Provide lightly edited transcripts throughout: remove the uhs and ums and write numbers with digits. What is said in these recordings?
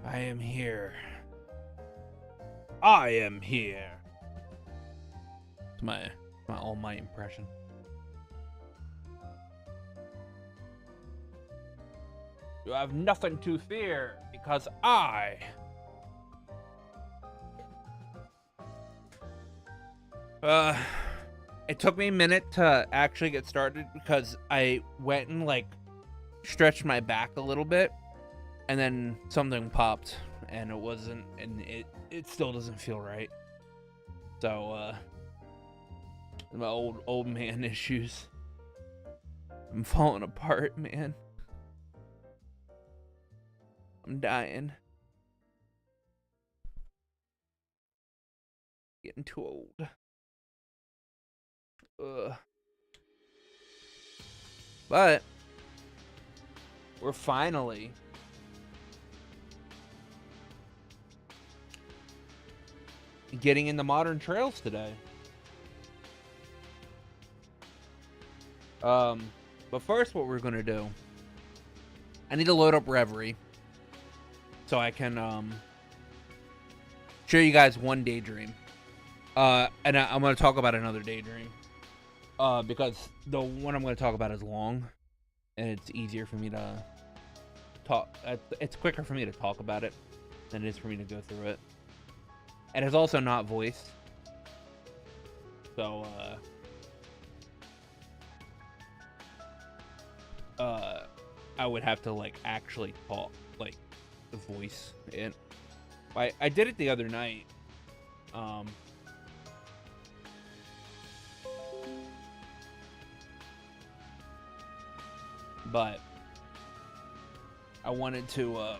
I am here. I am here. It's my All Might impression. You have nothing to fear because I. It took me a minute to actually get started because I went and like stretched my back a little bit, and then something popped, and it wasn't, and it still doesn't feel right. So my old man issues. I'm falling apart, man. I'm dying. Getting too old. But we're finally getting into modern trails today. But first, what we're gonna do, I need to load up Reverie so I can show you guys one daydream. And I'm gonna talk about another daydream. Because the one I'm gonna talk about is long, and it's easier for me to talk. It's quicker for me to talk about it than it is for me to go through it. And it's also not voiced, so I would have to like actually talk, like the voice it. I did it the other night. But I wanted to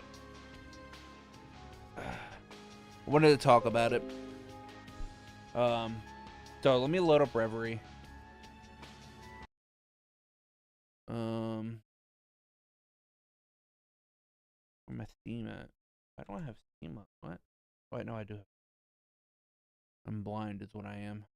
talk about it. So let me load up Reverie. Where my Steam at? I don't have Steam up. What? Oh, wait, no, I do. I'm blind, is what I am.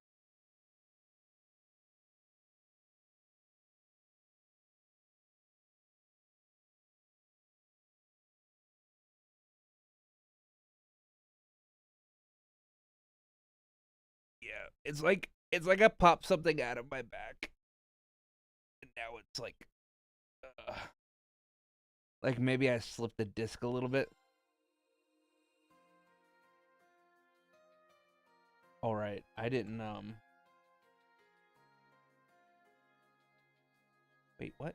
Yeah, it's like I popped something out of my back, and now it's like maybe I slipped the disc a little bit. All right, I didn't Wait, what?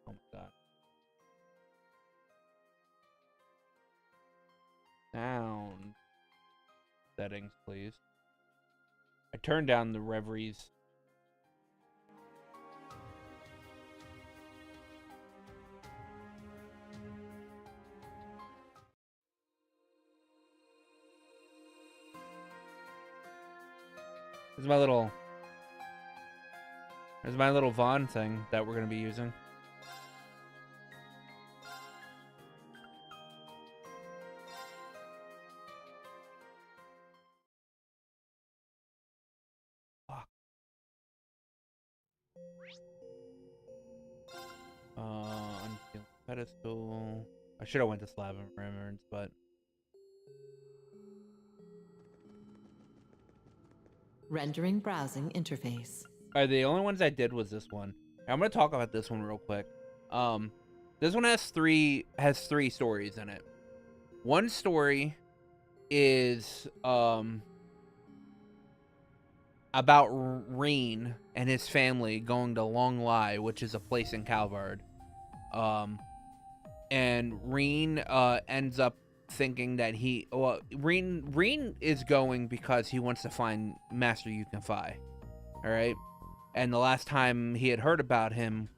Oh my god. Sound settings, please. I turned down the Reverie's. There's my little Vaughn thing that we're gonna be using. Fuck. Unsealed pedestal. I should have went to Slab and Remembrance, but Rendering browsing interface. the only ones I did was this one. I'm gonna talk about this one real quick. This one has three stories in it. One story is about Reen and his family going to Long Lai, which is a place in Calvard. And Reen ends up thinking that Reen is going because he wants to find Master Yukin Fai. All right. And the last time he had heard about him,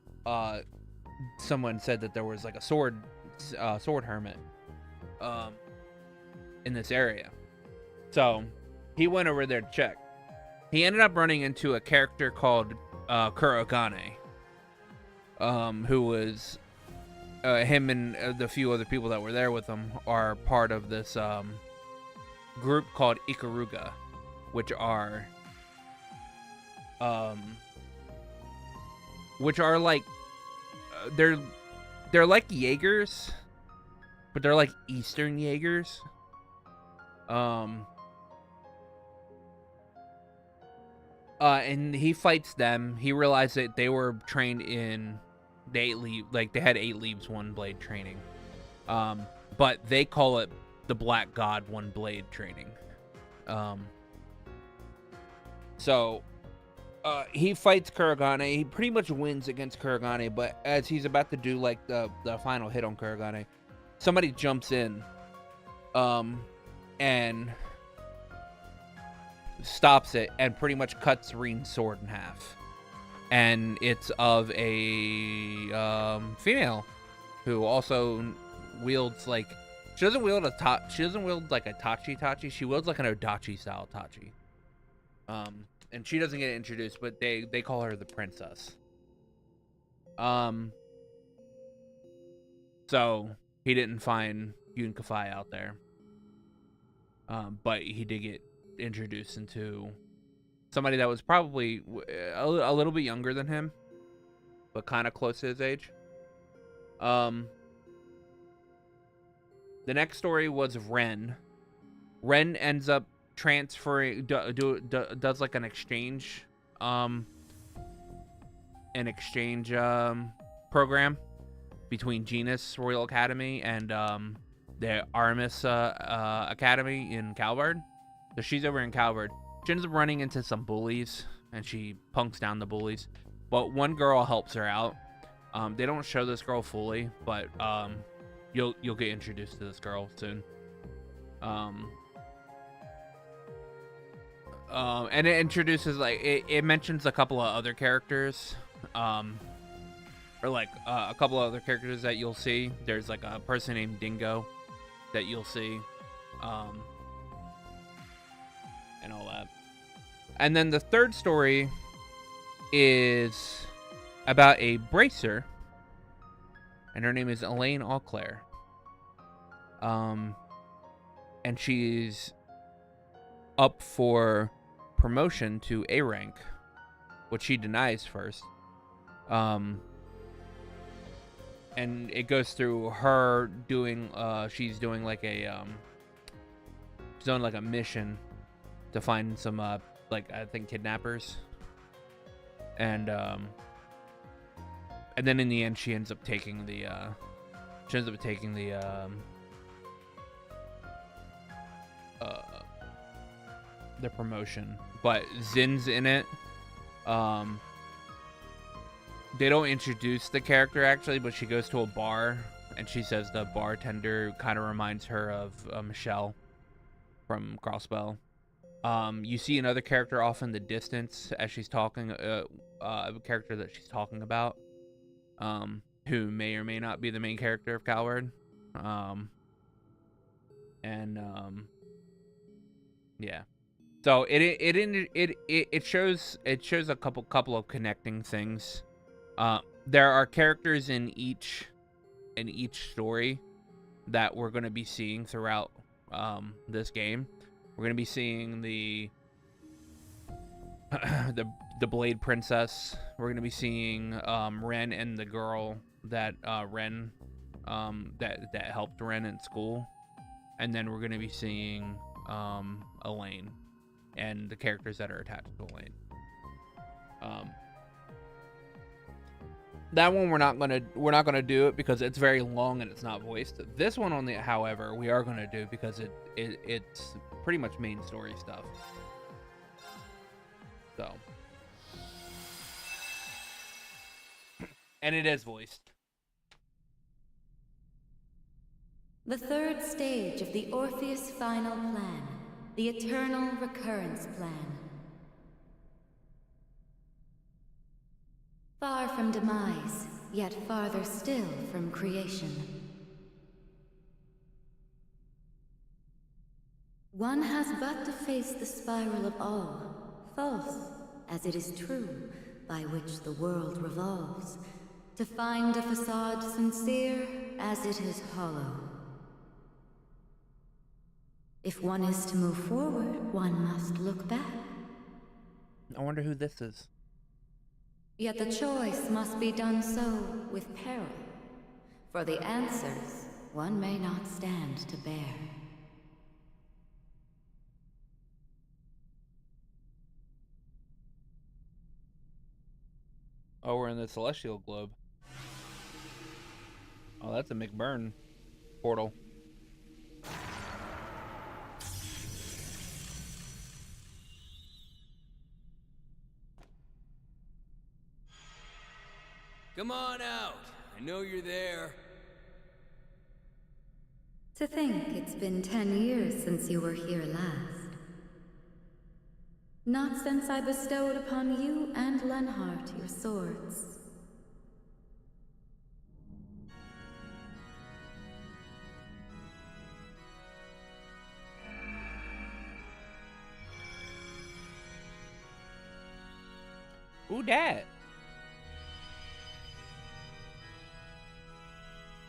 someone said that there was like a sword hermit in this area. So he went over there to check. He ended up running into a character called Kurogane, who was him and the few other people that were there with him are part of this group called Ikaruga, which are like they're like Jaegers, but they're like Eastern Jaegers. And he fights them. He realized that they were trained in they had 8 leaves, 1 blade training. But they call it the Black God 1 blade training. So he fights Kurogane. He pretty much wins against Kurogane, but as he's about to do like the final hit on Kurogane, somebody jumps in and stops it and pretty much cuts Reen's sword in half. And it's of a female who also wields like she doesn't wield like a tachi. She wields like an Odachi style tachi. And she doesn't get introduced, but they call her the princess. So he didn't find Yun Kafai out there. But he did get introduced into somebody that was probably a little bit younger than him, but kind of close to his age. The next story was Ren. Ren ends up transferring, does like an exchange program between Genus Royal Academy and the Artemis Academy in Calvard. So she's over in Calvard. She ends up running into some bullies, and she punks down the bullies. But one girl helps her out. They don't show this girl fully, but you'll get introduced to this girl soon. And it introduces it mentions a couple of other characters, or like a couple of other characters that you'll see. There's like a person named Dingo that you'll see, and all that. And then the third story is about a bracer, and her name is Elaine Auclair. And she's up for promotion to A rank, which she denies first. And it goes through her doing she's doing like a mission to find some I think kidnappers, and then in the end she ends up taking the promotion. But Zin's in it. They don't introduce the character actually, but she goes to a bar and she says the bartender kind of reminds her of Michelle from Crossbell. You see another character off in the distance as she's talking, a character that she's talking about, who may or may not be the main character of Calvard. Yeah. So it shows a couple of connecting things. There are characters in each story that we're going to be seeing throughout this game. We're going to be seeing the Blade Princess. We're going to be seeing Ren and the girl that Ren that helped Ren in school, and then we're going to be seeing Elaine and the characters that are attached to Elaine. That one we're not gonna do it because it's very long and it's not voiced. This one however, we are gonna do because it's pretty much main story stuff. So, and it is voiced. The third stage of the Orpheus final plan, the eternal recurrence plan. Far from demise, yet farther still from creation. One has but to face the spiral of all, false as it is true, by which the world revolves, to find a facade sincere as it is hollow. If one is to move forward, one must look back. I wonder who this is. Yet the choice must be done so with peril, for the answers one may not stand to bear. Oh, we're in the celestial globe. Oh, that's a McBurn portal. Come on out. I know you're there. To think it's been 10 years since you were here last. Not since I bestowed upon you and Lenhart your swords. Who dat?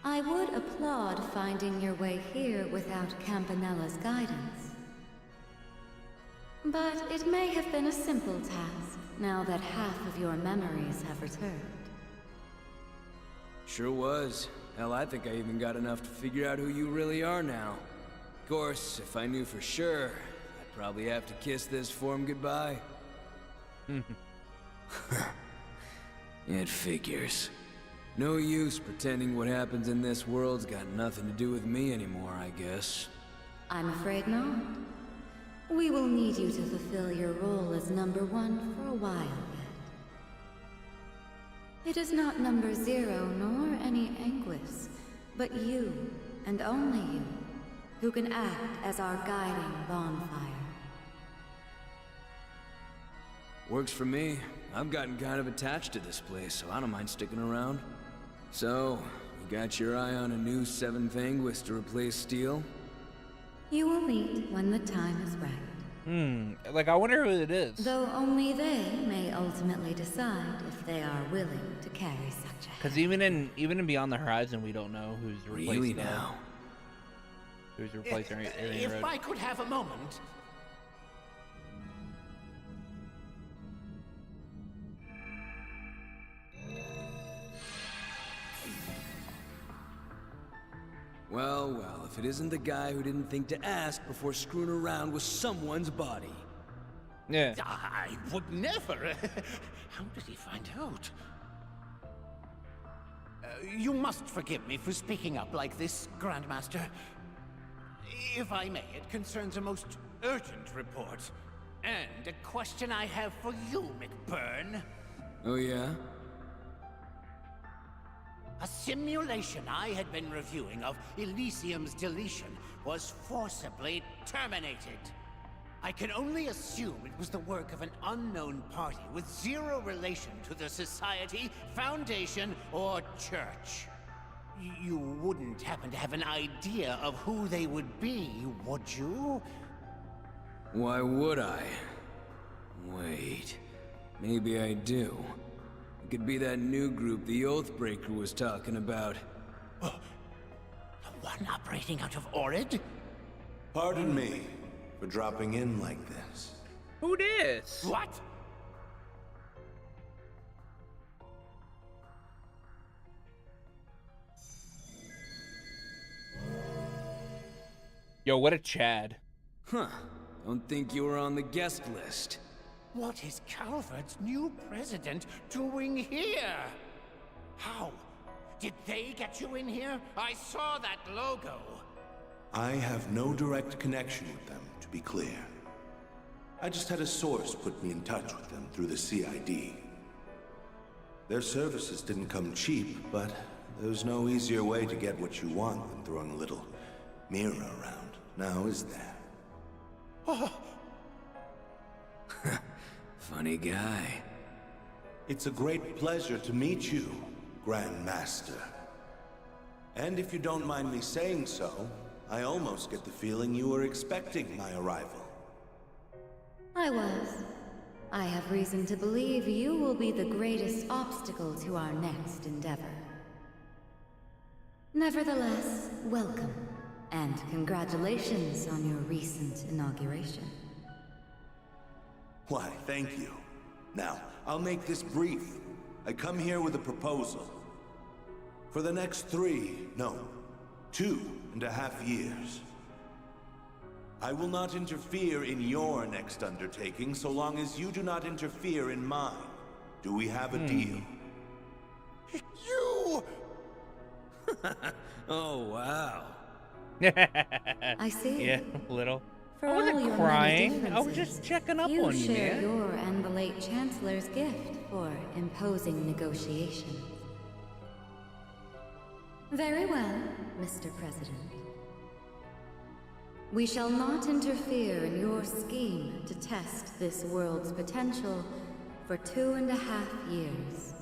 I would applaud finding your way here without Campanella's guidance. But it may have been a simple task, now that half of your memories have returned. Sure was. Hell, I think I even got enough to figure out who you really are now. Of course, if I knew for sure, I'd probably have to kiss this form goodbye. It figures. No use pretending what happens in this world's got nothing to do with me anymore, I guess. I'm afraid not. We will need you to fulfill your role as number 1 for a while yet. It is not number 0 nor any Anguis, but you, and only you, who can act as our guiding bonfire. Works for me. I've gotten kind of attached to this place, so I don't mind sticking around. So, you got your eye on a new 7th Anguis to replace Steel? You will meet when the time is right. Like, I wonder who it is. Though only they may ultimately decide if they are willing to carry such a Because even in Beyond the Horizon, we don't know who's replaced Really now? Who's replacing Alien If Road. I could have a moment. Well, well, if it isn't the guy who didn't think to ask before screwing around with someone's body. Yeah. I would never. How did he find out? You must forgive me for speaking up like this, Grandmaster. If I may, it concerns a most urgent report. And a question I have for you, McBurn. Oh yeah? A simulation I had been reviewing of Elysium's deletion was forcibly terminated. I can only assume it was the work of an unknown party with zero relation to the Society, Foundation, or Church. You wouldn't happen to have an idea of who they would be, would you? Why would I? Wait, maybe I do. It could be that new group the Oathbreaker was talking about. The one operating out of Orid? Pardon me for dropping in like this. Who this? What? Yo, what a Chad. Huh. Don't think you were on the guest list. What is Calvert's new president doing here? How? Did they get you in here? I saw that logo. I have no direct connection with them, to be clear. I just had a source put me in touch with them through the CID. Their services didn't come cheap, but there's no easier way to get what you want than throwing a little mirror around, now is there? Oh, Funny guy. It's a great pleasure to meet you, Grand Master. And if you don't mind me saying so, I almost get the feeling you were expecting my arrival. I was. I have reason to believe you will be the greatest obstacle to our next endeavor. Nevertheless, welcome, and congratulations on your recent inauguration. Why, thank you. Now, I'll make this brief. I come here with a proposal. For the next 2.5 years. I will not interfere in your next undertaking so long as you do not interfere in mine. Do we have a deal? You! Oh, wow. I see. Yeah, a little. For I all wasn't your crying. many I was just differences, checking up you on you, share man. your and the late Chancellor's gift for imposing negotiations. Very well, Mr. President. We shall not interfere in your scheme to test this world's potential for 2.5 years.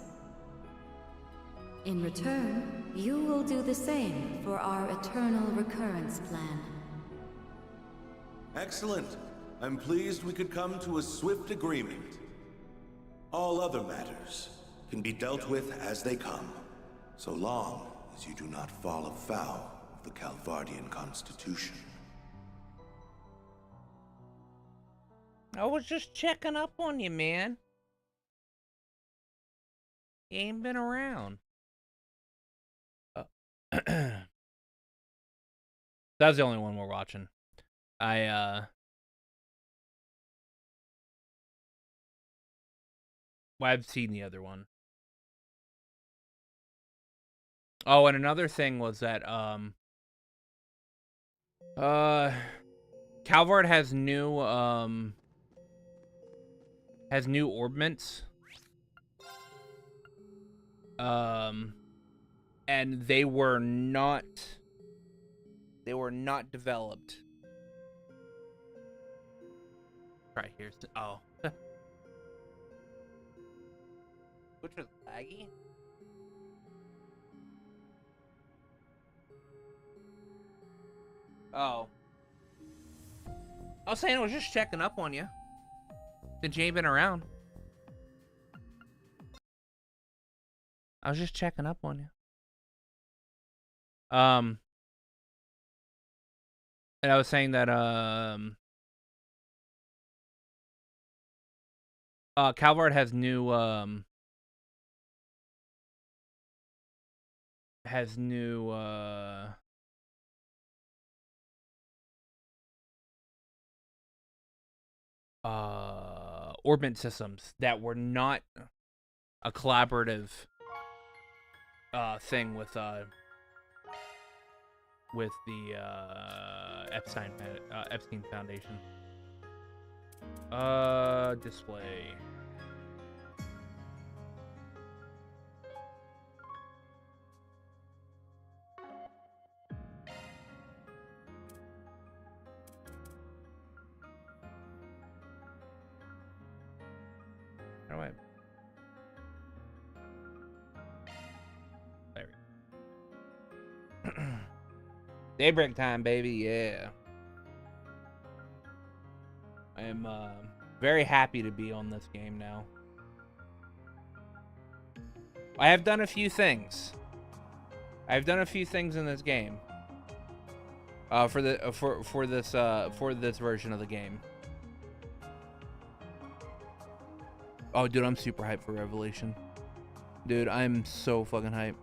In return, you will do the same for our eternal recurrence plan. Excellent. I'm pleased we could come to a swift agreement. All other matters can be dealt with as they come, so long as you do not fall afoul of the Calvardian Constitution. I was just checking up on you, man. You ain't been around. That's the only one we're watching. Well, I've seen the other one. Oh, and another thing was that Calvard has new orbments. And they were not developed. Right, here's which was laggy? Oh. I was saying I was just checking up on you. Since you ain't been around. I was just checking up on you. And I was saying that Calvard has new orbit systems that were not a collaborative thing with the Epstein Foundation. Display. How do I? There we go. Daybreak time, baby, yeah. I am very happy to be on this game now. I have done a few things. I've done a few things in this game. For this version of the game. Oh, dude, I'm super hyped for Revelation. Dude, I'm so fucking hyped.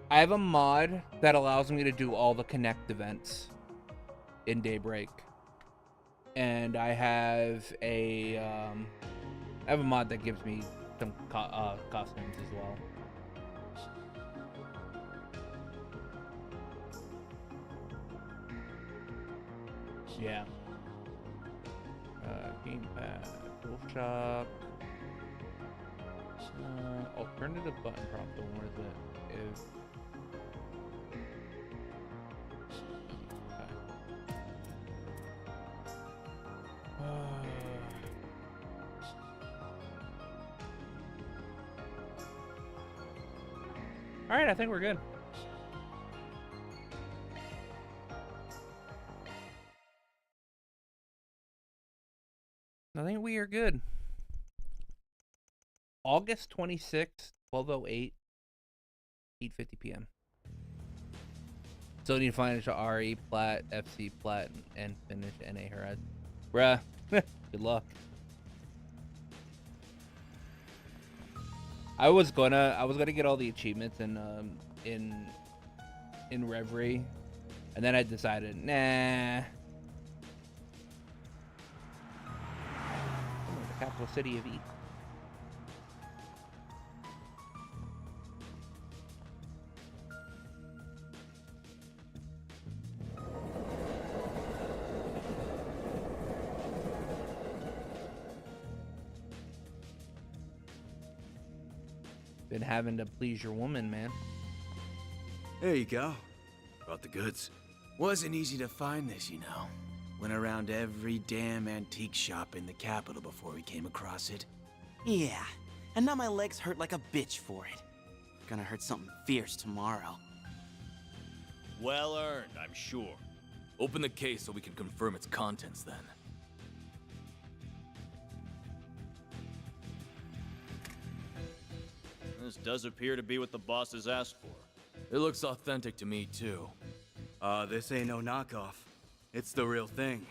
I have a mod that allows me to do all the Connect events in Daybreak. And I have a mod that gives me some costumes as well. Yeah. Gamepad, DualShock. Alternative button prop. Where is it? All right, I think we're good. I think we are good. August 26th, 12:08, 8:50 p.m. Still need to finish RE plat, FC plat, and finish NA Horizon. Bruh, good luck. I was gonna get all the achievements in in Reverie, and then I decided, nah. Oh, the capital city of Eden. Been having to please your woman, man. There you go. Brought the goods. Wasn't easy to find this, you know. Went around every damn antique shop in the capital before we came across it. Yeah, and now my legs hurt like a bitch for it. Gonna hurt something fierce tomorrow. Well earned, I'm sure. Open the case so we can confirm its contents then. This does appear to be what the bosses asked for. It looks authentic to me, too. This ain't no knockoff. It's the real thing.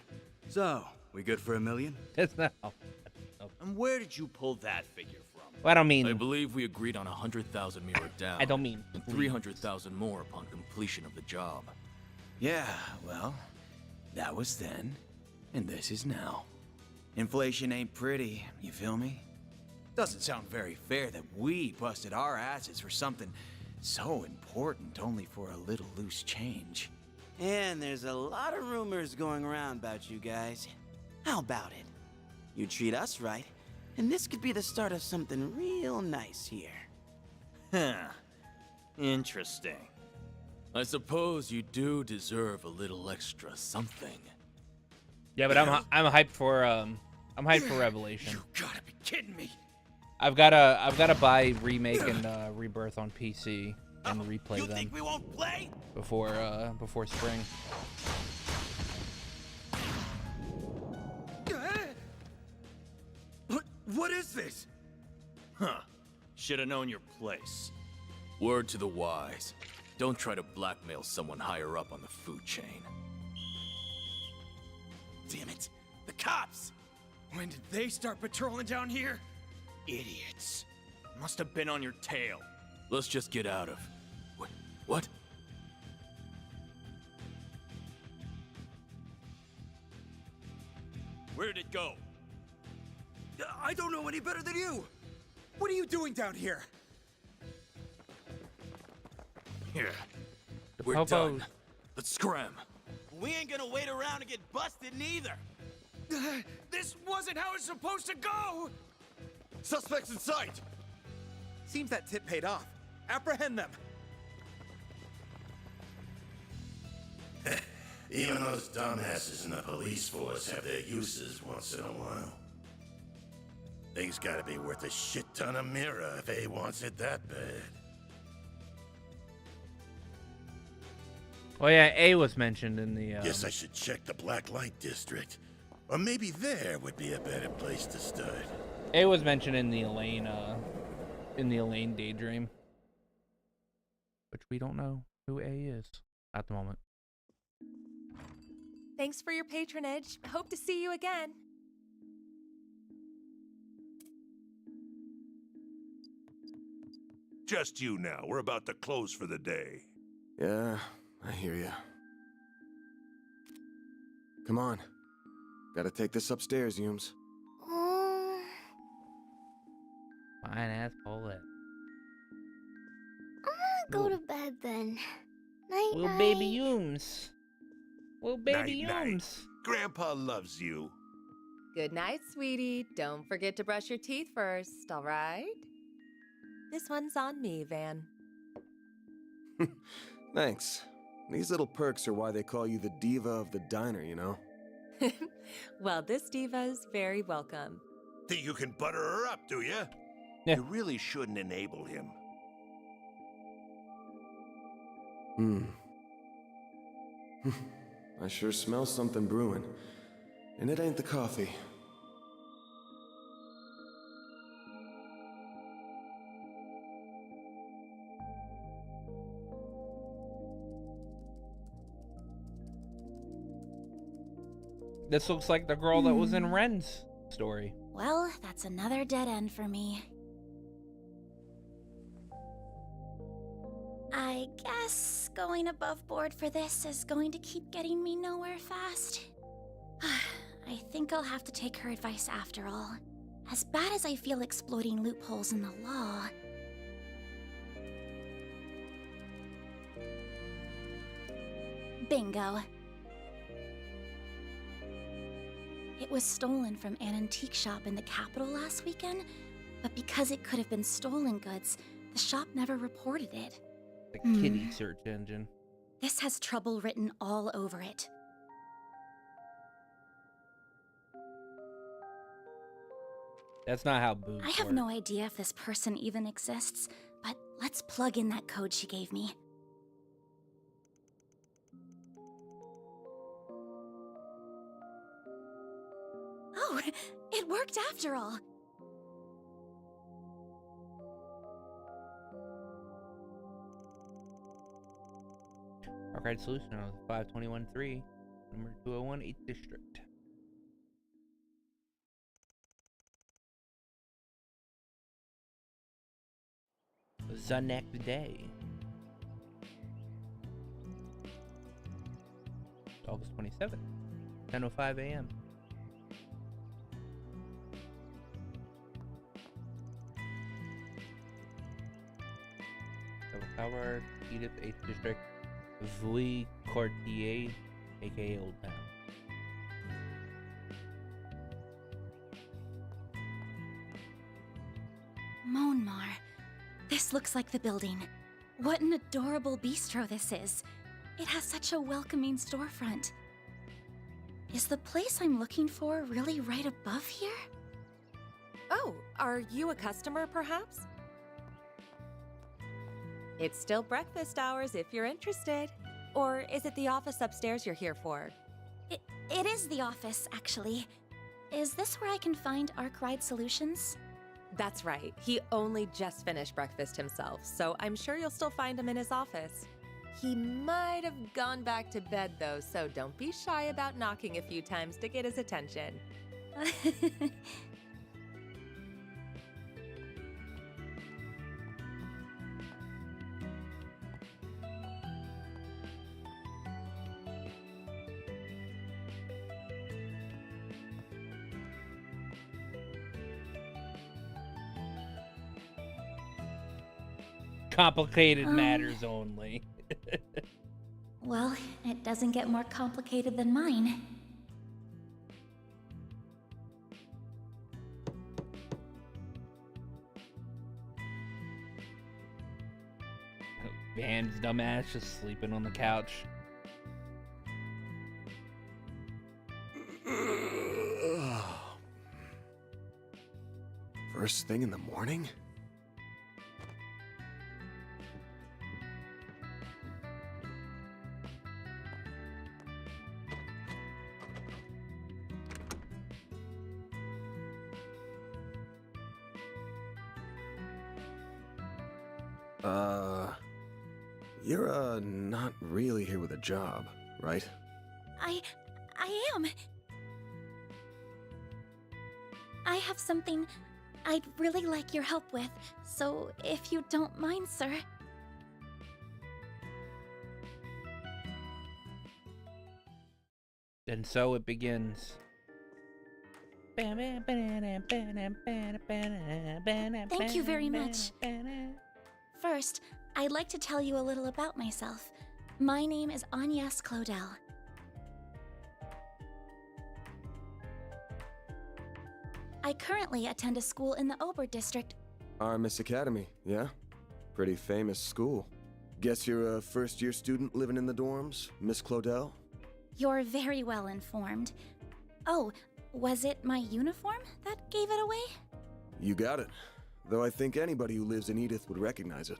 So, we good for $1 million? It's not. And where did you pull that figure from? Well, I don't mean. I believe we agreed on 100,000 mirror down. I don't mean. And 300,000 more upon completion of the job. Yeah, well, that was then, and this is now. Inflation ain't pretty, you feel me? Doesn't sound very fair that we busted our asses for something so important only for a little loose change. And there's a lot of rumors going around about you guys. How about it? You treat us right, and this could be the start of something real nice here. Huh. Interesting. I suppose you do deserve a little extra something. Yeah, but I'm hyped for Revelation. You gotta be kidding me! I've gotta buy Remake and Rebirth on PC and replay You them think we won't play? before spring. What is this? Huh. Should have known your place. Word to the wise. Don't try to blackmail someone higher up on the food chain. Damn it, the cops! When did they start patrolling down here? Idiots. Must have been on your tail. Let's just get out of... What? Where did it go? I don't know any better than you! What are you doing down here? Here. We're Popos. done. Let's scram. We ain't gonna wait around to get busted neither. This wasn't how it's supposed to go! Suspects in sight! Seems that tip paid off. Apprehend them! Even those dumbasses in the police force have their uses once in a while. Thing's gotta be worth a shit ton of mirror if A wants it that bad. Oh yeah, A was mentioned in the. Guess I should check the Black Light District. Or maybe there would be a better place to start. A was mentioned in the Elaine Daydream, which we don't know who A is at the moment. Thanks for your patronage. Hope to see you again. Just you now. We're about to close for the day. Yeah, I hear ya. Come on. Gotta take this upstairs, Yums. Fine ass Paulette. I'm gonna go to bed then. Night, Little night. baby Yums. Little baby Night, night. Yums. Grandpa loves you. Good night, sweetie. Don't forget to brush your teeth first, all right? This one's on me, Van. Thanks. These little perks are why they call you the diva of the diner, you know? Well, this diva's very welcome. Think you can butter her up, do you? Yeah. You really shouldn't enable him. I sure smell something brewing. And it ain't the coffee. This looks like the girl that was in Ren's story. Well, that's another dead end for me. I guess going above board for this is going to keep getting me nowhere fast. I think I'll have to take her advice after all. As bad as I feel exploiting loopholes in the law... Bingo. It was stolen from an antique shop in the capital last weekend, but because it could have been stolen goods, the shop never reported it. The kitty search engine. This has trouble written all over it. That's not how boobs I have work. no idea if this person even exists, but let's plug in that code she gave me. Oh, it worked after all. Arcade solution on 521-3, number 201, 8th District. The next day. August 27th, 10:05 a.m. Tower, Edith, 8th District, Vui Quartier, aka Old Town. Monmar. This looks like the building. What an adorable bistro this is. It has such a welcoming storefront. Is the place I'm looking for really right above here? Oh, are you a customer, perhaps? It's still breakfast hours if you're interested. Or is it the office upstairs you're here for? It is the office, actually. Is this where I can find Arkwright Solutions? That's right. He only just finished breakfast himself, so I'm sure you'll still find him in his office. He might have gone back to bed, though, so don't be shy about knocking a few times to get his attention. Complicated matters only. Well, it doesn't get more complicated than mine. Van's dumbass just sleeping on the couch. First thing in the morning? You're, not really here with a job, right? I am. I have something I'd really like your help with, so if you don't mind, sir. And so it begins. Thank you very much. First, I'd like to tell you a little about myself. My name is Agnes Claudel. I currently attend a school in the Ober district. Armis Academy, yeah? Pretty famous school. Guess you're a first-year student living in the dorms, Miss Claudel? You're very well informed. Oh, was it my uniform that gave it away? You got it. Though I think anybody who lives in Edith would recognize it.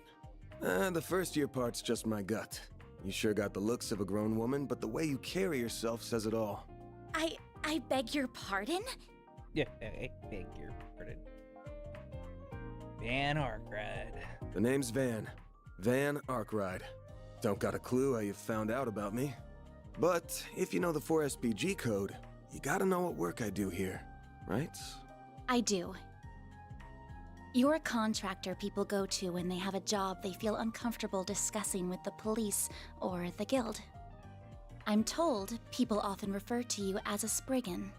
The first-year part's just my gut. You sure got the looks of a grown woman, but the way you carry yourself says it all. I beg your pardon? Yeah, I beg your pardon. Van Arkwright. The name's Van. Van Arkwright. Don't got a clue how you found out about me. But if you know the 4SPG code, you gotta know what work I do here, right? I do. You're a contractor people go to when they have a job they feel uncomfortable discussing with the police or the guild. I'm told people often refer to you as a Spriggan.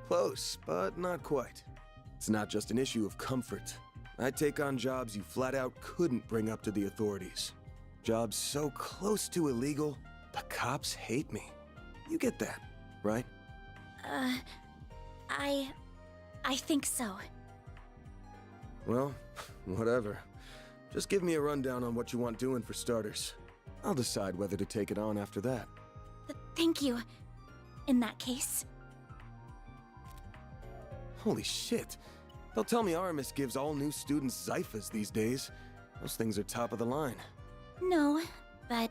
Close, but not quite. It's not just an issue of comfort. I take on jobs you flat out couldn't bring up to the authorities. Jobs so close to illegal, the cops hate me. You get that, right? I think so. Well, whatever. Just give me a rundown on what you want doing for starters. I'll decide whether to take it on after that. Thank you. In that case. Holy shit. Don't tell me Aramis gives all new students Zyphas these days. Those things are top of the line. No, but,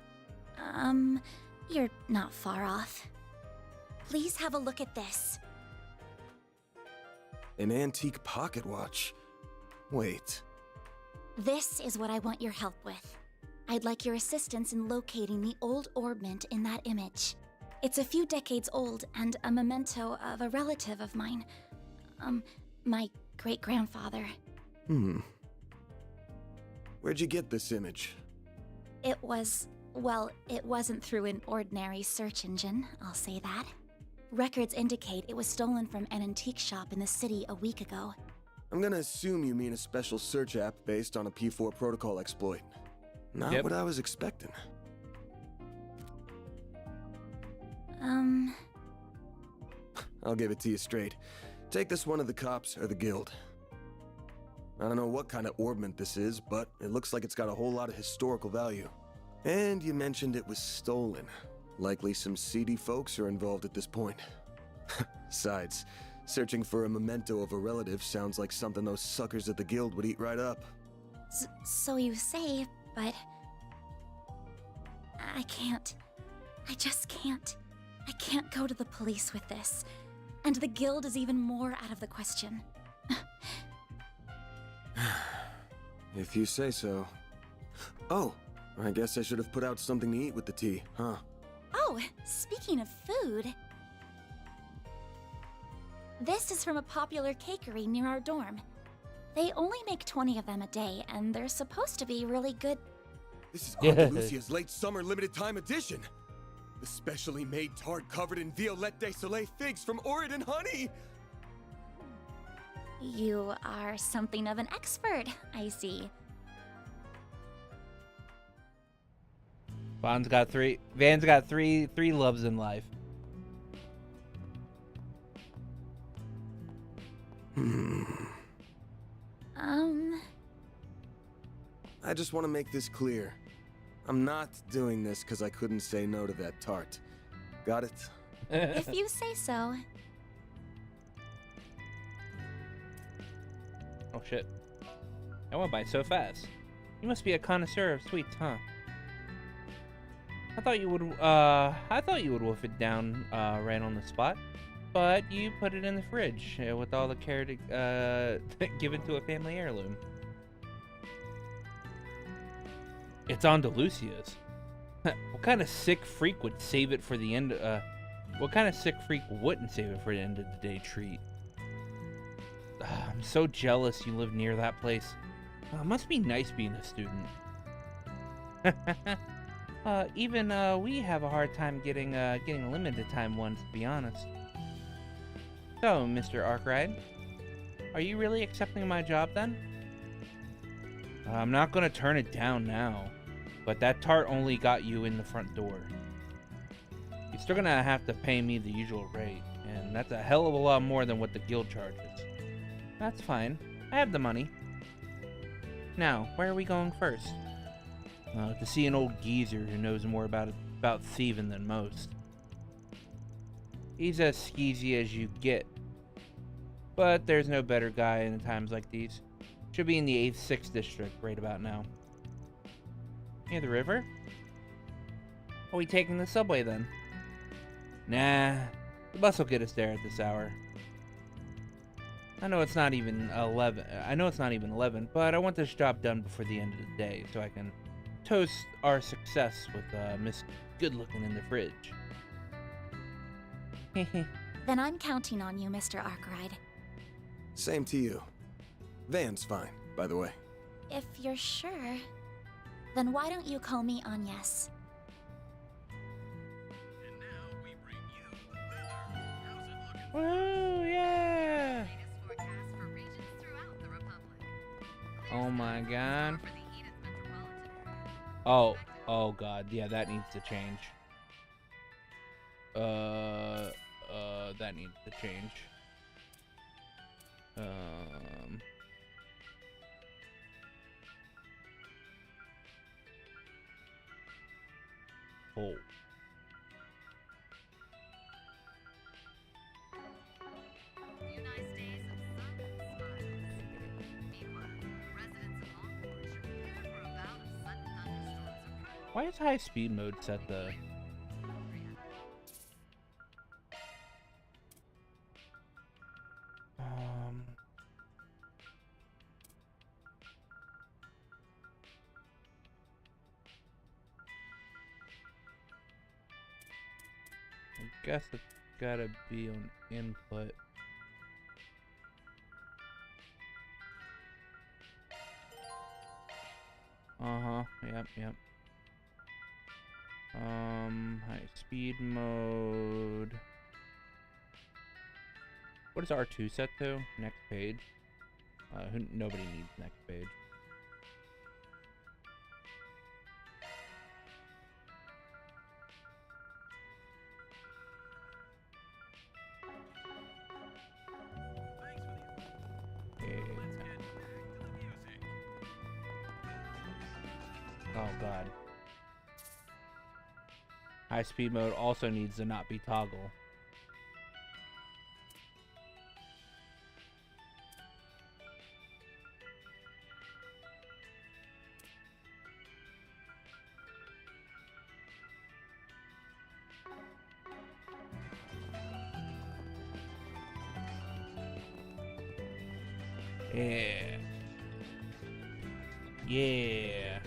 you're not far off. Please have a look at this. An antique pocket watch. Wait. This is what I want your help with. I'd like your assistance in locating the old ornament in that image. It's a few decades old and a memento of a relative of mine. My great-grandfather. Where'd you get this image? It wasn't through an ordinary search engine, I'll say that. Records indicate it was stolen from an antique shop in the city a week ago. I'm gonna assume you mean a special search app based on a P4 protocol exploit. Not what I was expecting. I'll give it to you straight. Take this one to the cops or the guild. I don't know what kind of ornament this is, but it looks like it's got a whole lot of historical value. And you mentioned it was stolen. Likely some seedy folks are involved at this point. Besides, searching for a memento of a relative sounds like something those suckers at the guild would eat right up. So you say, but... I can't. I just can't. I can't go to the police with this. And the guild is even more out of the question. If you say so. Oh, I guess I should have put out something to eat with the tea, huh? Oh, speaking of food... This is from a popular cakery near our dorm. They only make 20 of them a day, and they're supposed to be really good. This is Andalusia's late summer limited time edition! The specially made tart covered in Violette de Soleil figs from Oregon honey! You are something of an expert, I see. Van's got three loves in life. I just want to make this clear. I'm not doing this because I couldn't say no to that tart. Got it? If you say so. Oh shit. That went by so fast. You must be a connoisseur of sweets, huh? I thought you would wolf it down right on the spot, but you put it in the fridge with all the care to given to a family heirloom. It's Andalusia's. What kind of sick freak would save it for the end? What kind of sick freak wouldn't save it for the end of the day treat? I'm so jealous you live near that place. It must be nice being a student. Even we have a hard time getting limited time ones, to be honest. So, Mr. Arkwright, are you really accepting my job then? I'm not gonna turn it down now, but that tart only got you in the front door. You're still gonna have to pay me the usual rate, and that's a hell of a lot more than what the guild charges. That's fine. I have the money. Now, where are we going first? To see an old geezer who knows more about thieving than most. He's as skeezy as you get. But there's no better guy in times like these. Should be in the 8th 6th district right about now. Near the river? Are we taking the subway then? Nah, the bus will get us there at this hour. I know it's not even 11, but I want this job done before the end of the day so I can toast our success with Miss Good-Looking in the fridge. Then I'm counting on you, Mr. Arkwright. Same to you. Van's fine, by the way. If you're sure, then why don't you call me Agnes? Woo, yeah! Oh my god. Oh god, yeah, that needs to change. That needs to change. Oh. Why is high speed mode set to... I guess it's gotta be on input. Yep. High speed mode. What is R2 set to? Next page. Nobody needs next page. Oh god. High speed mode also needs to not be toggle. Yeah. Yeah.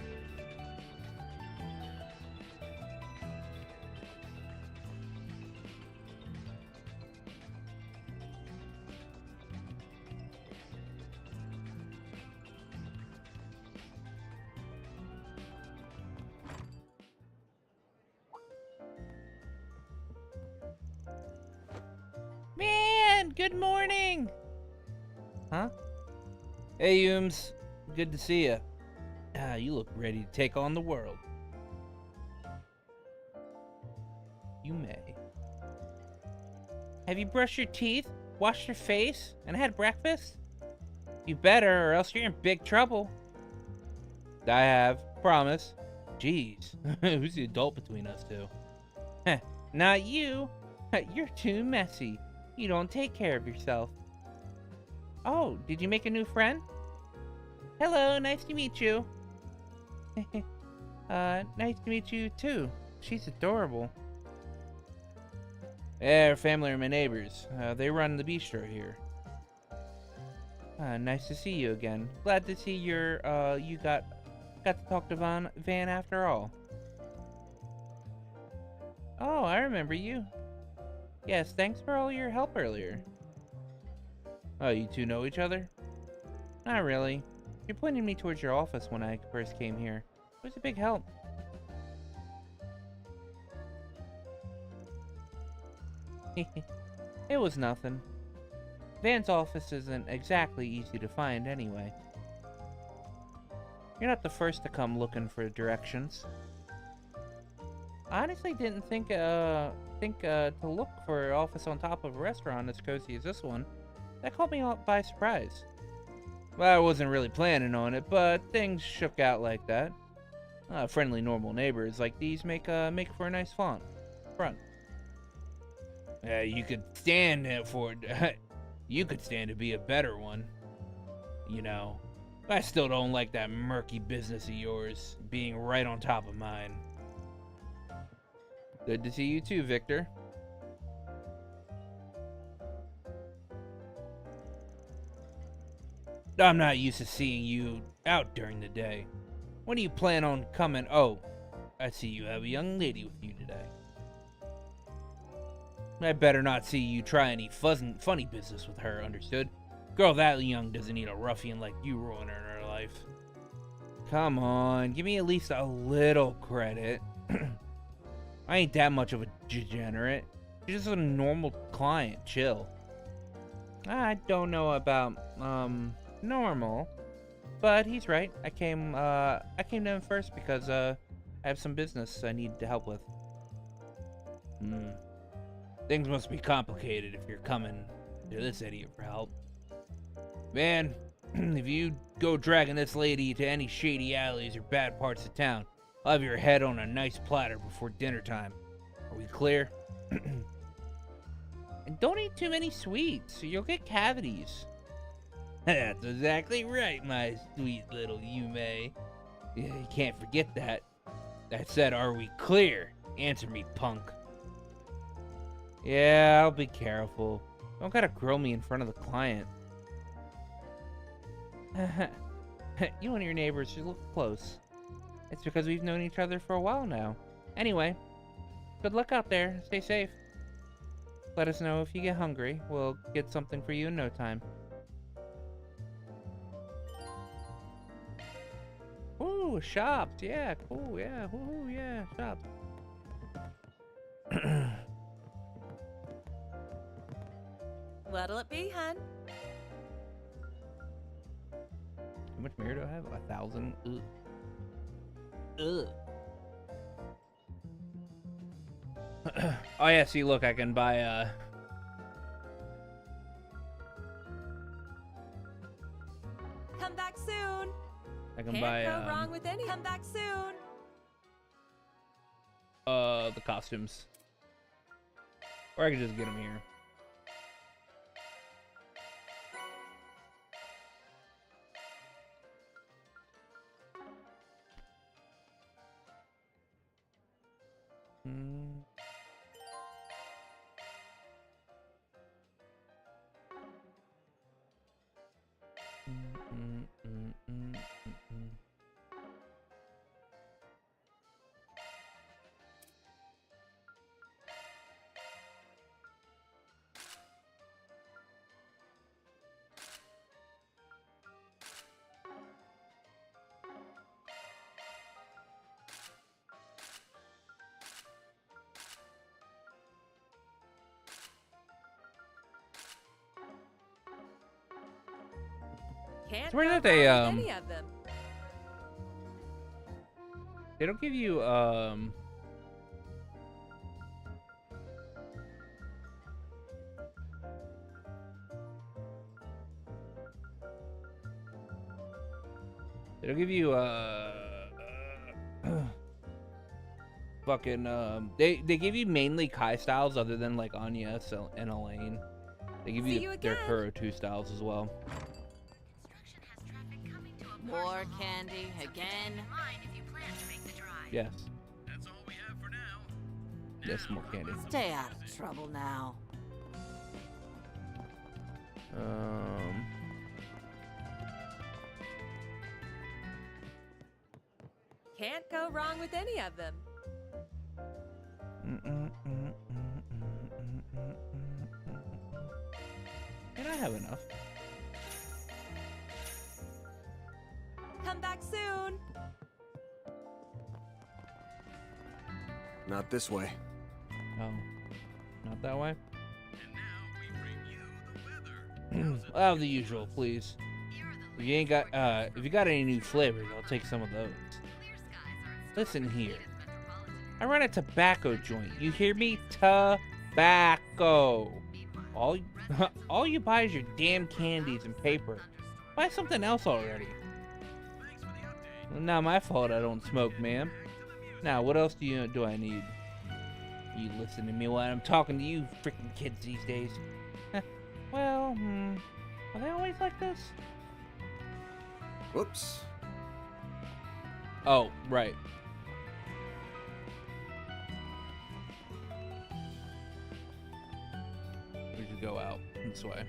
Man, good morning. Huh? Hey, Yums. Good to see you. You look ready to take on the world. You may. Have you brushed your teeth, washed your face, and had breakfast? You better, or else you're in big trouble. I have. Promise. Jeez. Who's the adult between us two? Not you. You're too messy. You don't take care of yourself. Oh, did you make a new friend? Hello, nice to meet you. Nice to meet you too. She's adorable. Yeah, her family are my neighbors. They run the bistro here. Nice to see you again. Glad to see you got to talk to Van after all. Oh, I remember you. Yes, thanks for all your help earlier. Oh, you two know each other? Not really. You pointed me towards your office when I first came here. It was a big help. It was nothing. Van's office isn't exactly easy to find anyway. You're not the first to come looking for directions. I honestly didn't think to look for an office on top of a restaurant as cozy as this one. That caught me by surprise. Well, I wasn't really planning on it, but things shook out like that. Friendly, normal neighbors like these make for a nice front. You could stand for it. You could stand to be a better one. You know, I still don't like that murky business of yours being right on top of mine. Good to see you too, Victor. I'm not used to seeing you out during the day. When do you plan on coming? Oh, I see you have a young lady with you today. I better not see you try any funny business with her, understood? Girl that young doesn't need a ruffian like you ruining her life. Come on, give me at least a little credit. I ain't that much of a degenerate. She's just a normal client. Chill. I don't know about, normal. But he's right. I came to him first because, I have some business I need to help with. Things must be complicated if you're coming to this idiot for help. Man, if you go dragging this lady to any shady alleys or bad parts of town, I'll have your head on a nice platter before dinner time. Are we clear? And don't eat too many sweets, or you'll get cavities. That's exactly right, my sweet little Yume. Yeah, you can't forget that. That said, are we clear? Answer me, punk. Yeah, I'll be careful. Don't gotta grill me in front of the client. You and your neighbors should look close. It's because we've known each other for a while now. Anyway, good luck out there. Stay safe. Let us know if you get hungry. We'll get something for you in no time. Ooh, shops. Yeah, cool. Yeah, ooh, yeah, shops. What'll it be, hun? How much mirror do I have? 1,000. Ugh. Oh yeah, see, look, I can buy Come back soon. I can Can't buy go wrong with any. Come back soon. the costumes. Or I could just get them here. Can't Where go did they, wrong with any of them. They don't give you, they don't give you, fucking, they give you mainly Kai styles other than, like, Anya and Elaine. They give you their Kuro 2 styles as well. More candy again? Yes. That's all we have for now. Yes, more candy. Stay out of trouble now. Can't go wrong with any of them. And I have enough. Come back soon. Not this way. Oh, not that way? Oh, the usual, please. If you ain't got, if you got any new flavors, I'll take some of those. Listen here. I run a tobacco joint. You hear me? Tobacco. All you buy is your damn candies and paper. Buy something else already. Well, not my fault I don't smoke, ma'am. Now, what else do I need? You listen to me while I'm talking to you freaking kids these days. Well, are they always like this? Whoops. Oh, right. We should go out this way.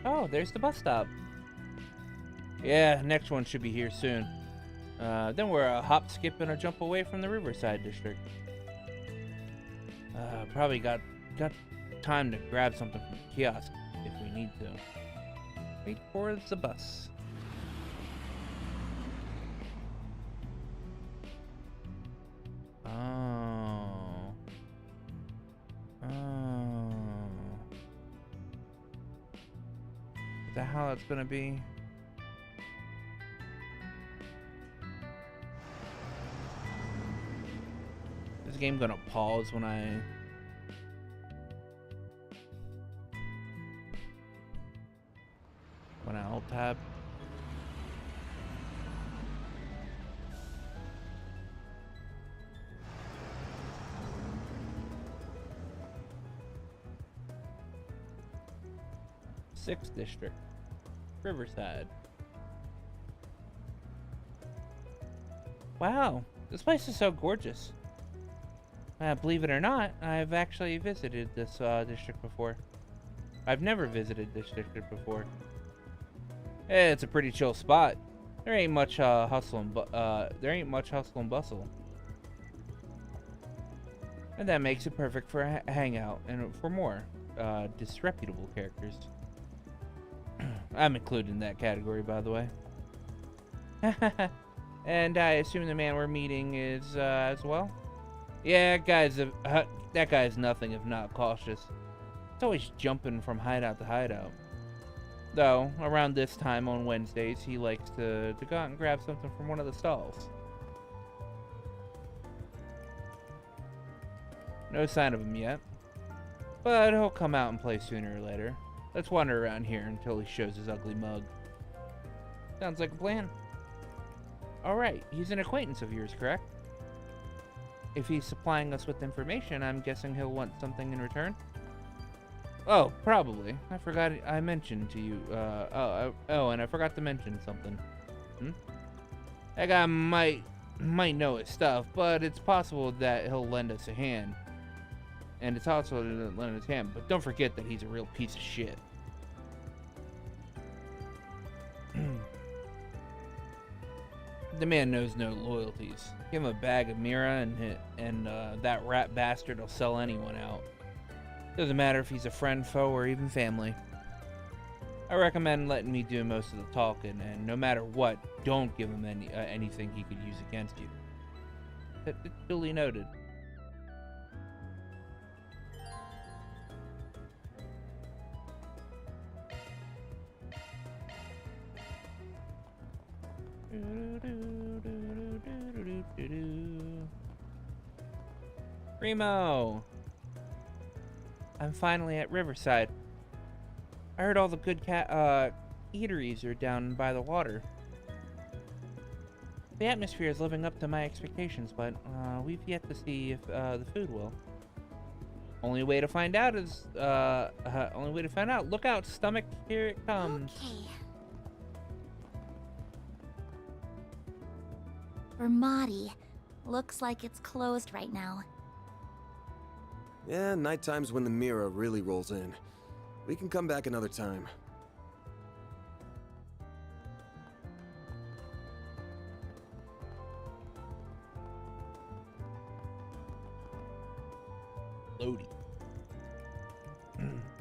Oh, there's the bus stop. Yeah, next one should be here soon. Then we're a hop, skip, and a jump away from the Riverside District. Probably got got time to grab something from the kiosk if we need to. Wait for the bus. Oh. Is that how that's gonna be? Is the game gonna pause when I alt tab? Sixth district, Riverside. Wow, this place is so gorgeous. Believe it or not, I've actually visited this district before. I've never visited this district before. It's a pretty chill spot. There ain't much hustle and bustle, and that makes it perfect for a hangout and for more disreputable characters. I'm included in that category, by the way. And I assume the man we're meeting is as well. Yeah, that guy's nothing if not cautious. He's always jumping from hideout to hideout. Though, around this time on Wednesdays, he likes to go out and grab something from one of the stalls. No sign of him yet, but he'll come out and play sooner or later. Let's wander around here until he shows his ugly mug. Sounds like a plan. Alright, he's an acquaintance of yours, correct? If he's supplying us with information, I'm guessing he'll want something in return? Oh, probably. I forgot I mentioned to you, and I forgot to mention something. That guy might know his stuff, but it's possible that he'll lend us a hand. And it's also to lend his hand, but don't forget that he's a real piece of shit. The man knows no loyalties. Give him a bag of Mira, and that rat bastard will sell anyone out. Doesn't matter if he's a friend, foe, or even family. I recommend letting me do most of the talking, and no matter what, don't give him anything he could use against you. It's duly noted. Remo! I'm finally at Riverside. I heard all the good eateries are down by the water. The atmosphere is living up to my expectations, but we've yet to see if the food will. Only way to find out is look out, stomach, here it comes. Okay. Vermati. Looks like it's closed right now. Yeah, nighttime's when the Mira really rolls in. We can come back another time. Loading.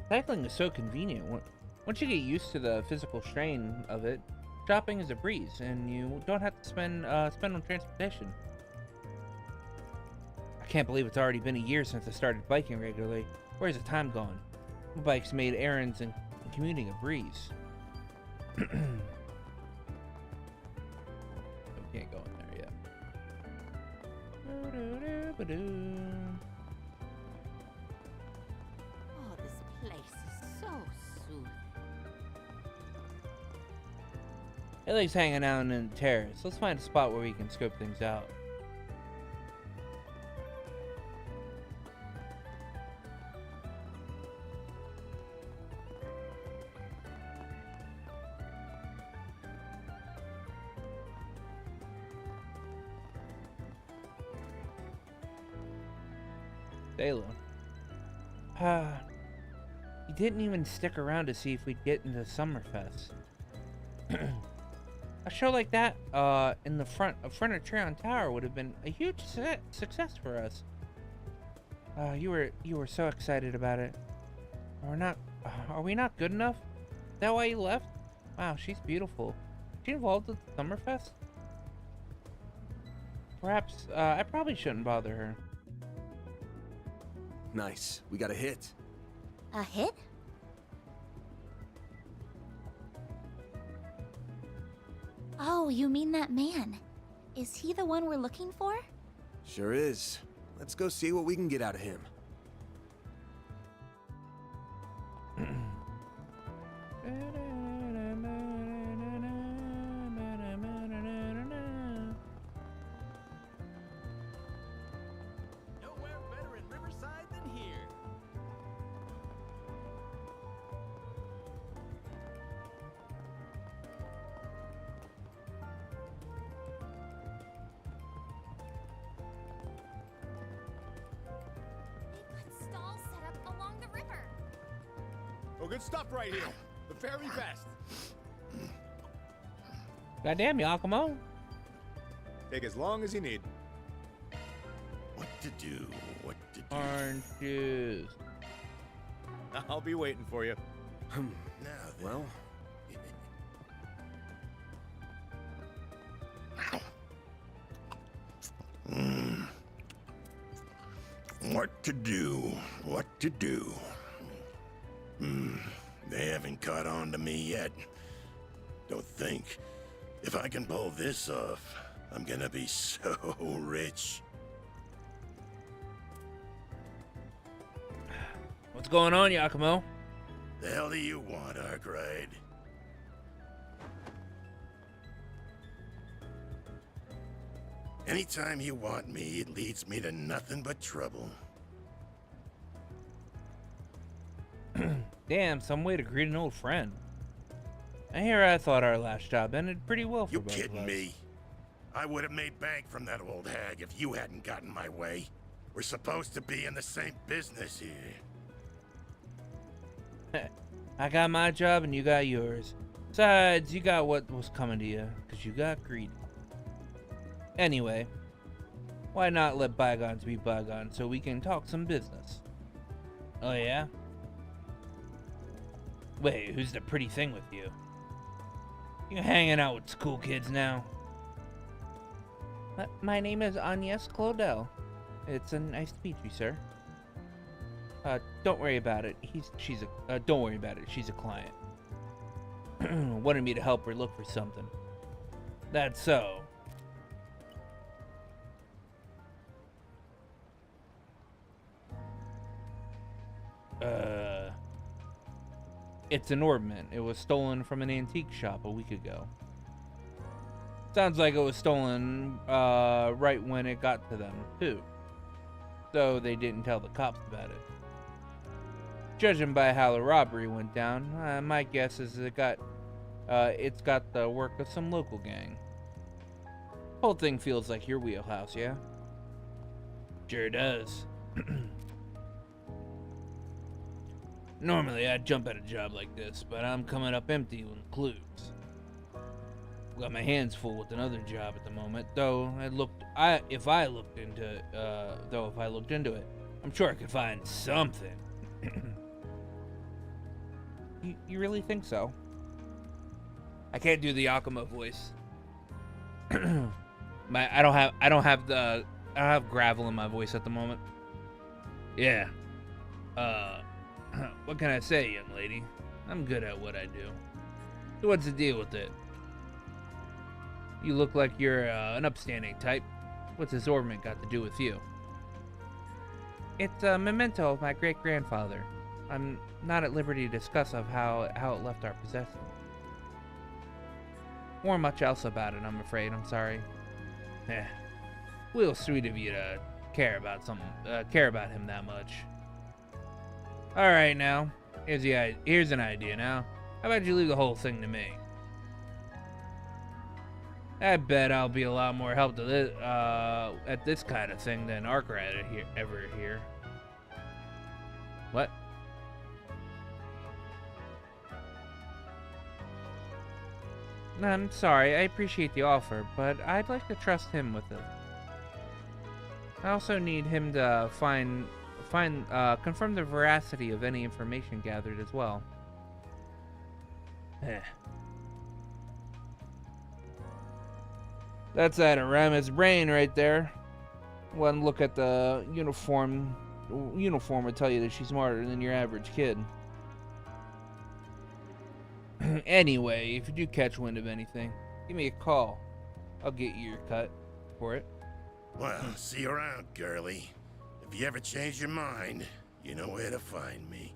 Cycling is so convenient. Once you get used to the physical strain of it, shopping is a breeze, and you don't have to spend on transportation. I can't believe it's already been a year since I started biking regularly. Where's the time gone? My bike's made errands and commuting a breeze. We can't go in there yet. Oh, this place is so soothing. Ellie's hanging out in the terrace. Let's find a spot where we can scope things out. Dalo. He didn't even stick around to see if we'd get into Summerfest. A show like that, in the front of Treon Tower would have been a huge success for us. You were so excited about it. Are we not good enough? Is that why you left? Wow, she's beautiful. Is she involved with Summerfest? Perhaps, I probably shouldn't bother her. Nice. We got a hit. A hit? Oh, you mean that man. Is he the one we're looking for? Sure is. Let's go see what we can get out of him. Nowhere better in Riverside than here. Stalls set up along the river. Oh, good stuff right here. The very best. Goddamn, y'all, come on. Take as long as you need. What to do? What to do? Orange juice. I'll be waiting for you. Now then. Well, What to do? What to do? They haven't caught on to me yet. Don't think. If I can pull this off, I'm gonna be so rich. What's going on, Yakumo? The hell do you want, Arkwright? Anytime you want me, it leads me to nothing but trouble. Damn, some way to greet an old friend. I thought our last job ended pretty well for You both of kidding us. me? I would have made bank from that old hag if you hadn't gotten my way. We're supposed to be in the same business here. I got my job and you got yours. Besides, you got what was coming to you, because you got greedy. Anyway, why not let bygones be bygones so we can talk some business? Oh yeah? Wait, who's the pretty thing with you? You hanging out with school kids now? My name is Agnes Claudel. It's a nice to meet you, sir. Don't worry about it. Don't worry about it. She's a client. Wanted me to help her look for something. That's so. It's an ornament. It was stolen from an antique shop a week ago. Sounds like it was stolen right when it got to them, too. So they didn't tell the cops about it. Judging by how the robbery went down, my guess is it's got the work of some local gang. Whole thing feels like your wheelhouse, yeah? Sure does. Normally I'd jump at a job like this, but I'm coming up empty with clues. Got my hands full with another job at the moment, though if I looked into it, I'm sure I could find something. You really think so? I can't do the Yakuma voice. I don't have gravel in my voice at the moment. Yeah. What can I say, young lady? I'm good at what I do. So what's the deal with it? You look like you're an upstanding type. What's this ornament got to do with you? It's a memento of my great-grandfather. I'm not at liberty to discuss of how it left our possession. Or much else about it, I'm afraid. I'm sorry. Real sweet of you to care about him that much. All right, now. Here's an idea. Now, how about you leave the whole thing to me? I bet I'll be a lot more help to this at this kind of thing than Arkwright ever here. What? I'm sorry, I appreciate the offer, but I'd like to trust him with it. I also need him to find confirm the veracity of any information gathered as well. That's that Aramis brain right there. One look at the uniform would tell you that she's smarter than your average kid. Anyway, if you do catch wind of anything, give me a call. I'll get you your cut for it. Well, see you around, girlie. If you ever change your mind, you know where to find me.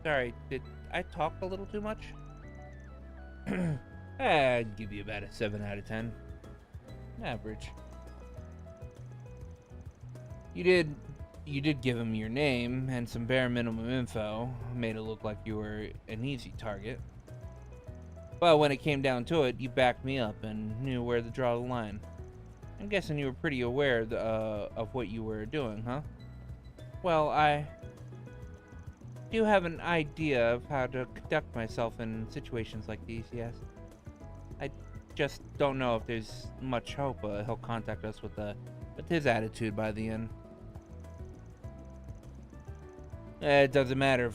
Sorry, did I talk a little too much? I'd give you about a 7 out of 10. Average. You did give him your name and some bare minimum info. Made it look like you were an easy target. But when it came down to it, you backed me up and knew where to draw the line. I'm guessing you were pretty aware of what you were doing, huh? Well, I do have an idea of how to conduct myself in situations like these, yes. I just don't know if there's much hope he'll contact us with his attitude by the end. It doesn't matter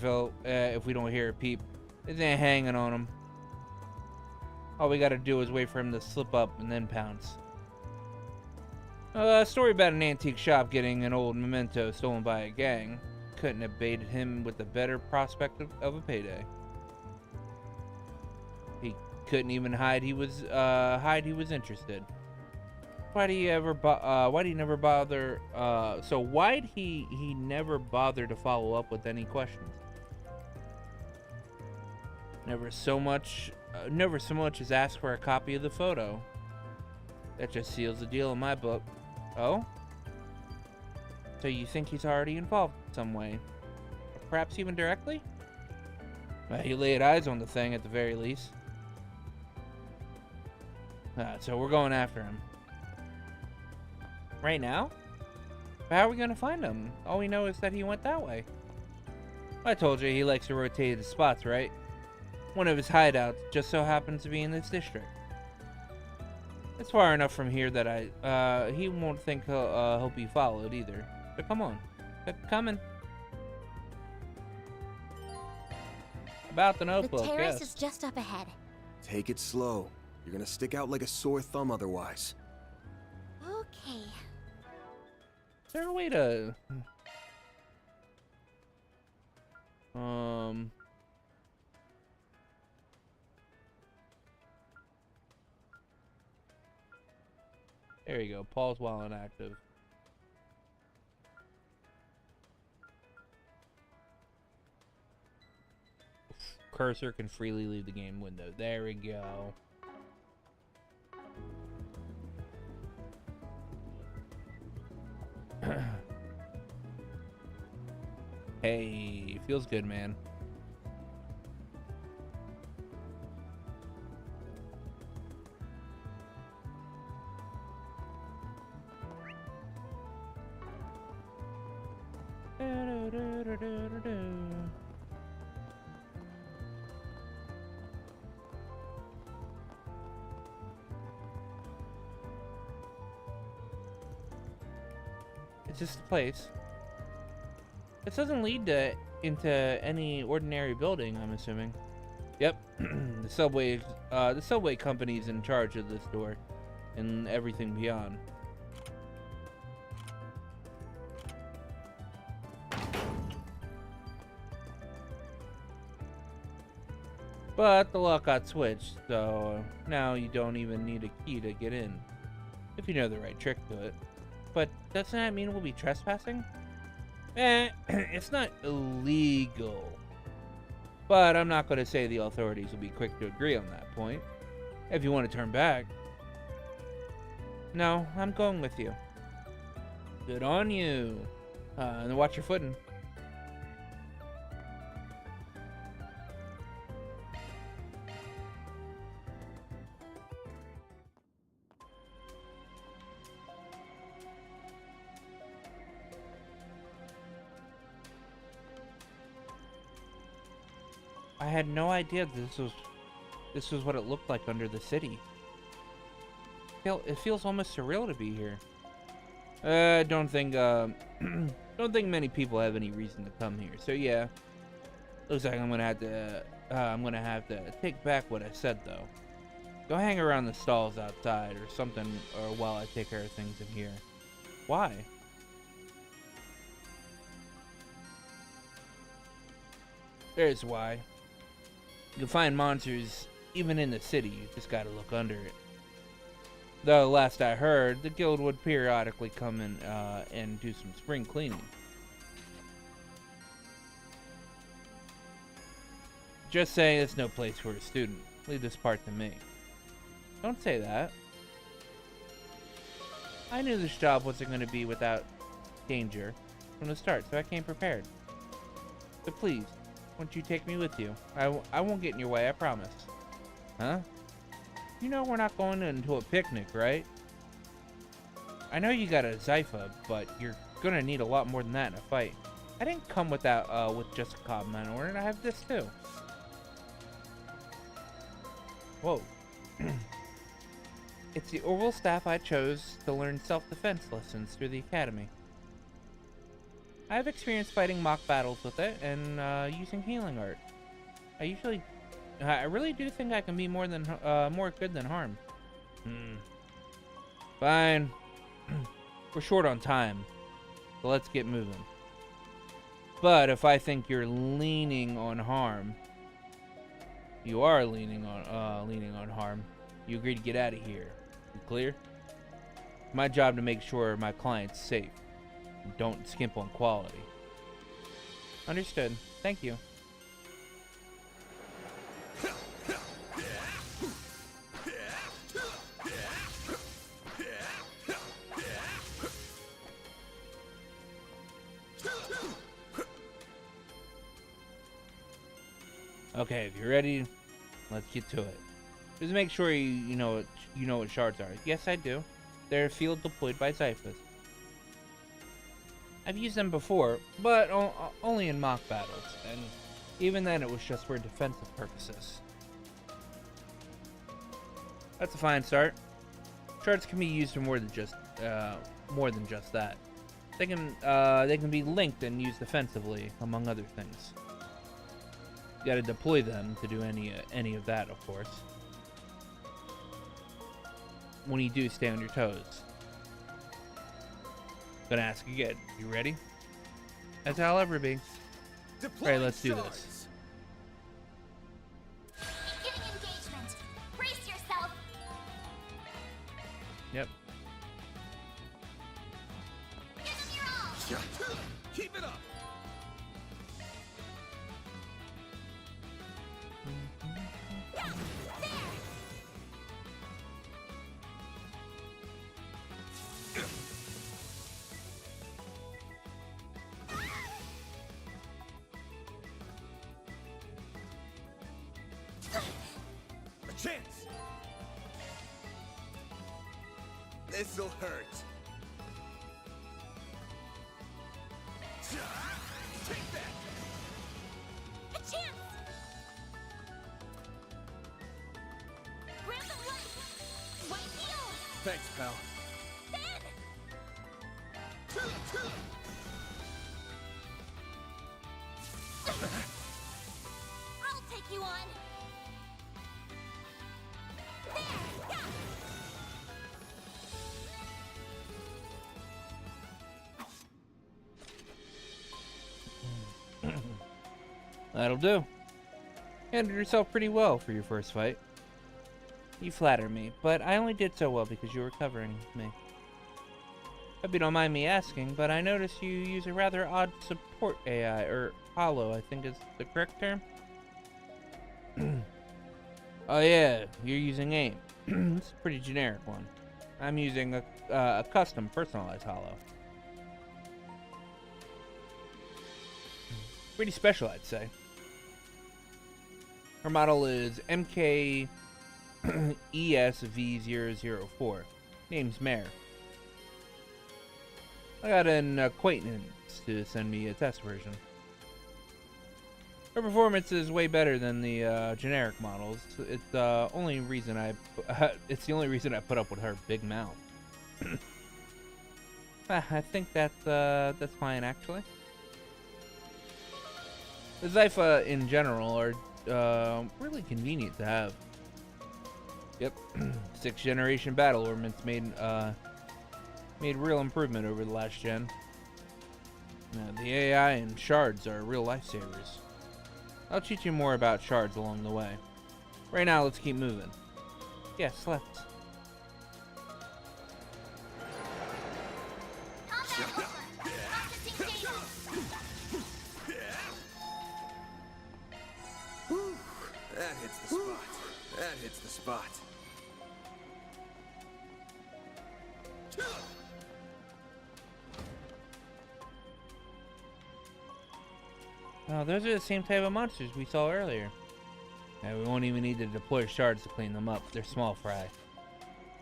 if we don't hear a peep. There's ain't hanging on him. All we gotta do is wait for him to slip up and then pounce. A story about an antique shop getting an old memento stolen by a gang couldn't have baited him with a better prospect of a payday. He couldn't even hide he was interested. Why'd he never bother to follow up with any questions? Never so much as ask for a copy of the photo. That just seals the deal in my book. Oh? So you think he's already involved in some way? Perhaps even directly? Well, he laid eyes on the thing at the very least. So we're going after him. Right now? How are we gonna find him? All we know is that he went that way. I told you he likes to rotate his spots, right? One of his hideouts just so happens to be in this district. It's far enough from here that he won't think he'll be followed either. So come on, coming. About the notebook, The terrace yes. is just up ahead. Take it slow. You're gonna stick out like a sore thumb otherwise. Okay. Is there a way to... There you go. Pause while inactive. Cursor can freely leave the game window. There we go. Hey, feels good, man. It's just a place. This doesn't lead into any ordinary building, I'm assuming. Yep, the subway company's in charge of this door and everything beyond. But the lock got switched, so now you don't even need a key to get in, if you know the right trick to it. But doesn't that mean we'll be trespassing? It's not illegal. But I'm not going to say the authorities will be quick to agree on that point. If you want to turn back. No, I'm going with you. Good on you. And watch your footing. I had no idea this was what it looked like under the city. It feels almost surreal to be here. Don't think don't think many people have any reason to come here. So yeah, looks like I'm gonna have to take back what I said though. Go hang around the stalls outside or something, or while I take care of things in here. Why? There's why. You can find monsters even in the city. You just gotta look under it. Though last I heard, the guild would periodically come in and do some spring cleaning. Just saying, it's no place for a student. Leave this part to me. Don't say that. I knew this job wasn't going to be without danger from the start, so I came prepared. So please, won't you take me with you? I won't get in your way, I promise. Huh? You know we're not going into a picnic, right? I know you got a Zypha, but you're gonna need a lot more than that in a fight. I didn't come with just a common order, I have this too. Whoa. It's the Orville staff I chose to learn self-defense lessons through the academy. I have experience fighting mock battles with it and using healing art. I really do think I can be more good than harm. Fine. We're short on time, so let's get moving. But if I think you're leaning on harm, you are leaning on harm. You agree to get out of here. You clear? It's my job to make sure my client's safe. Don't skimp on quality. Understood. Thank you. Okay, if you're ready, let's get to it. Just make sure you know what shards are. Yes, I do. They're field deployed by Zyphas. I've used them before, but only in mock battles, and even then it was just for defensive purposes. That's a fine start. Shards can be used for more than just that. They can be linked and used defensively, among other things. You gotta deploy them to do any of that, of course. When you do, stay on your toes. Gonna ask again. You ready? As I'll ever be. Alright, let's do this. Beginning engagement. Brace yourself. Yep. Give them your all. Keep it up. Chance! This'll hurt. Take that! A chance! Grab the light! White heal! Thanks, pal. I'll take you on! That'll do. You handled yourself pretty well for your first fight. You flatter me, but I only did so well because you were covering me. Hope you don't mind me asking, but I noticed you use a rather odd support AI, or hollow, I think is the correct term. Oh yeah, you're using AIM. It's a pretty generic one. I'm using a custom personalized hollow. Pretty special, I'd say. Her model is MKESV004. Name's Mare. I got an acquaintance to send me a test version. Her performance is way better than the generic models. It's the only reason I put up with her big mouth. I think that's fine actually. The Zypha in general are really convenient to have. Yep, 6th generation battle ornaments made real improvement over the last gen. The AI and shards are real lifesavers. I'll teach you more about shards along the way. Right now, let's keep moving. Yes, let's. Whew, that hits the spot. That hits the spot. Oh, those are the same type of monsters we saw earlier. Yeah, we won't even need to deploy shards to clean them up. They're small fry.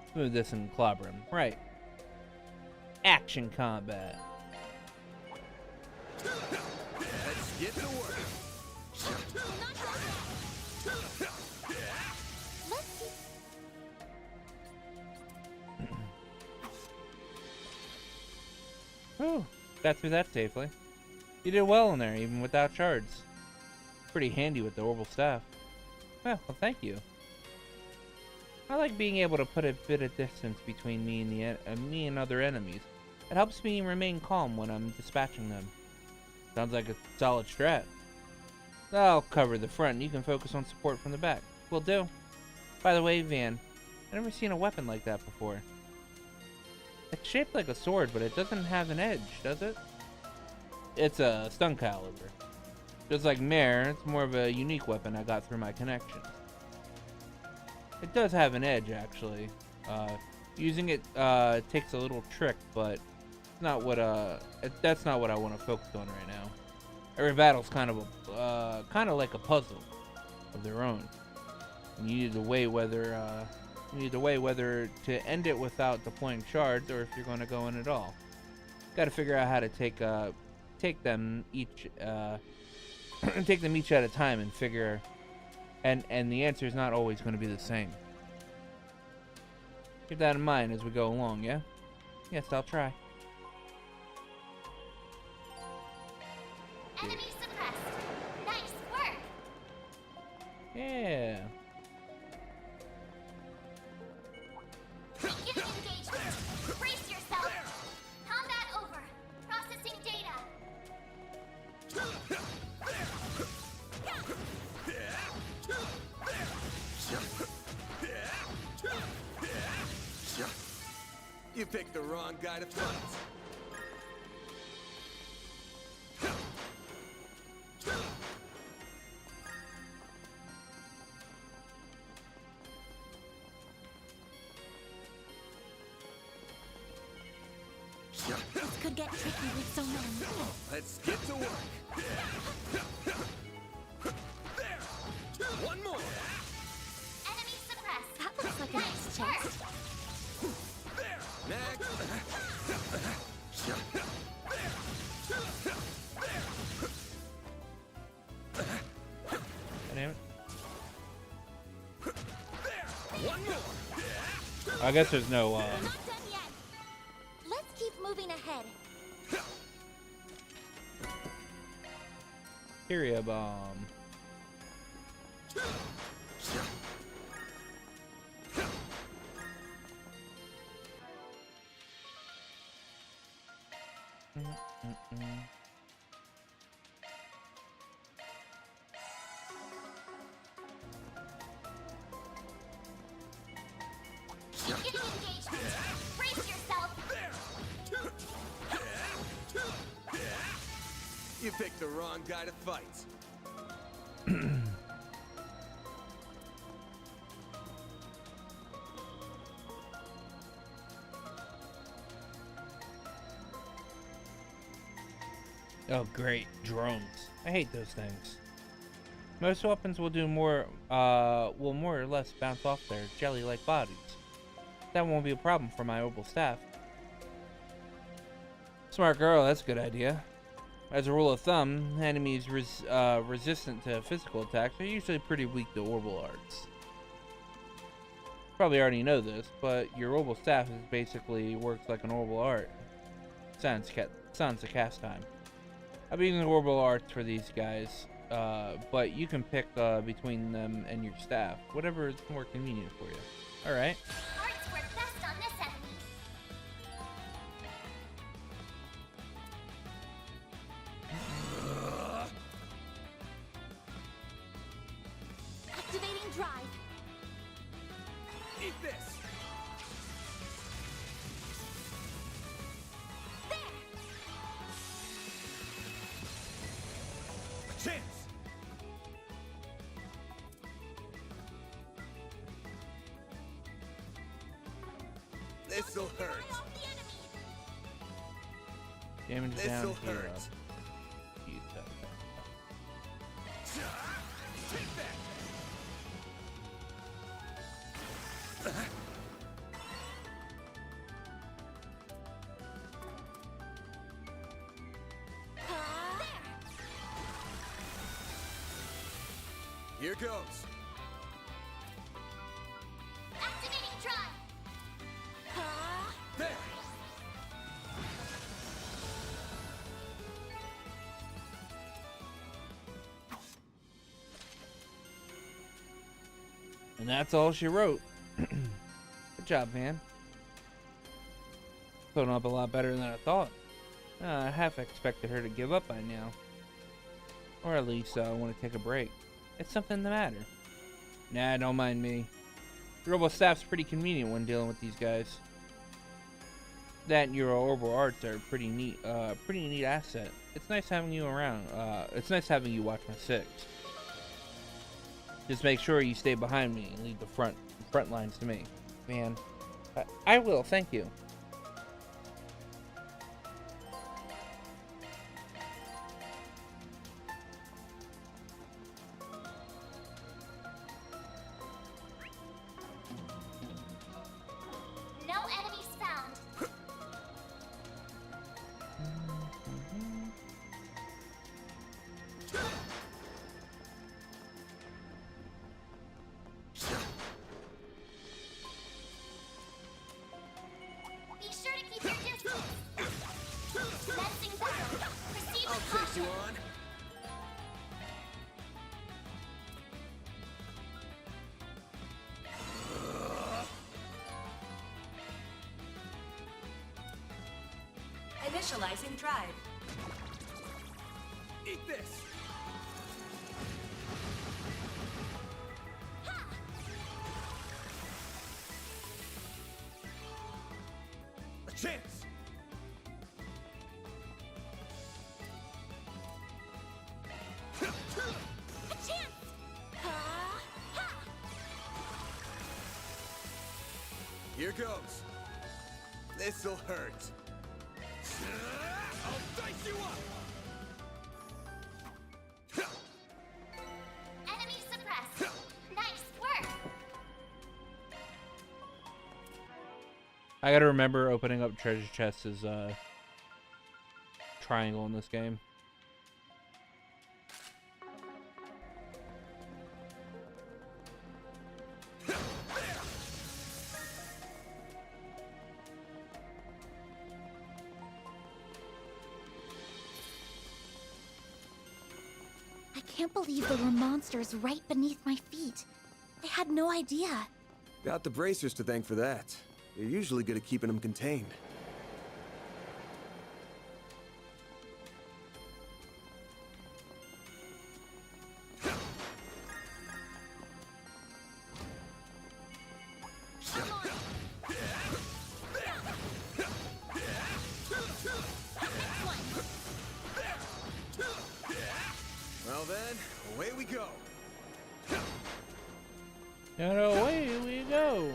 Let's move this and clobber them. Right. Action combat. Let's get to work. Whew, got through that safely. You did well in there, even without shards. Pretty handy with the orbital staff. Well, thank you. I like being able to put a bit of distance between me and me and other enemies. It helps me remain calm when I'm dispatching them. Sounds like a solid strat. I'll cover the front and you can focus on support from the back. Will do. By the way, Van, I've never seen a weapon like that before. It's shaped like a sword, but it doesn't have an edge, does it? It's a stun caliber. Just like Mare, it's more of a unique weapon I got through my connections. It does have an edge, actually. Using it takes a little trick, but it's not what that's not what I want to focus on right now. Every battle's kind of like a puzzle of their own. And you need to weigh whether to end it without deploying shards or if you're going to go in at all. Got to figure out how to take them each at a time and figure, and the answer is not always going to be the same. Keep that in mind as we go along, yeah? Yes, I'll try. Enemy suppressed. Nice work. Yeah. Begin engagement. Brace yourself. Combat over. Processing data. You picked the wrong guy to fight. This could get tricky with so many. Let's get to work. There. One more. Enemy suppressed. That looks like a nice chest. There. Next. Damn it. One more. I guess there's no Not done yet. Let's keep moving ahead. Kyria bomb. Beginning engagement. Brace yourself. You picked the wrong guy to fight. Oh great, drones. I hate those things. Most weapons will do more or less bounce off their jelly-like bodies. That won't be a problem for my orbital staff. Smart girl, that's a good idea. As a rule of thumb, enemies resistant to physical attacks are usually pretty weak to orbital arts. Probably already know this, but your orbital staff is basically works like an orbital art. Sans a cast time. I've been using orbital arts for these guys, but you can pick between them and your staff, whatever is more convenient for you. All right. Arts work best on this enemy. Activating drive. Eat this! There. Chance! This'll hurt. Damage down This'll here. hurt. Use that. Take that! Here goes. Activating drive. There. And that's all she wrote. Good job, man. Putting up a lot better than I thought. I half expected her to give up by now. Or at least want to take a break. It's something the matter. Nah, don't mind me. The orbital staff's pretty convenient when dealing with these guys. That and your orbital arts are pretty neat asset. It's nice having you around. It's nice having you watch my six. Just make sure you stay behind me and leave the front lines to me. Man, I will, thank you. No enemies found. Be sure to keep your distance. Sensing battle. Proceed I'll with take you caution. on. Initializing drive. Eat this. A chance. A chance. Here goes. This'll hurt. I'll dice you up. Enemy suppressed. Nice work. I gotta remember opening up treasure chests as triangle in this game. I can't believe there were monsters right beneath my feet. I had no idea. Got the bracers to thank for that. They're usually good at keeping them contained. Well then, away we go. And away we go.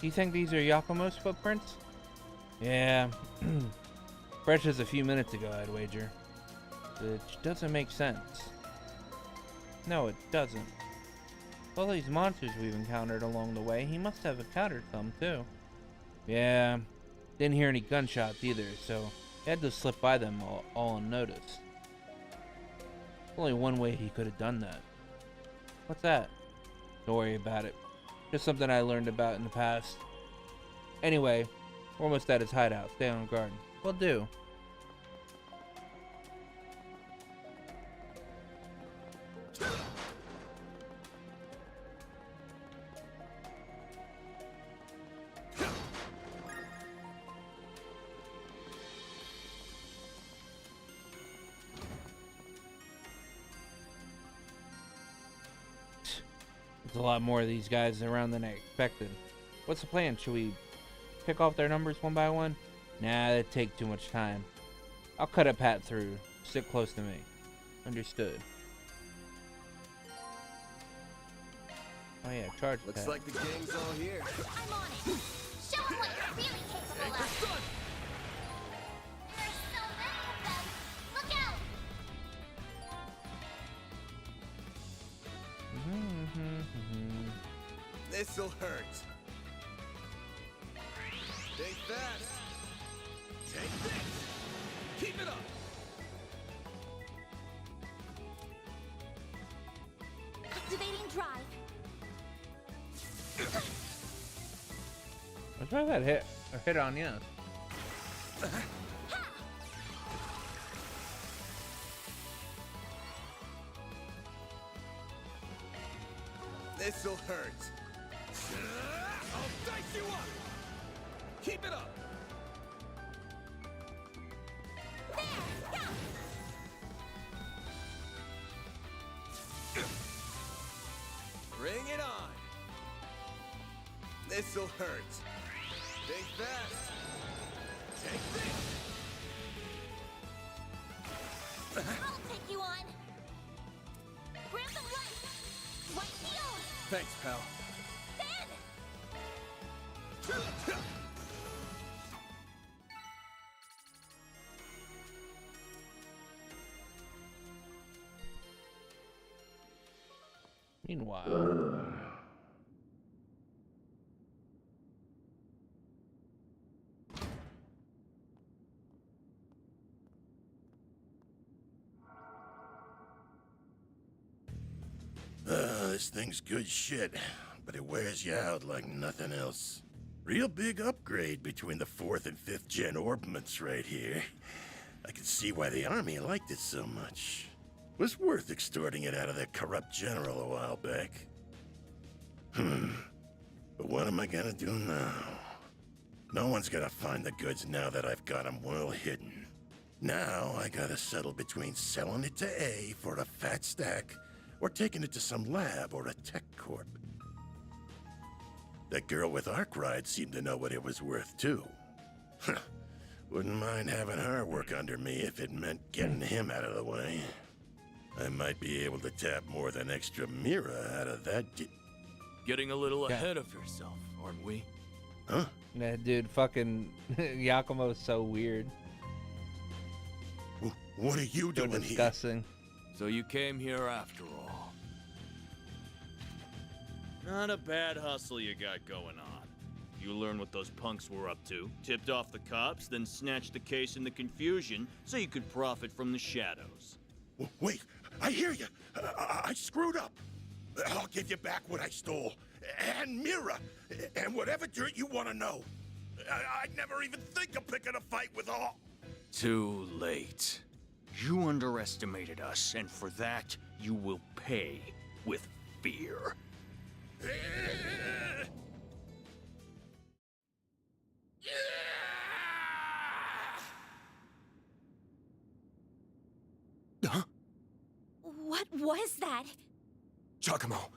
Do you think these are Yakumo's footprints? Yeah. Fresh as a few minutes ago, I'd wager. Which doesn't make sense. No, it doesn't. All these monsters we've encountered along the way, he must have encountered some too. Yeah, didn't hear any gunshots either, so he had to slip by them all unnoticed. Only one way he could have done that. What's that? Don't worry about it. Just something I learned about in the past. Anyway, we're almost at his hideout. Stay on guard. Will do. There's a lot more of these guys around than I expected. What's the plan? Should we pick off their numbers one by one? Nah, that'd take too much time. I'll cut a path through. Stick close to me. Understood. Oh yeah, charge Looks attack. like the gang's all here. I'm on it. Show them what you're really capable of. There are so many of them. Look out! This'll hurt. Stay fast. Take this! Keep it up! Activating drive. Let's try that hit on you. This'll hurt. I'll dice you up! Keep it up! Bring it on. This'll hurt. Stay fast. Take this! I'll take you on. Grab them right. Right heel. Thanks, pal. Then. Meanwhile. This thing's good shit, but it wears you out like nothing else. Real big upgrade between the 4th and 5th gen orbments right here. I can see why the army liked it so much. Was worth extorting it out of that corrupt general a while back. But what am I gonna do now? No one's gonna find the goods now that I've got them well hidden. Now I gotta settle between selling it to A for a fat stack or taking it to some lab or a tech corp. That girl with Arkwright seemed to know what it was worth too. Wouldn't mind having her work under me if it meant getting him out of the way. I might be able to tap more than extra Mira out of that. Getting a little ahead of yourself, aren't we? Huh? That dude, fucking Yakumo's so weird. What are you So doing disgusting. So you came here after all. Not a bad hustle you got going on. You learned what those punks were up to, tipped off the cops, then snatched the case in the confusion so you could profit from the shadows. Wait, I hear you. I screwed up. I'll give you back what I stole. And Mira. And whatever dirt you want to know. I'd never even think of picking a fight with all. Too late. You underestimated us, and for that, you will pay with fear. Huh? What was that? Giacomo.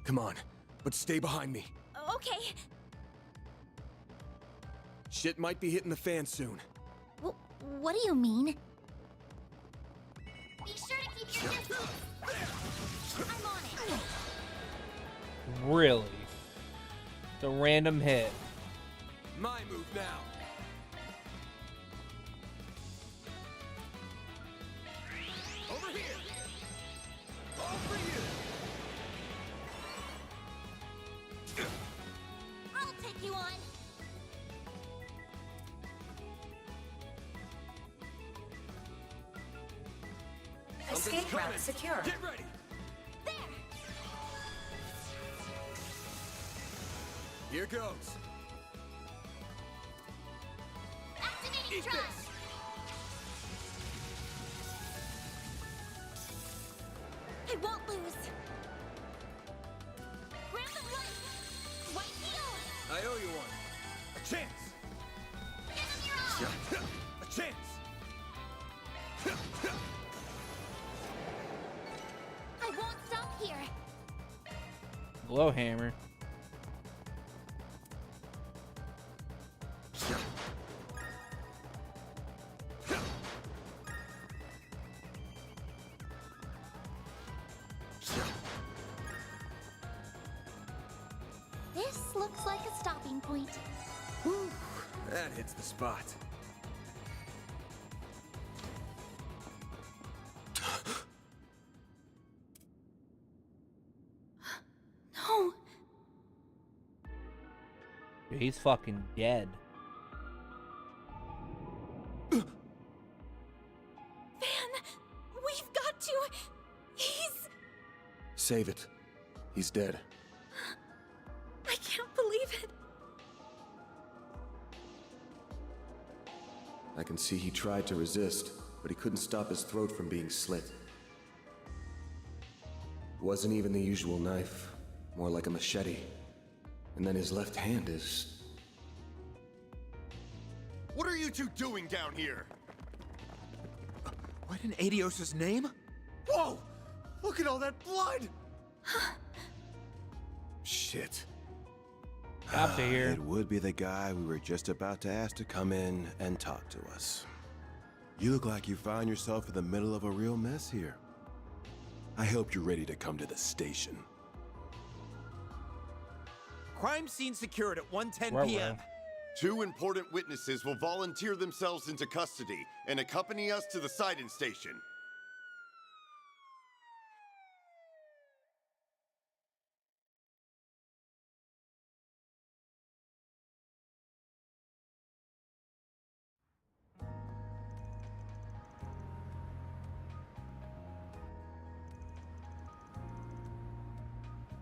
Come on, but stay behind me. Okay. Shit might be hitting the fan soon. What do you mean? Be sure to keep your distance. I'm on it. Really? It's a random hit. My move now. you on. Escape route secure. Get ready. There. Here goes. Activating thrust. I won't lose. Grab the right. White heel. I owe you one. A chance. Give him your all. A chance. I won't stop here. Glow hammer. This looks like a stopping point. Whew, that hits the spot. No. Dude, he's fucking dead. Van, we've got to. He's. Save it. He's dead. I can't believe it. I can see he tried to resist, but he couldn't stop his throat from being slit. It wasn't even the usual knife, more like a machete. And then his left hand is... What are you two doing down here? What in Adios' name? Whoa! Look at all that blood! Shit. Cops are here. It would be the guy we were just about to ask to come in and talk to us. You look like you found yourself in the middle of a real mess here. I hope you're ready to come to the station. Crime scene secured at 1:10 Well, p.m. well. 2 important witnesses will volunteer themselves into custody and accompany us to the sighting station.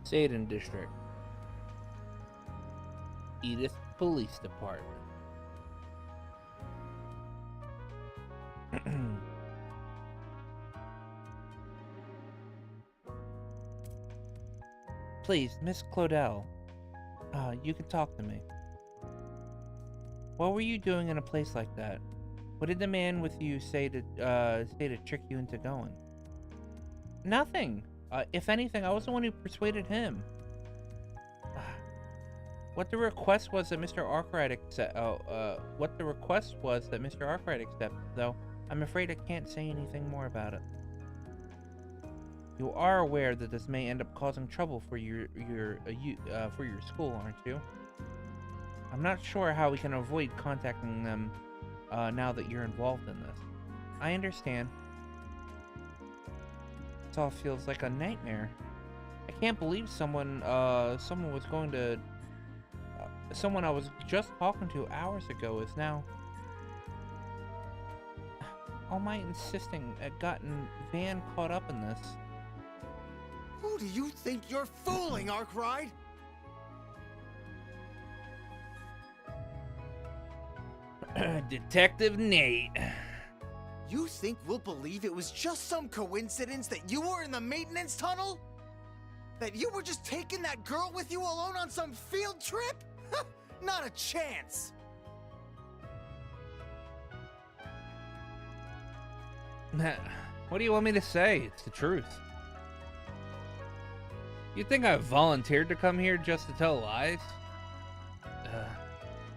Satan District. Edith Police Department. Please, Miss Claudel, you can talk to me. What were you doing in a place like that? What did the man with you say to trick you into going? Nothing. If anything, I was the one who persuaded him. What the request was that Mr. Arkwright accept? What the request was that Mr. Arkwright accepted, though. I'm afraid I can't say anything more about it. You are aware that this may end up causing trouble for your school, aren't you? I'm not sure how we can avoid contacting them now that you're involved in this. I understand. This all feels like a nightmare. I can't believe someone was going to. Someone I was just talking to hours ago is now. All my insisting had gotten Van caught up in this. Who do you think you're fooling, Arkwright? Detective Nate. You think we'll believe it was just some coincidence that you were in the maintenance tunnel? That you were just taking that girl with you alone on some field trip? Not a chance! What do you want me to say? It's the truth. You think I volunteered to come here just to tell lies?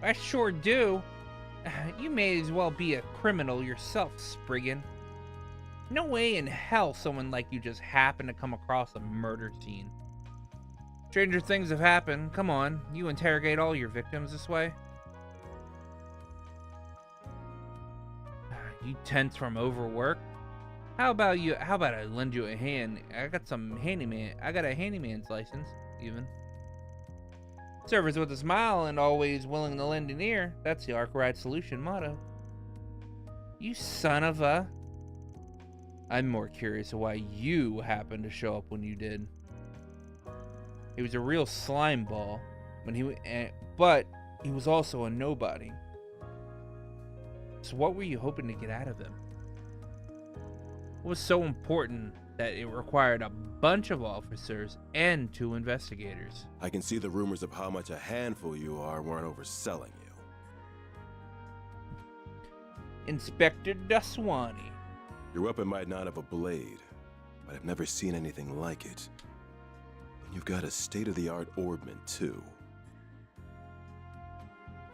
I sure do. You may as well be a criminal yourself, Spriggan. No way in hell someone like you just happened to come across a murder scene. Stranger things have happened. Come on, you interrogate all your victims this way. You tense from overwork? How about I lend you a hand? I got a handyman's license, even. Servers with a smile and always willing to lend an ear. That's the Arc Ride Solution motto. You son of a... I'm more curious of why you happened to show up when you did. He was a real slime ball, but he was also a nobody. So what were you hoping to get out of him? What was so important that it required a bunch of officers and 2 investigators? I can see the rumors of how much a handful you are weren't overselling you. Inspector Daswani. Your weapon might not have a blade, but I've never seen anything like it. And you've got a state-of-the-art orbment, too.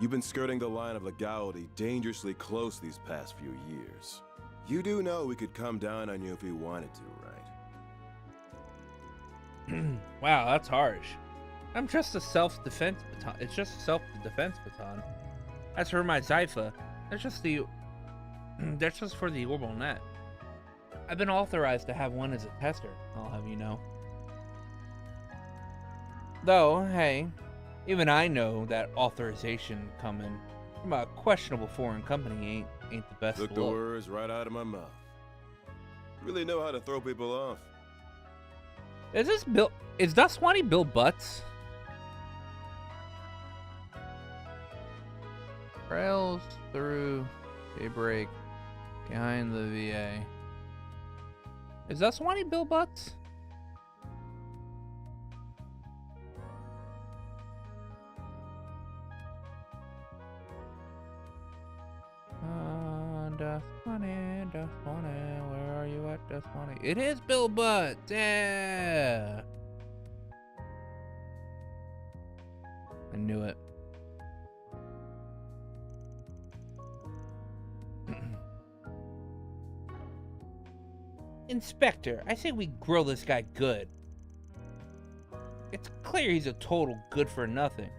You've been skirting the line of legality dangerously close these past few years. You do know we could come down on you if we wanted to, right? Wow, that's harsh. I'm just a self-defense baton. It's just a self-defense baton. As for my Zypha, that's just for the orbital net. I've been authorized to have one as a tester, I'll have you know. Though, hey, even I know that authorization coming from a questionable foreign company ain't the best. Took the words right out of my mouth. You really know how to throw people off. Is Daswani Bill Butts? Trails through Daybreak behind the VA. Is Daswani Bill Butts? Daswani, where are you at, Daswani? It is Bill Butts, yeah! I knew it. Inspector, I say we grill this guy good. It's clear he's a total good for nothing.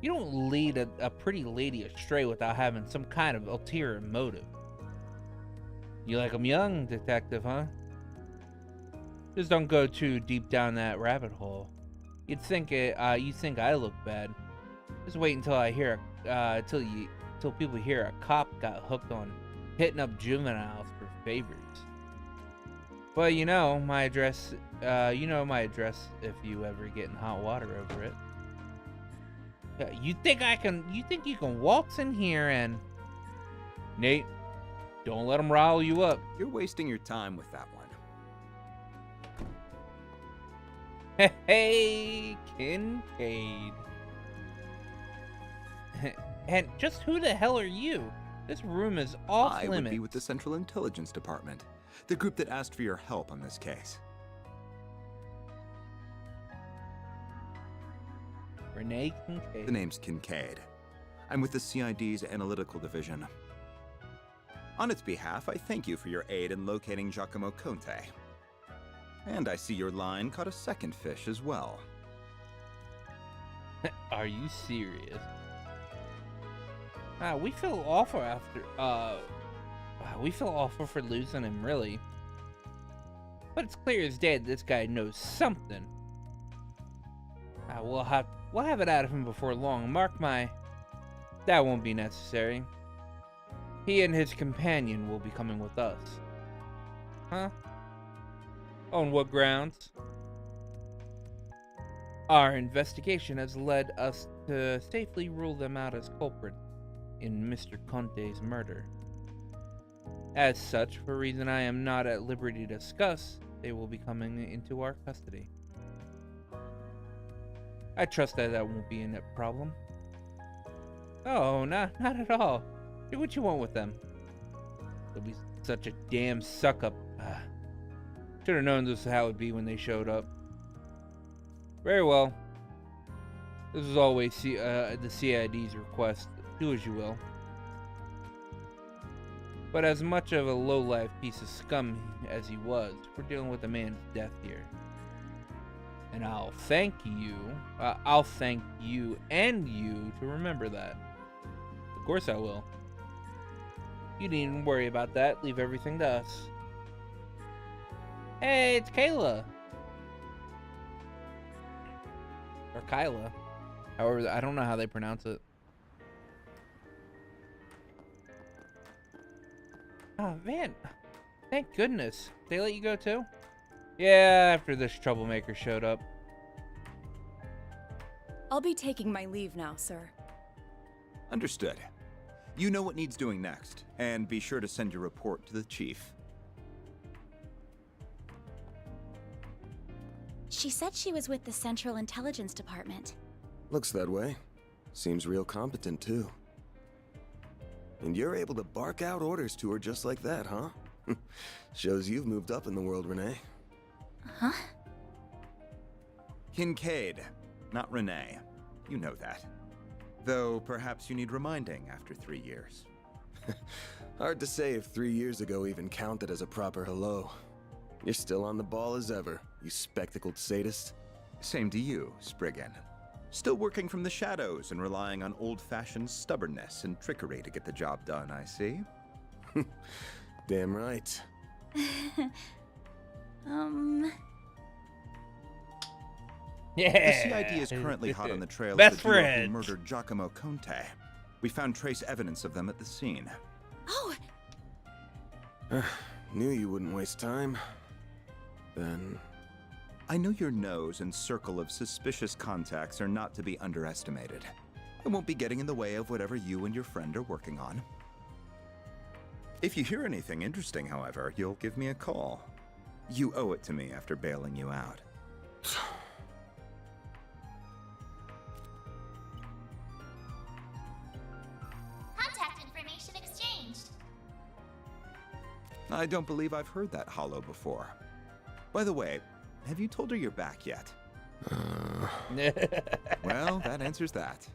You don't lead a pretty lady astray without having some kind of ulterior motive. You like him young, detective, huh? Just don't go too deep down that rabbit hole. You think I look bad. Just wait until I hear till people hear a cop got hooked on hitting up juveniles for favors. But you know my address. If you ever get in hot water over it. You think you can waltz in here and... Nate, don't let him rile you up. You're wasting your time with that one. Hey, Kincaid. And just who the hell are you? This room is off limits. I would be with the Central Intelligence Department, the group that asked for your help on this case. Renee Kincaid. The name's Kincaid. I'm with the CID's Analytical Division. On its behalf, I thank you for your aid in locating Giacomo Conte. And I see your line caught a second fish as well. Are you serious? We feel awful for losing him, really. But it's clear as day that this guy knows something. We'll have it out of him before long. Mark my... That won't be necessary. He and his companion will be coming with us. Huh? On what grounds? Our investigation has led us to safely rule them out as culprits in Mr. Conte's murder. As such, for a reason I am not at liberty to discuss, they will be coming into our custody. I trust that won't be a problem. Oh, not at all. Do what you want with them. They'll be such a damn suck-up. Should have known this is how it would be when they showed up. Very well. This is always the CID's request. Do as you will. But as much of a low-life piece of scum as he was, we're dealing with a man's death here. And I'll thank you and you to remember that. Of course I will. You needn't worry about that. Leave everything to us. Hey, it's Kayla. Or Kyla. However, I don't know how they pronounce it. Oh, man. Thank goodness. They let you go, too? Yeah, after this troublemaker showed up. I'll be taking my leave now, sir. Understood. You know what needs doing next, and be sure to send your report to the chief. She said she was with the Central Intelligence Department. Looks that way. Seems real competent, too. And you're able to bark out orders to her just like that, huh? Shows you've moved up in the world, Renee. Huh? Kincaid, not Renee. You know that. Though perhaps you need reminding after 3 years. Hard to say if 3 years ago even counted as a proper hello. You're still on the ball as ever, you spectacled sadist. Same to you, Spriggan. Still working from the shadows and relying on old-fashioned stubbornness and trickery to get the job done, I see. Damn right. Yeah. The CID is currently hot on the trail Best of the duo who friends. murdered Giacomo Conte. We found trace evidence of them at the scene. Oh! Knew you wouldn't waste time. Then... I know your nose and circle of suspicious contacts are not to be underestimated. I won't be getting in the way of whatever you and your friend are working on. If you hear anything interesting, however, you'll give me a call. You owe it to me after bailing you out. Contact information exchanged. I don't believe I've heard that hollow before. By the way, have you told her you're back yet? Well, that answers that.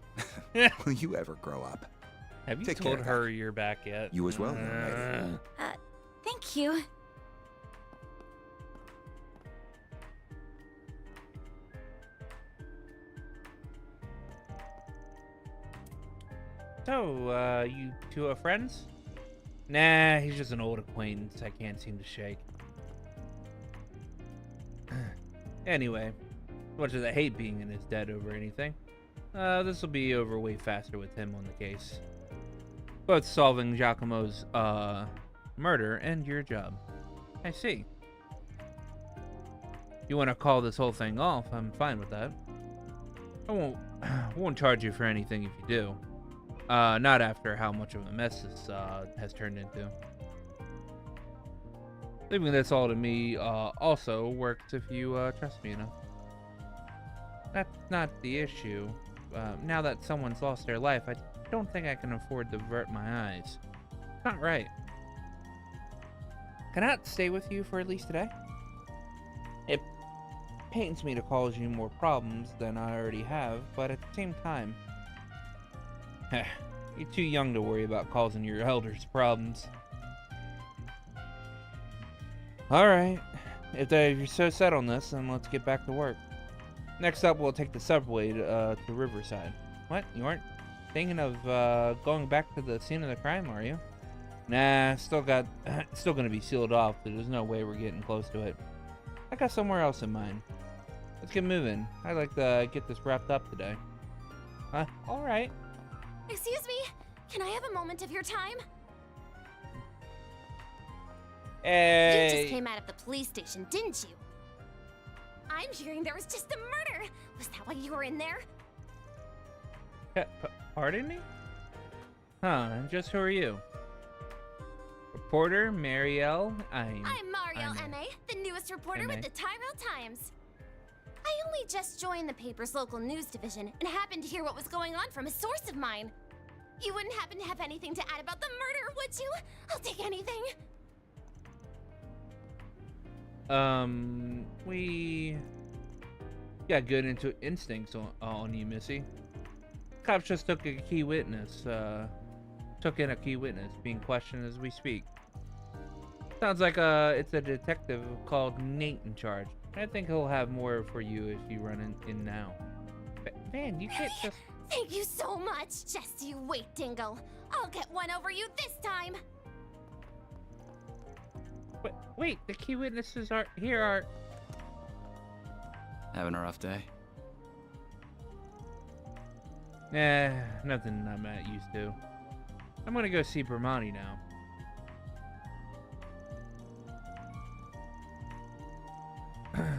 Will you ever grow up? Have you Take told care, her you're back yet? You as well, young lady. Thank you. So, you two are friends? Nah, he's just an old acquaintance I can't seem to shake. Anyway, as much as I hate being in his debt over anything, this will be over way faster with him on the case. Both solving Giacomo's, murder and your job. I see. You want to call this whole thing off, I'm fine with that. I won't charge you for anything if you do. Not after how much of a mess this, has turned into. Leaving this all to me, also works if you, trust me enough. That's not the issue. Now that someone's lost their life, I don't think I can afford to avert my eyes. It's not right. Can I stay with you for at least today? It pains me to cause you more problems than I already have, but at the same time... You're too young to worry about causing your elders problems. Alright, if you're so set on this, then let's get back to work. Next up, we'll take the subway to Riverside. What? You aren't thinking of going back to the scene of the crime, are you? Nah, still gonna be sealed off, so there's no way we're getting close to it. I got somewhere else in mind. Let's get moving. I'd like to get this wrapped up today. Alright. Excuse me, can I have a moment of your time? Hey. You just came out of the police station, didn't you? I'm hearing there was just a murder. Was that why you were in there? Pardon me? Huh, just who are you? Reporter Marielle? I'm Marielle M.A., the newest reporter with the Tyrell Times. I only just joined the paper's local news division and happened to hear what was going on from a source of mine. You wouldn't happen to have anything to add about the murder, would you? I'll take anything. We got good instincts on you, Missy. Cops just took a key witness, took in a key witness being questioned as we speak. Sounds like it's a detective called Nate in charge. I think he'll have more for you if you run in now. Man, you can't just... Thank you so much. Just you wait, Dingle. I'll get one over you this time. Wait, the key witnesses are here. Having a rough day? Nothing I'm not used to. I'm gonna go see Bermani now.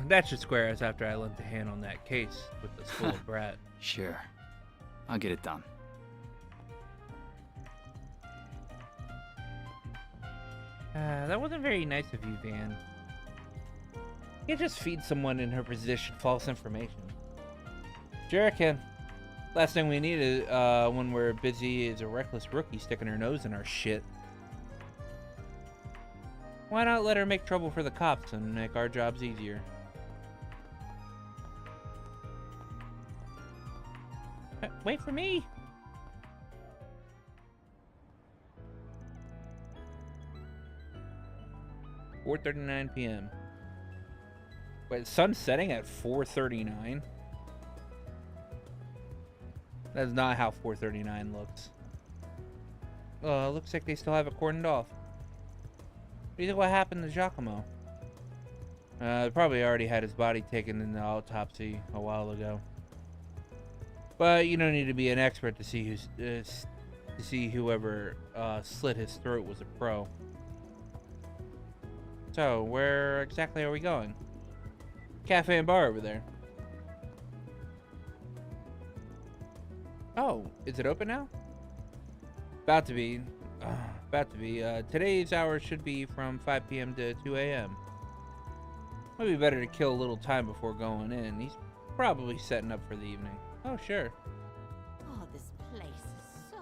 That should square us after I lent a hand on that case with the school of brat. Sure. I'll get it done. That wasn't very nice of you, Van. You can't just feed someone in her position false information. Sure I can. Last thing we need is, when we're busy is a reckless rookie sticking her nose in our shit. Why not let her make trouble for the cops and make our jobs easier? Wait for me! $4:39 p.m. Wait, sun's setting at 4:39? That's not how 4:39 looks. Looks like they still have it cordoned off. What do you think what happened to Giacomo? They probably already had his body taken in the autopsy a while ago. But you don't need to be an expert to see whoever slit his throat was a pro. So, where exactly are we going? Cafe and bar over there. Oh, is it open now? About to be. Today's hours should be from 5 p.m. to 2 a.m. Might be better to kill a little time before going in. He's probably setting up for the evening. Oh, sure. Oh, this place is so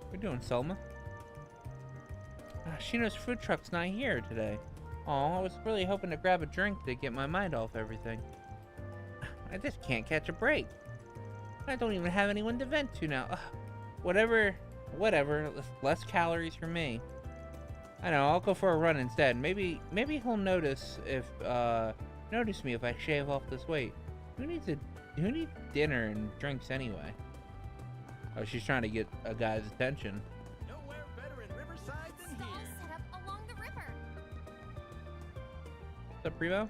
What are you doing, Selma? Shino's food truck's not here today. Aw, I was really hoping to grab a drink to get my mind off everything. I just can't catch a break. I don't even have anyone to vent to now. Whatever. Less calories for me. I know, I'll go for a run instead. Maybe he'll notice me if I shave off this weight. Who needs dinner and drinks anyway? Oh, she's trying to get a guy's attention. Nowhere better in Riverside than Stall set up along the river. What's up, Primo?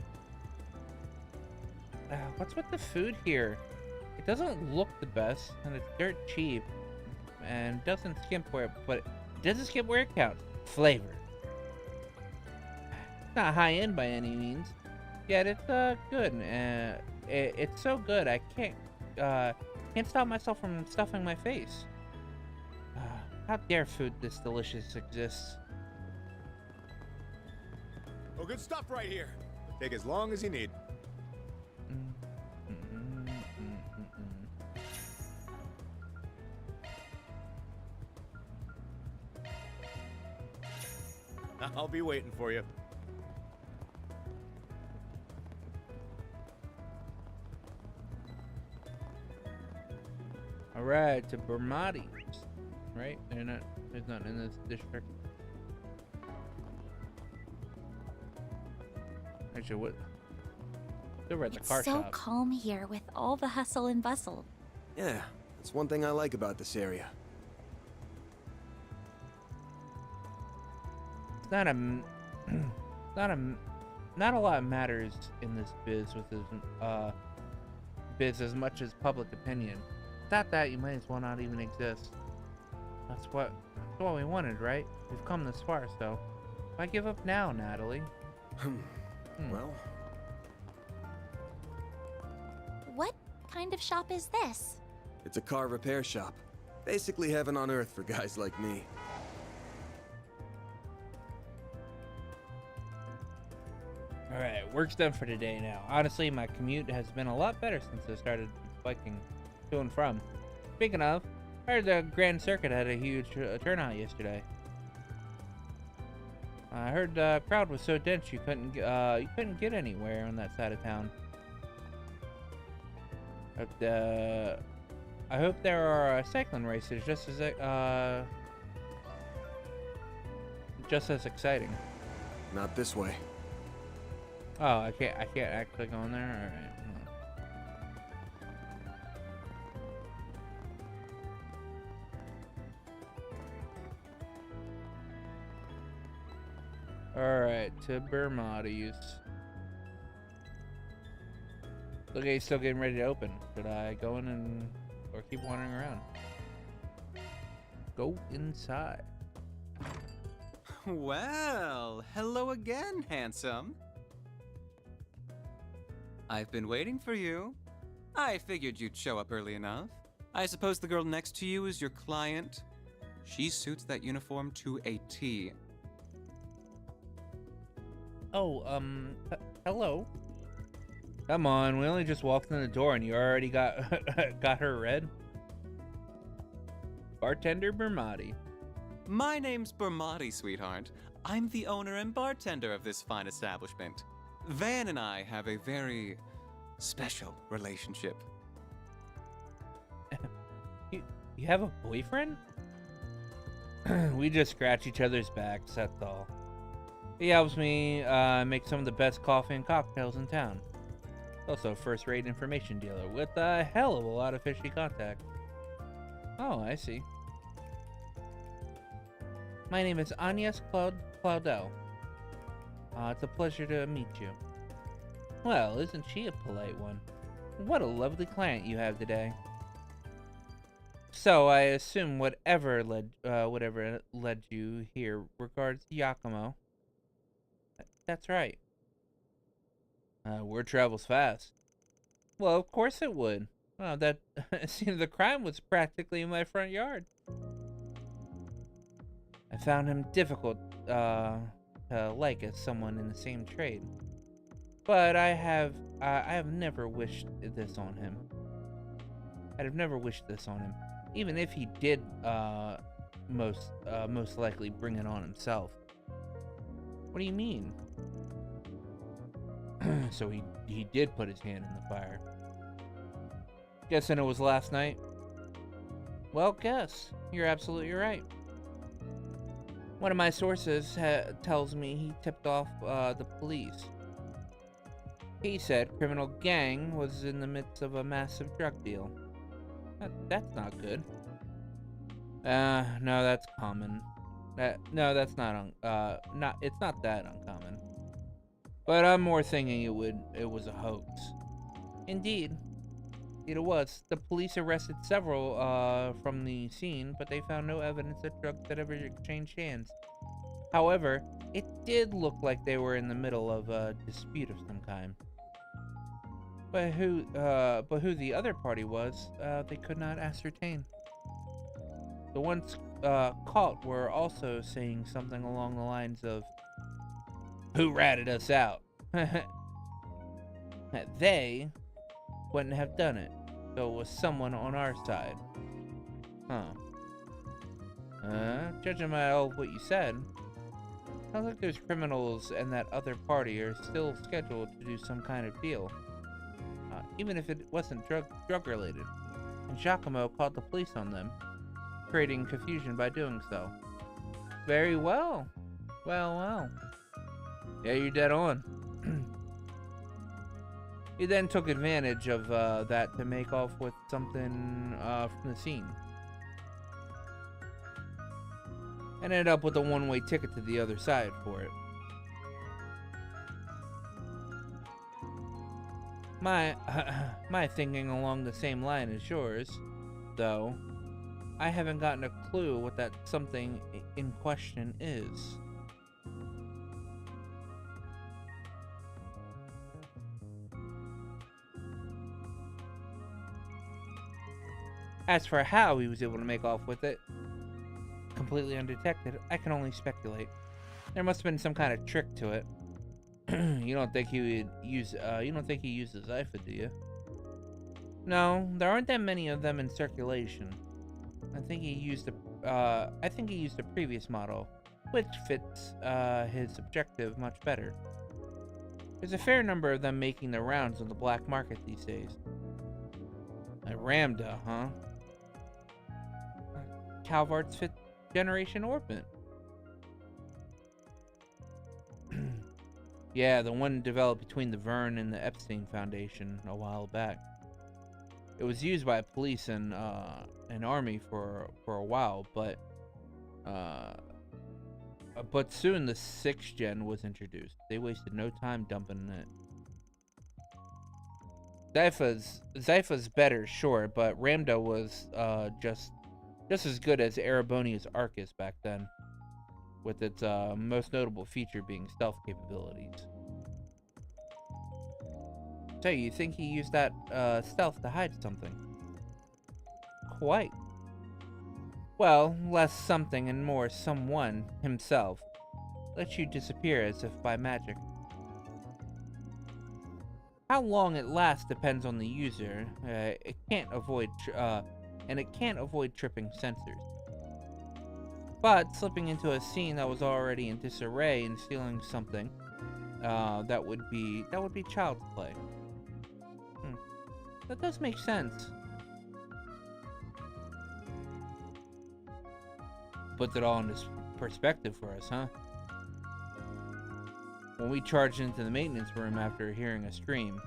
What's with the food here? It doesn't look the best, and it's dirt cheap, and doesn't skimp where it counts. Flavor. It's not high end by any means, yet it's good. It's so good I can't stop myself from stuffing my face. How dare food this delicious exists? Oh, good stuff right here. Take as long as you need. I'll be waiting for you. All right, to Bermati, right? There's not in this district. Actually, what? They're at the car It's so shop. calm here with all the hustle and bustle. Yeah, that's one thing I like about this area. Not a lot matters in this biz as much as public opinion. Without that, you might as well not even exist. That's what we wanted, right? We've come this far, so why give up now, Natalie? Well, What kind of shop is this? it's a car repair shop. Basically heaven on earth for guys like me. Alright, work's done for today now. Honestly, my commute has been a lot better since I started biking to and from. Speaking of, I heard the Grand Circuit had a huge turnout yesterday. I heard the crowd was so dense you couldn't get anywhere on that side of town. I hope there are cycling races just as exciting. Not this way. Oh, I can't actually go in there? Alright. Alright, to Bermati's. Look, he's still getting ready to open. Should I go in and... or keep wandering around? Go inside. Well, hello again, handsome. I've been waiting for you. I figured you'd show up early enough. I suppose the girl next to you is your client? She suits that uniform to a T. Oh, hello. Come on, we only just walked in the door and you already got got her red. Bartender Bermati. My name's Bermati, sweetheart. I'm the owner and bartender of this fine establishment. Van and I have a very special relationship. You have a boyfriend? We just scratch each other's backs, that's all. He helps me make some of the best coffee and cocktails in town. Also a first-rate information dealer with a hell of a lot of fishy contacts. Oh, I see. My name is Agnes Claudel. It's a pleasure to meet you. Well, isn't she a polite one? What a lovely client you have today. So, I assume whatever led you here regards Giacomo. That's right. Word travels fast. Well, of course it would. That scene of the crime was practically in my front yard. I found him difficult to like as someone in the same trade, but I have never wished this on him. I'd have never wished this on him, even if he did most likely bring it on himself. What do you mean? So he did put his hand in the fire. Guessing it was last night? Well, guess. You're absolutely right. One of my sources tells me he tipped off the police. He said criminal gang was in the midst of a massive drug deal. That's not good. No, that's common. No, that's not it's not that uncommon. But I'm more thinking it was a hoax. Indeed. It was. The police arrested several from the scene, but they found no evidence that drugs had ever exchanged hands. However, it did look like they were in the middle of a dispute of some kind. But who the other party was, they could not ascertain. The ones caught were also saying something along the lines of, "Who ratted us out?" They wouldn't have done it, so it was someone on our side. Huh. Judging by all of what you said, sounds like those criminals and that other party are still scheduled to do some kind of deal. Even if it wasn't drug related. And Giacomo called the police on them, creating confusion by doing so. Very well. Well. Yeah, you're dead on. He then took advantage of that to make off with something from the scene. And ended up with a one-way ticket to the other side for it. My thinking along the same line as yours, though, I haven't gotten a clue what that something in question is. As for how he was able to make off with it, completely undetected, I can only speculate. There must have been some kind of trick to it. You don't think he would use? You don't think he uses Zypha, do you? No, there aren't that many of them in circulation. I think he used a previous model, which fits his objective much better. There's a fair number of them making the rounds on the black market these days. A Ramda, huh? Calvart's 5th generation orbit. Yeah, the one developed between the Verne and the Epstein Foundation a while back. It was used by police and an army for a while, but But soon the 6th gen was introduced. They wasted no time dumping it. Zypha's better, sure, but Ramda was just as good as Erebonia's Arcus back then, with its most notable feature being stealth capabilities. So you think he used that stealth to hide something? Quite. Well, less something and more someone himself. Let you disappear as if by magic. How long it lasts depends on the user. It can't avoid tripping sensors. But slipping into a scene that was already in disarray and stealing something, that would be child's play. That does make sense. Puts it all into perspective for us, huh? When we charged into the maintenance room after hearing a scream,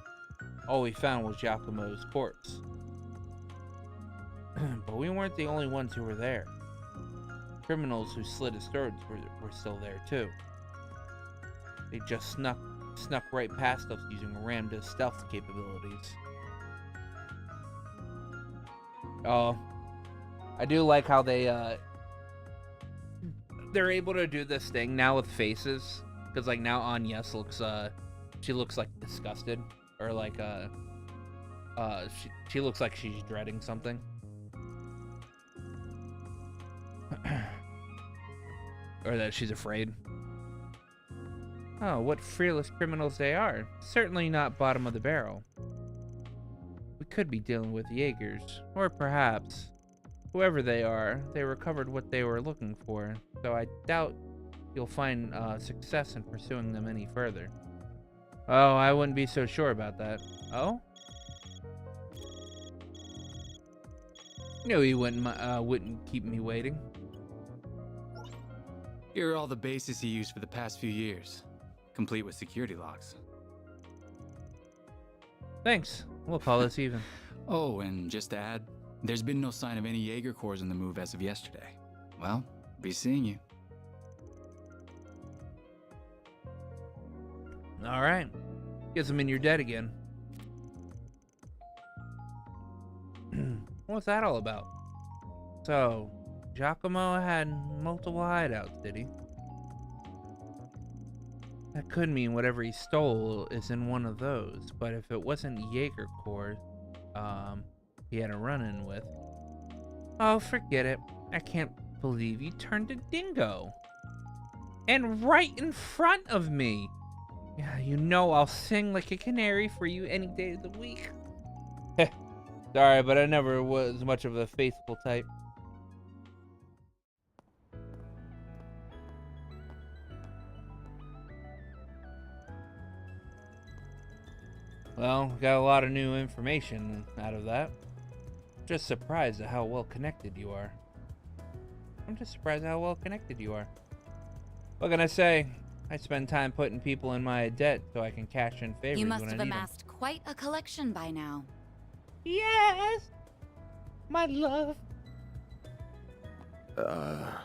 all we found was Giacomo's corpse. But we weren't the only ones who were there. Criminals who slit his throats were still there too. They just snuck right past us using Ramda's stealth capabilities. Oh, I do like how they're able to do this thing now with faces, because like now Agnes looks she looks like disgusted, or like she looks like she's dreading something. Or that she's afraid. Oh, what fearless criminals they are. Certainly not bottom of the barrel. We could be dealing with Jaegers, or perhaps, whoever they are, they recovered what they were looking for, so I doubt you'll find success in pursuing them any further. Oh, I wouldn't be so sure about that. Oh? No, he wouldn't keep me waiting. Here are all the bases he used for the past few years, complete with security locks. Thanks. We'll call this even. Oh, and just to add, there's been no sign of any Jaeger Corps in the move as of yesterday. Well, be seeing you. Alright. Guess I'm in your debt again. What's that all about? So, Giacomo had multiple hideouts, did he? That could mean whatever he stole is in one of those, but if it wasn't Jaeger Corps, he had a run-in with. Oh, forget it. I can't believe you turned a dingo. And right in front of me. Yeah, you know I'll sing like a canary for you any day of the week. Sorry, but I never was much of a faithful type. Well, got a lot of new information out of that. Just surprised at how well connected you are. I'm just surprised at how well connected you are. What can I say? I spend time putting people in my debt so I can cash in favors You must when have I need amassed quite a collection by now. Yes! My love. Oh.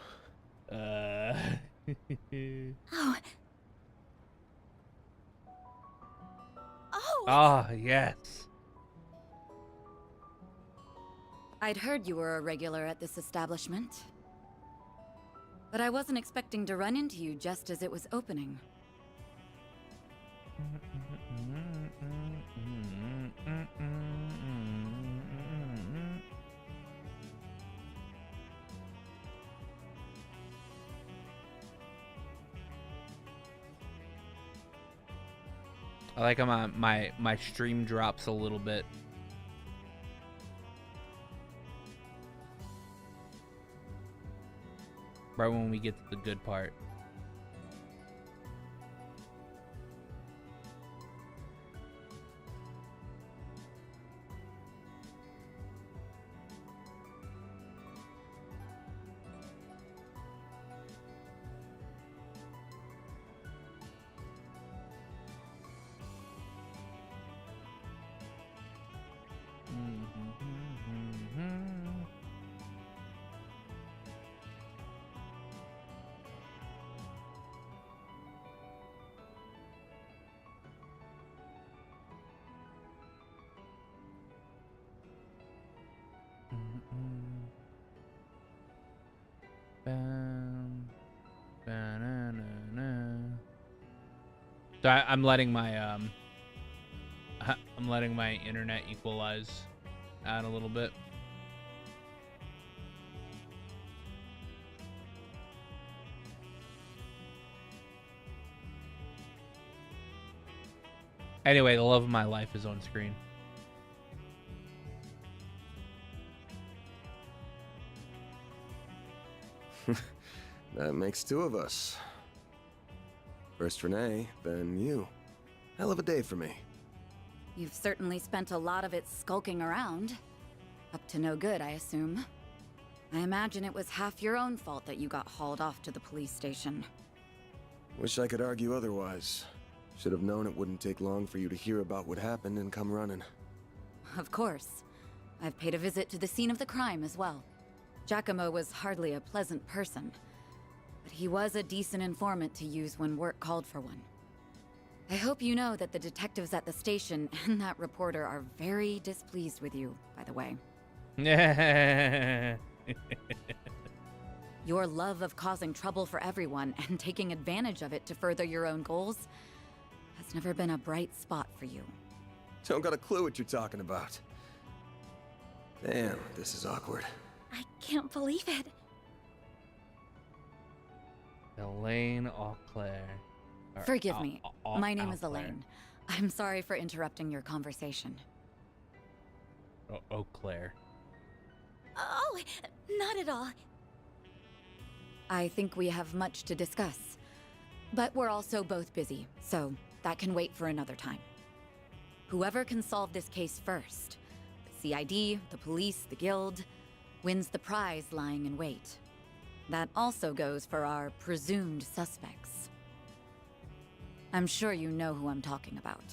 Oh! Ah, yes. I'd heard you were a regular at this establishment. But I wasn't expecting to run into you just as it was opening. I like how my stream drops a little bit. Right when we get to the good part. So I'm letting my internet equalize out a little bit. Anyway, the love of my life is on screen. That makes two of us. First Renee, then you. Hell of a day for me. You've certainly spent a lot of it skulking around. Up to no good, I assume. I imagine it was half your own fault that you got hauled off to the police station. Wish I could argue otherwise. Should have known it wouldn't take long for you to hear about what happened and come running. Of course. I've paid a visit to the scene of the crime as well. Giacomo was hardly a pleasant person, but he was a decent informant to use when work called for one. I hope you know that the detectives at the station and that reporter are very displeased with you, by the way. Your love of causing trouble for everyone and taking advantage of it to further your own goals has never been a bright spot for you. Don't got a clue what you're talking about. Damn, this is awkward. I can't believe it. Elaine Auclair. Forgive me. My name is Elaine. I'm sorry for interrupting your conversation. Auclair. Oh, not at all. I think we have much to discuss. But we're also both busy, so that can wait for another time. Whoever can solve this case first, the CID, the police, the guild, wins the prize lying in wait. That also goes for our presumed suspects. I'm sure you know who I'm talking about.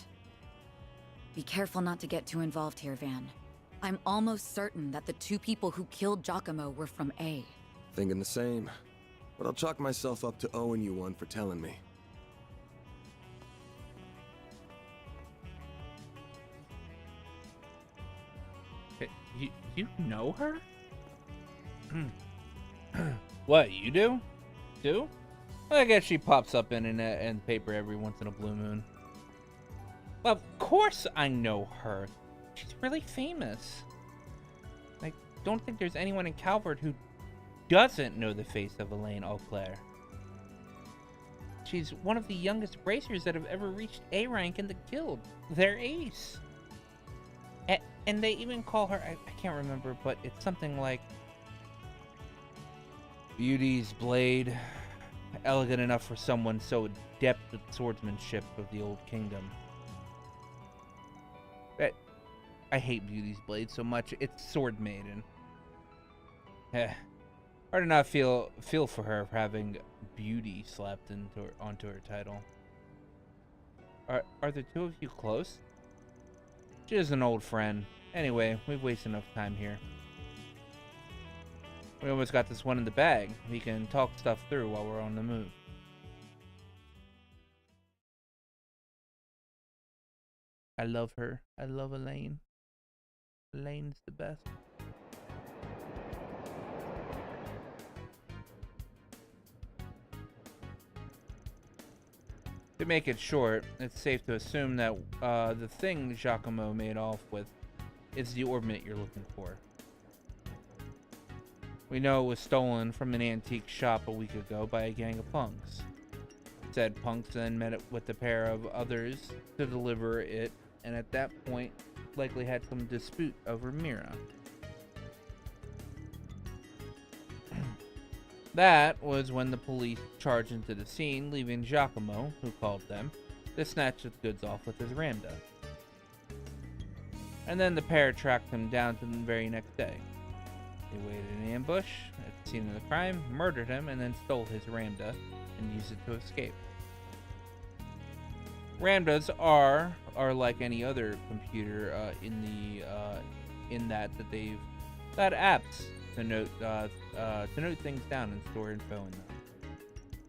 Be careful not to get too involved here, Van. I'm almost certain that the two people who killed Giacomo were from A. Thinking the same. But I'll chalk myself up to owing you one for telling me. You know her? What, you do? Do? I guess she pops up in the paper every once in a blue moon. Well, of course I know her. She's really famous. I don't think there's anyone in Calvert who doesn't know the face of Elaine Auclair. She's one of the youngest bracers that have ever reached A rank in the guild. They're ace. And they even call her, I can't remember, but it's something like Beauty's Blade. Elegant enough for someone so adept with swordsmanship of the old kingdom. I hate Beauty's Blade so much. It's Sword Maiden. Hard to not feel for her for having Beauty slapped onto her title. Are the two of you close? She is an old friend. Anyway, we've wasted enough time here. We almost got this one in the bag. We can talk stuff through while we're on the move. I love her. I love Elaine. Elaine's the best. To make it short, it's safe to assume that the thing Giacomo made off with is the orbment you're looking for. We know it was stolen from an antique shop a week ago by a gang of punks. Said punks then met it with a pair of others to deliver it, and at that point likely had some dispute over Mira. That was when the police charged into the scene, leaving Giacomo, who called them, to snatch the goods off with his ramda. And then the pair tracked him down to the very next day. They waited in ambush at the scene of the crime, murdered him, and then stole his ramda and used it to escape. Ramdas are like any other computer in that they've got apps to note things down and store info in them.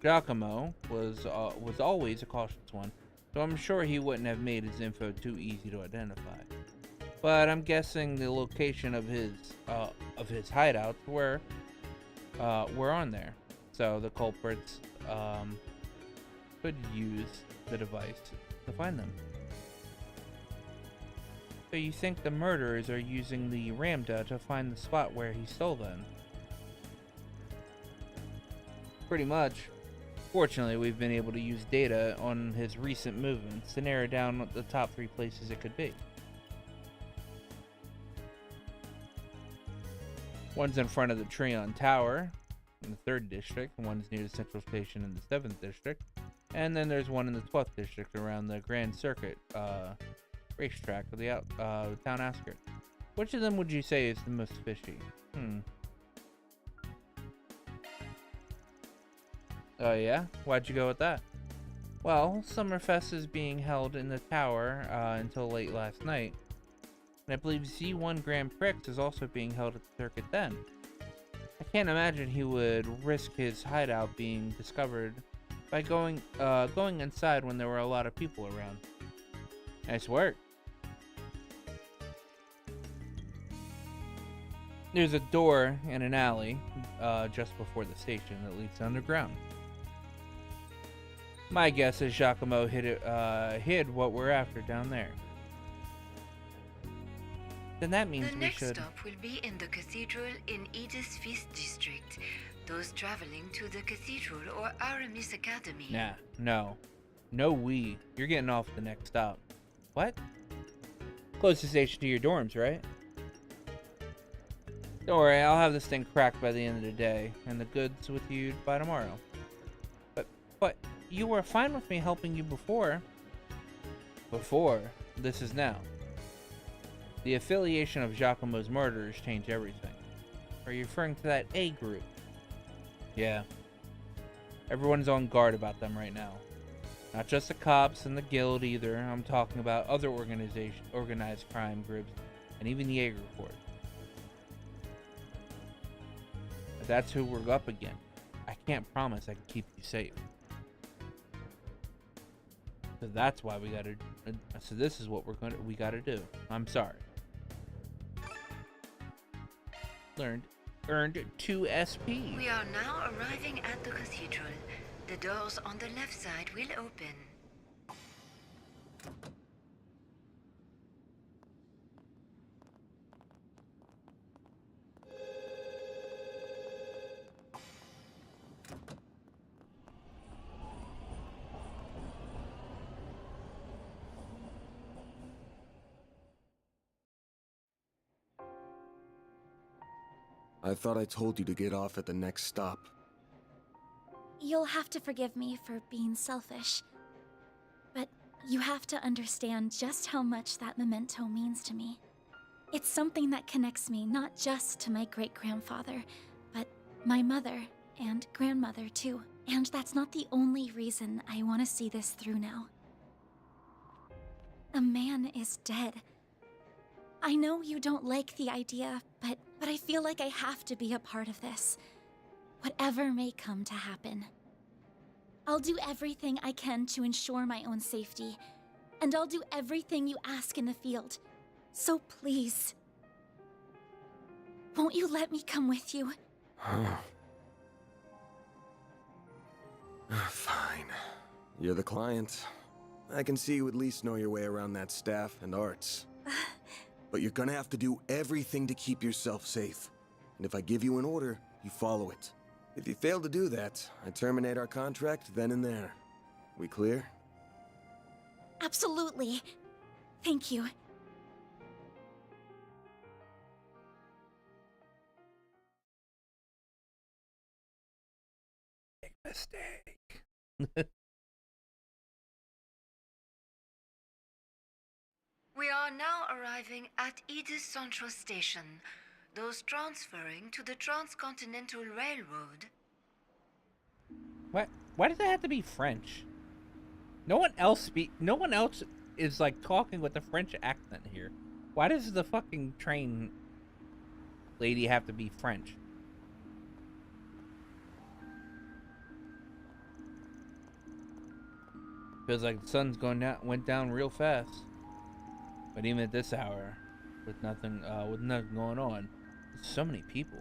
Giacomo was always a cautious one, so I'm sure he wouldn't have made his info too easy to identify. But I'm guessing the location of his hideouts were on there, so the culprits could use the device to find them. So you think the murderers are using the Ramda to find the spot where he stole them? Pretty much. Fortunately, we've been able to use data on his recent movements to narrow down the top 3 places it could be. One's in front of the Treon Tower in the 3rd District, and one's near the Central Station in the 7th District, and then there's one in the 12th District around the Grand Circuit racetrack of the town outskirts. Which of them would you say is the most fishy? Oh yeah? Why'd you go with that? Well, Summerfest is being held in the tower until late last night. And I believe Z1 Grand Prix is also being held at the circuit then. I can't imagine he would risk his hideout being discovered by going inside when there were a lot of people around. Nice work. There's a door in an alley just before the station that leads underground. My guess is Giacomo hid what we're after down there. Then that means the we next should... stop will be in the cathedral in Edith's 5th district. Those traveling to the cathedral or Aramis Academy. Nah, no. No we. You're getting off the next stop. What? Closest station to your dorms, right? Don't worry, I'll have this thing cracked by the end of the day, and the goods with you by tomorrow. But you were fine with me helping you before. Before. This is now. The affiliation of Giacomo's murderers changed everything. Are you referring to that A group? Yeah. Everyone's on guard about them right now. Not just the cops and the guild either. I'm talking about other organized crime groups, and even the Jaeger Corps. But that's who we're up against. I can't promise I can keep you safe. So that's why we gotta. So this is what we gotta do. I'm sorry. Earned 2 SP. We are now arriving at the cathedral. The doors on the left side will open. I thought I told you to get off at the next stop. You'll have to forgive me for being selfish. But you have to understand just how much that memento means to me. It's something that connects me not just to my great-grandfather, but my mother and grandmother too. And that's not the only reason I want to see this through now. A man is dead. I know you don't like the idea, but I feel like I have to be a part of this. Whatever may come to happen. I'll do everything I can to ensure my own safety, and I'll do everything you ask in the field. So please, won't you let me come with you? Fine. You're the client. I can see you at least know your way around that staff and arts. But you're gonna have to do everything to keep yourself safe. And if I give you an order, you follow it. If you fail to do that, I terminate our contract then and there. We clear? Absolutely. Thank you. Big mistake. We are now arriving at Edith Central Station. Those transferring to the Transcontinental Railroad. What? Why does it have to be French? No one else is like talking with a French accent here. Why does the fucking train lady have to be French? Feels like the sun's went down real fast. But even at this hour, with nothing going on, there's so many people.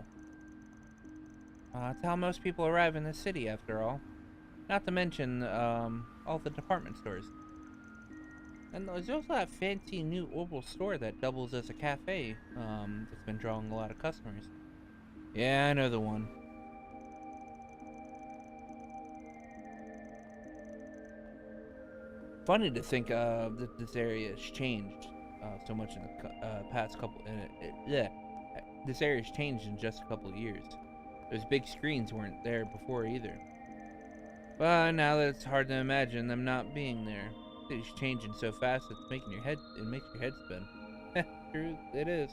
That's how most people arrive in the city, after all. Not to mention, all the department stores. And there's also that fancy new oval store that doubles as a cafe. That's been drawing a lot of customers. Yeah, I know the one. Funny to think that this area has changed so much in the past couple. Yeah, this area's changed in just a couple of years. Those big screens weren't there before either. But now that it's hard to imagine them not being there. It's changing so fast it makes your head spin. True, it is.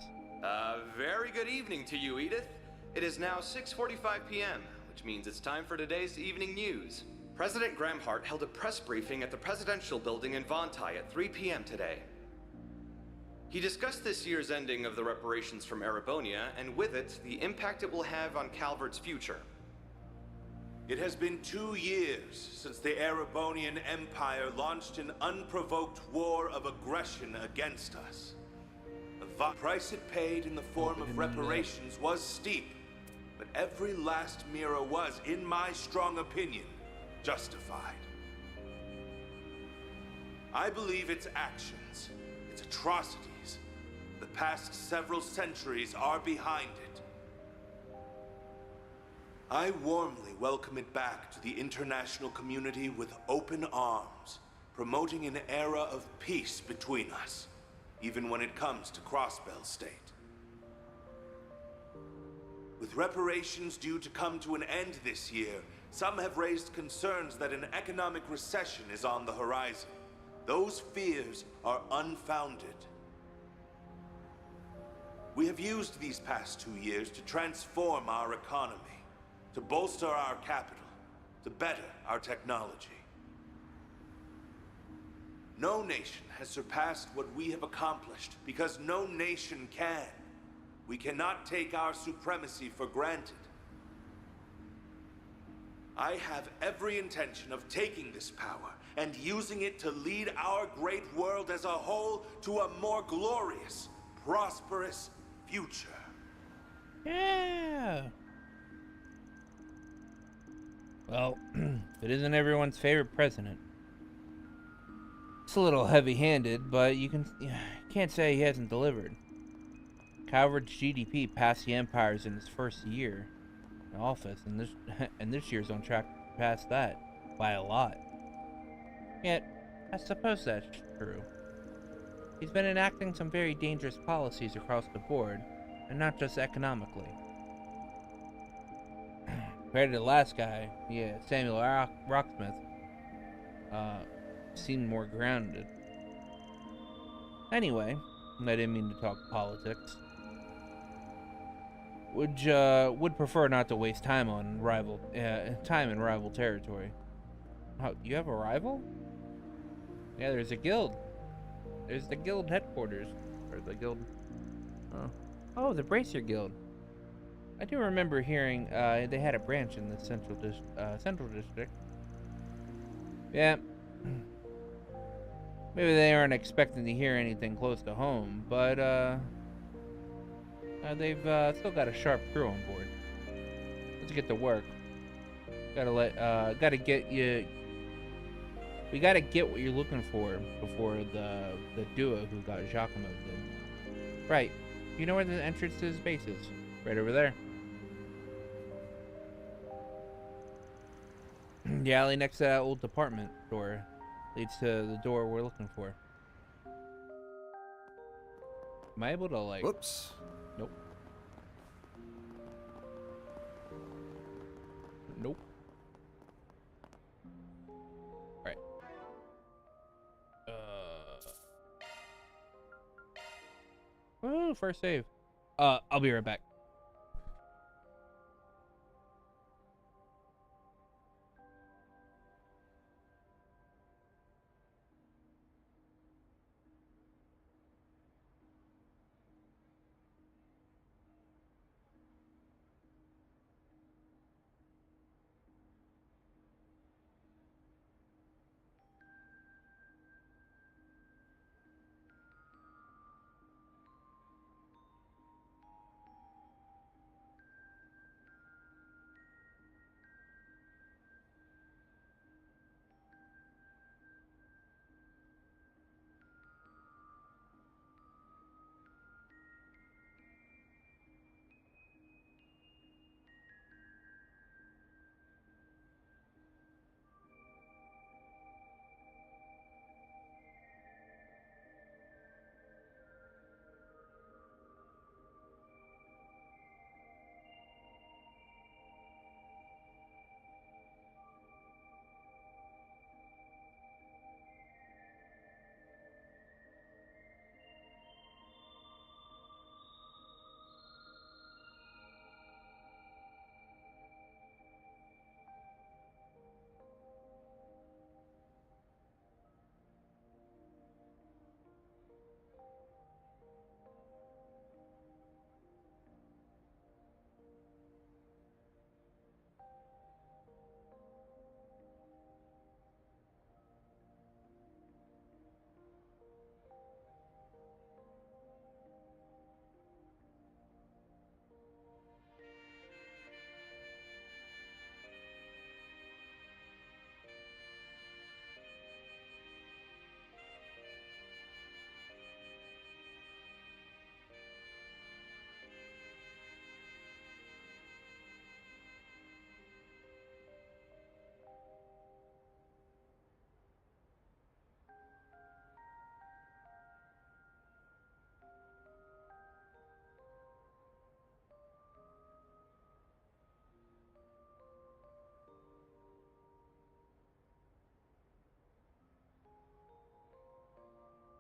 Very good evening to you, Edith. It is now 6:45 p.m., which means it's time for today's evening news. President Gramhart held a press briefing at the Presidential Building in Vontai at 3 p.m. today. He discussed this year's ending of the reparations from Erebonia, and with it, the impact it will have on Calvert's future. It has been 2 years since the Erebonian Empire launched an unprovoked war of aggression against us. The price it paid in the form of reparations was steep, but every last mira was, in my strong opinion, justified. I believe its actions, its atrocities, the past several centuries are behind it. I warmly welcome it back to the international community with open arms, promoting an era of peace between us, even when it comes to Crossbell State. With reparations due to come to an end this year, some have raised concerns that an economic recession is on the horizon. Those fears are unfounded. We have used these past 2 years to transform our economy, to bolster our capital, to better our technology. No nation has surpassed what we have accomplished because no nation can. We cannot take our supremacy for granted. I have every intention of taking this power and using it to lead our great world as a whole to a more glorious, prosperous future. Yeah. Well, it isn't everyone's favorite president. It's a little heavy-handed, but you can't say he hasn't delivered. Calvert's GDP passed the Empire's in his first year in office, and this year's on track to pass that by a lot. Yet, I suppose that's true. He's been enacting some very dangerous policies across the board, and not just economically. Compared to the last guy, yeah, Samuel Rocksmith, seemed more grounded. Anyway, I didn't mean to talk politics. Would prefer not to waste time on in rival territory. Oh, you have a rival? Yeah, there's a guild. There's the guild headquarters, or the guild. Oh, the Bracer Guild. I do remember hearing they had a branch in the central district. Yeah. Maybe they aren't expecting to hear anything close to home, but they've still got a sharp crew on board. Let's get to work. Gotta get you. We gotta get what you're looking for before the duo who got Giacomo did. Right. You know where the entrance to his base is? Right over there. The alley next to that old department store leads to the door we're looking for. Am I able to, like... Whoops. Nope. Nope. Alright. Oh, first save. I'll be right back.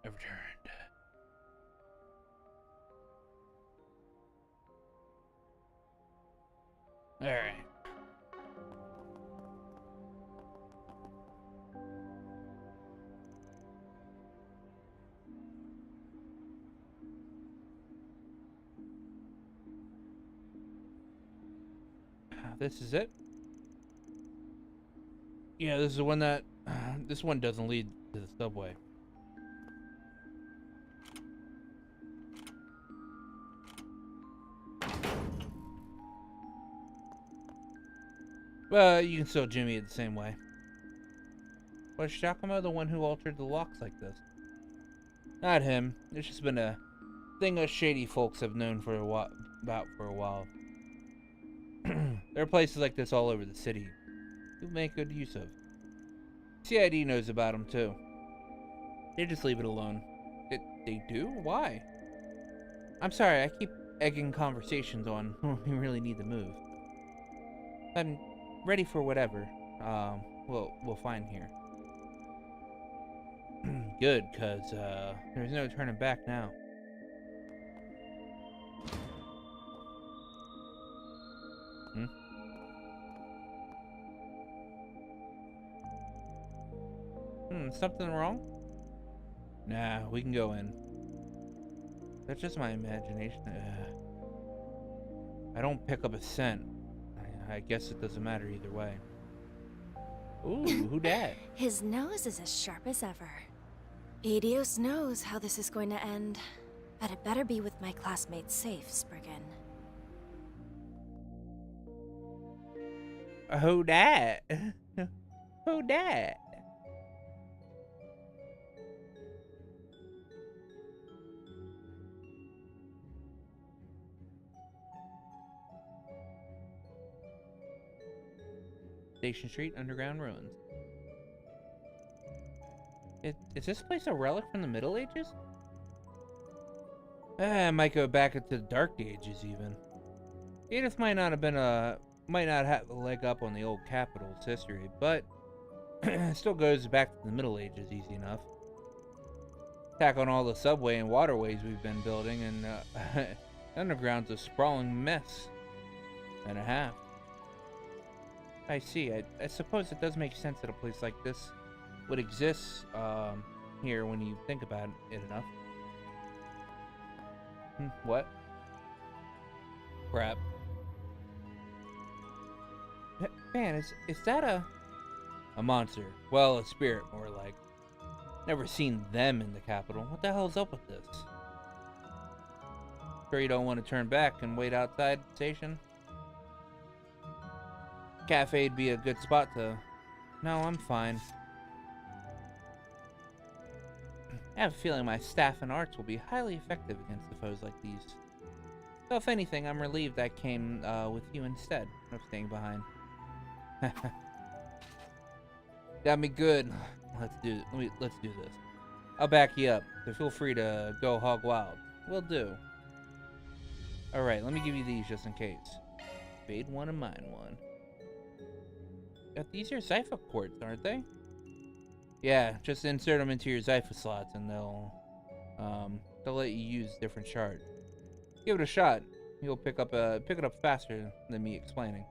I've returned. All right. This is it. Yeah, this is the one that this one doesn't lead to the subway. But you can still jimmy it the same way. Was Giacomo the one who altered the locks like this? Not him. It's just been a thing us shady folks have known for a while. There are places like this all over the city. You make good use of. CID knows about them too. They just leave it alone. They do? Why? I'm sorry, I keep egging conversations on when we really need to move. I'm ready for whatever we'll find here. Good, cause there's no turning back now. Something wrong? Nah, we can go in. That's just my imagination. I don't pick up a scent. I guess it doesn't matter either way. Ooh, who dat? His nose is as sharp as ever. Adios knows how this is going to end, but it better be with my classmates safe, Spriggan. Who dat? Who dat? Station Street, underground ruins. Is this place a relic from the Middle Ages? I might go back into the Dark Ages even. Edith might not have a leg up on the old capital's history, but it still goes back to the Middle Ages easy enough. Tack on all the subway and waterways we've been building, and underground's a sprawling mess and a half. I see. I suppose it does make sense that a place like this would exist here when you think about it enough. What? Crap. Man, is that a monster? Well, a spirit, more like. Never seen them in the capital. What the hell's up with this? Sure you don't want to turn back and wait outside the station? Cafe'd be a good spot to... No, I'm fine. I have a feeling my staff and arts will be highly effective against the foes like these. So if anything, I'm relieved I came with you instead of staying behind. Got me good. Let's do this. I'll back you up, so feel free to go hog wild. Will do. Alright, let me give you these just in case. Fade one and mine one. These are Zypha ports, aren't they? Yeah, just insert them into your Zypha slots and they'll let you use different shards. Give it a shot. You'll pick it up faster than me explaining.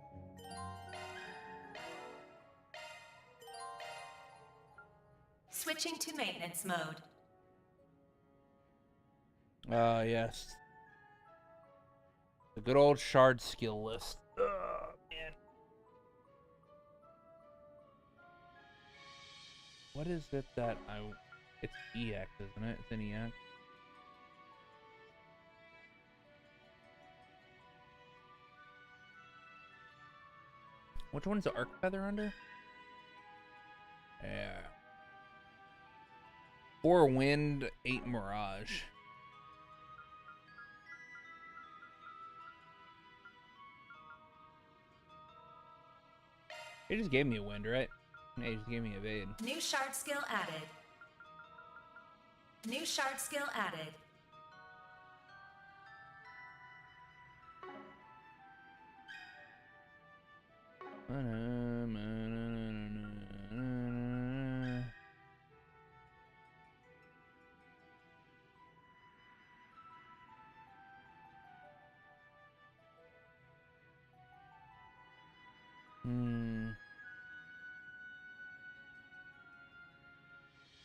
Switching to maintenance mode. Yes. The good old shard skill list. Man. What is it that it's EX, isn't it? It's an EX. Which one's the Arc Feather under? Yeah. 4 Wind, 8 Mirage. He just gave me a wind, right? Yeah, he just gave me a evade. New shard skill added. New shard skill added.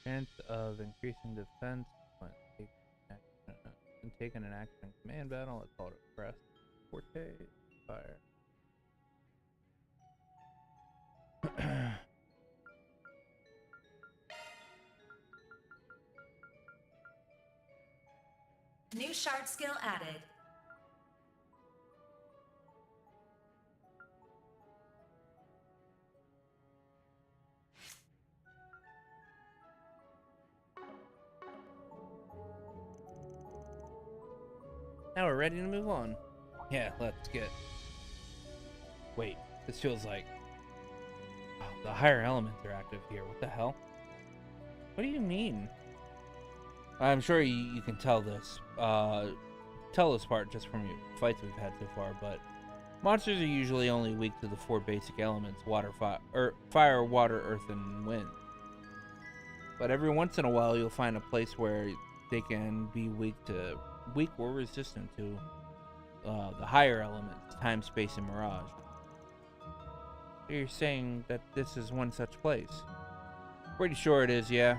Chance of increasing defense when taking an action command battle. Let's call it a press. Forte fire. New shard skill added. Now we're ready to move on. Yeah, let's get... Wait, this feels like... Oh, the higher elements are active here. What the hell? What do you mean? I'm sure you can tell this. Tell this part just from your fights we've had so far, but... Monsters are usually only weak to the 4 basic elements. Fire, water, earth, and wind. But every once in a while you'll find a place where they can be weak or resistant to the higher elements, time, space, and mirage. You're saying that this is one such place? Pretty sure it is, yeah.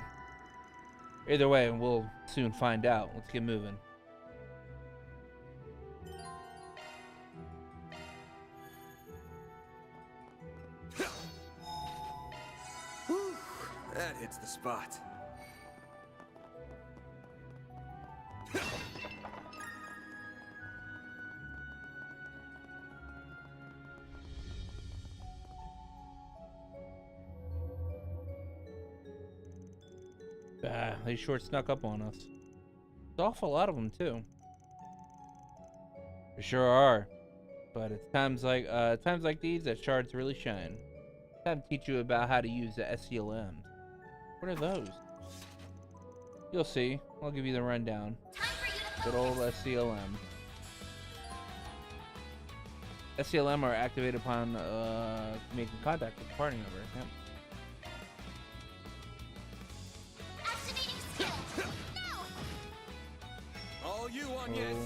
Either way, we'll soon find out. Let's get moving. Whew, that hits the spot. They sure snuck up on us. There's an awful lot of them, too. There sure are. But it's times like these that shards really shine. Time to teach you about how to use the SCLMs. What are those? You'll see. I'll give you the rundown. Good old SCLM. SCLM are activated upon making contact with the party member. Yep. All you on, yes.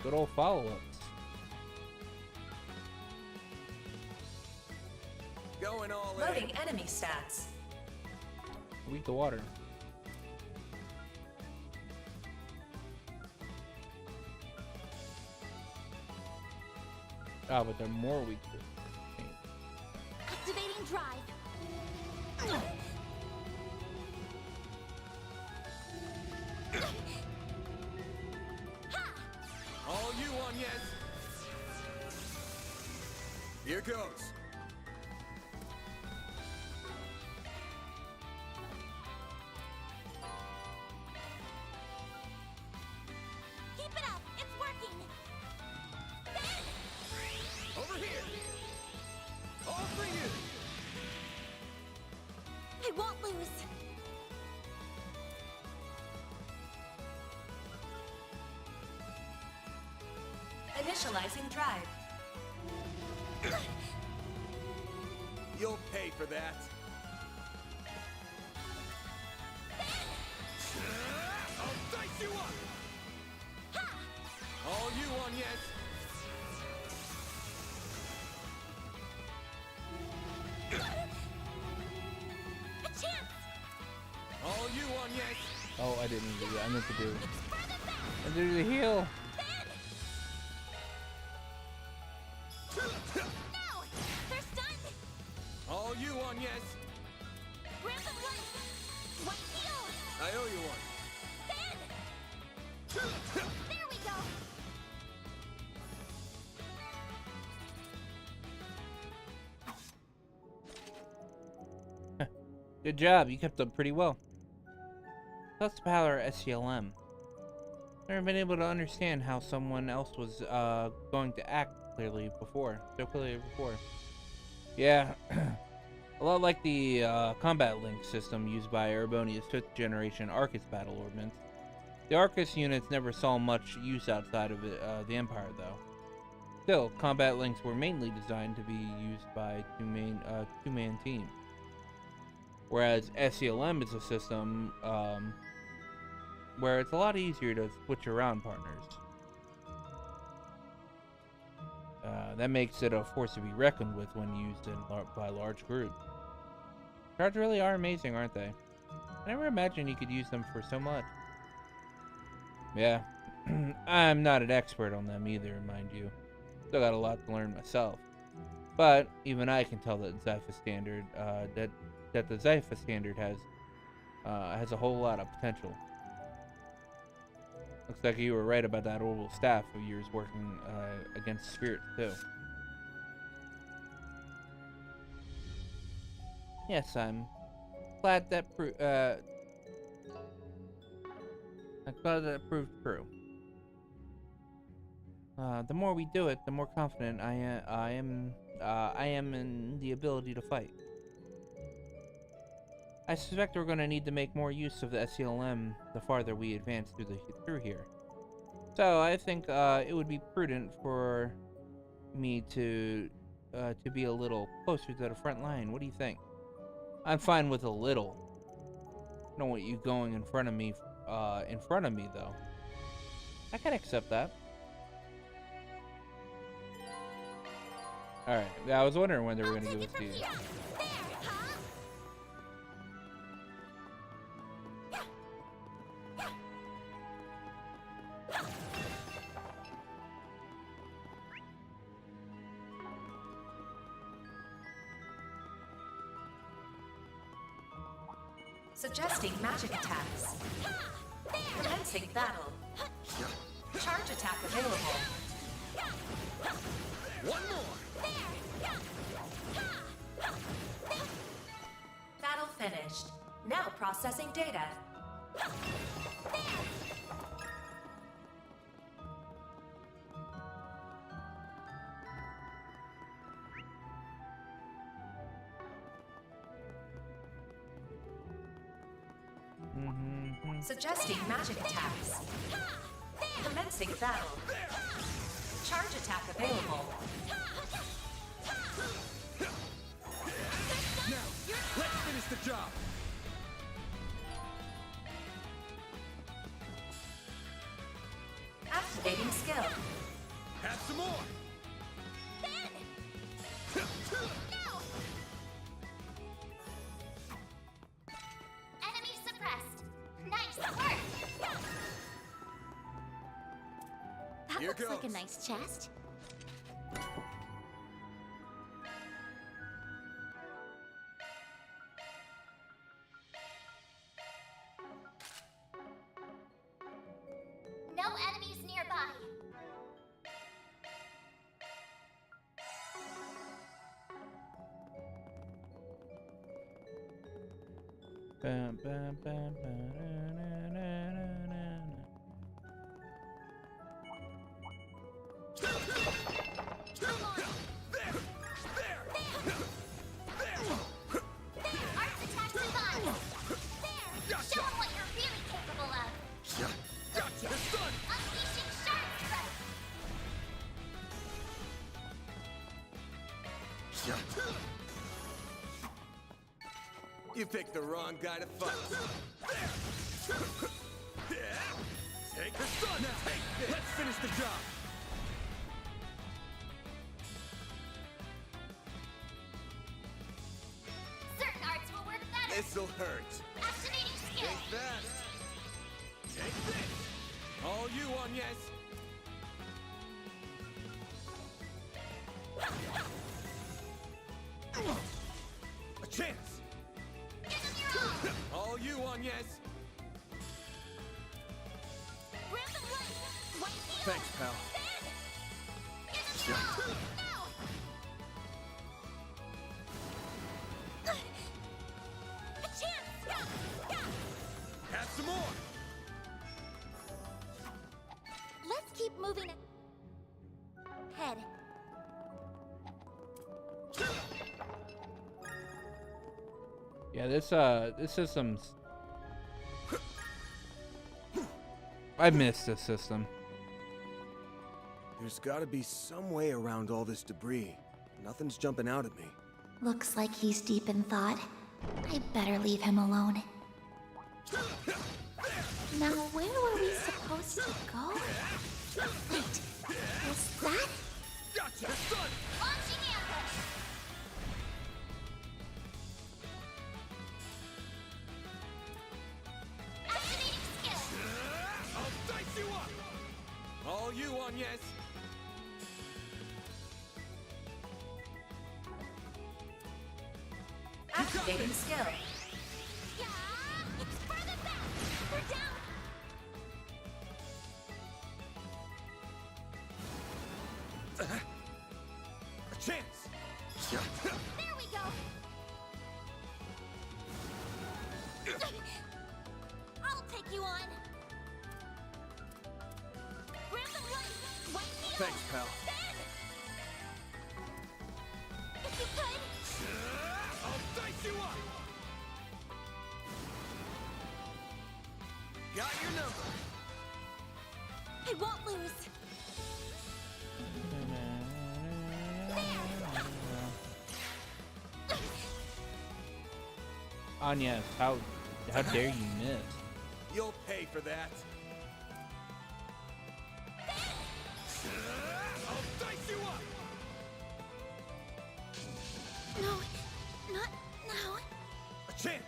Good old follow-ups. Going all in. Loading enemy stats. Weak to water. Ah, but they're more weak to pain. Activating drive. All you on, yes. Here goes. Keep it up. It's working. Over here. All for you. I won't lose. Initializing drive. You'll pay for that. I'll dice you up. All you on, yes. A chance. All you on, yes. Oh, I didn't do that. I meant to do. I did the heal. All you on, yes. Ramp of light. One heal. I owe you one. There we go. Good job. You kept up pretty well. Let's power SCLM. Never been able to understand how someone else was going to act so clearly before. Yeah, a lot like the combat link system used by Urbonia's 5th generation Arcus battle ordnance. The Arcus units never saw much use outside of the Empire, though. Still, combat links were mainly designed to be used by two-man teams. Whereas SCLM is a system where it's a lot easier to switch around partners. That makes it a force to be reckoned with when used by large groups. Shards really are amazing, aren't they? I never imagined you could use them for so much. Yeah, I'm not an expert on them either, mind you. Still got a lot to learn myself. But even I can tell that Zypha standard, that the Zypha standard has a whole lot of potential. Looks like you were right about that orbital staff of yours working against spirits too. Yes, I'm glad that proved true. The more we do it, the more confident I am in the ability to fight. I suspect we're going to need to make more use of the SCLM the farther we advance through here. So I think it would be prudent for me to be a little closer to the front line. What do you think? I'm fine with a little. I don't want you going in front of me though. I can accept that. Alright, yeah, I was wondering when they were going to give us these. Suggesting magic attacks. Commencing battle. Charge attack available. One more. Battle finished. Now processing data. Suggesting magic attacks. Commencing battle. Charge attack available. Now, let's finish the job. Activating skill. Have some more. Enemy suppressed. Nice work. That Here looks like a goes. nice chest. No enemies nearby. Bam, bam, bam, bam, na, na, na, na, na. Arts attacks and buns. There. Show 'em what you're really capable of. Gotcha. It's done. Unleashing Shard Strike. You picked the wrong guy to fight. Take the sun. Now, take this. Let's finish the job. Certain arts will work better. This'll hurt. Activating skill. Take that. Take this. All you on, yes. A chance. Give them your all. All you on, yes. Random light. Wipe the Thanks, pal. Give them your all. Now. A chance. Have some more. Let's keep moving ahead. Yeah, this system's... I missed this system. There's gotta be some way around all this debris. Nothing's jumping out at me. Looks like he's deep in thought. I better leave him alone. Now, where were we supposed to go? Wait, was that? Gotcha. It's done. Launching ambush! you on, yes? Activating skill. It's further back. We're down. A chance. There we go. I'll take you on. Random light. Wipe me Thanks, out. pal. Ben! If you could. I'll dice you up. Got your number. I won't lose. Anya, how dare you miss? You'll pay for that. I'll dice you up. No, not now. A chance.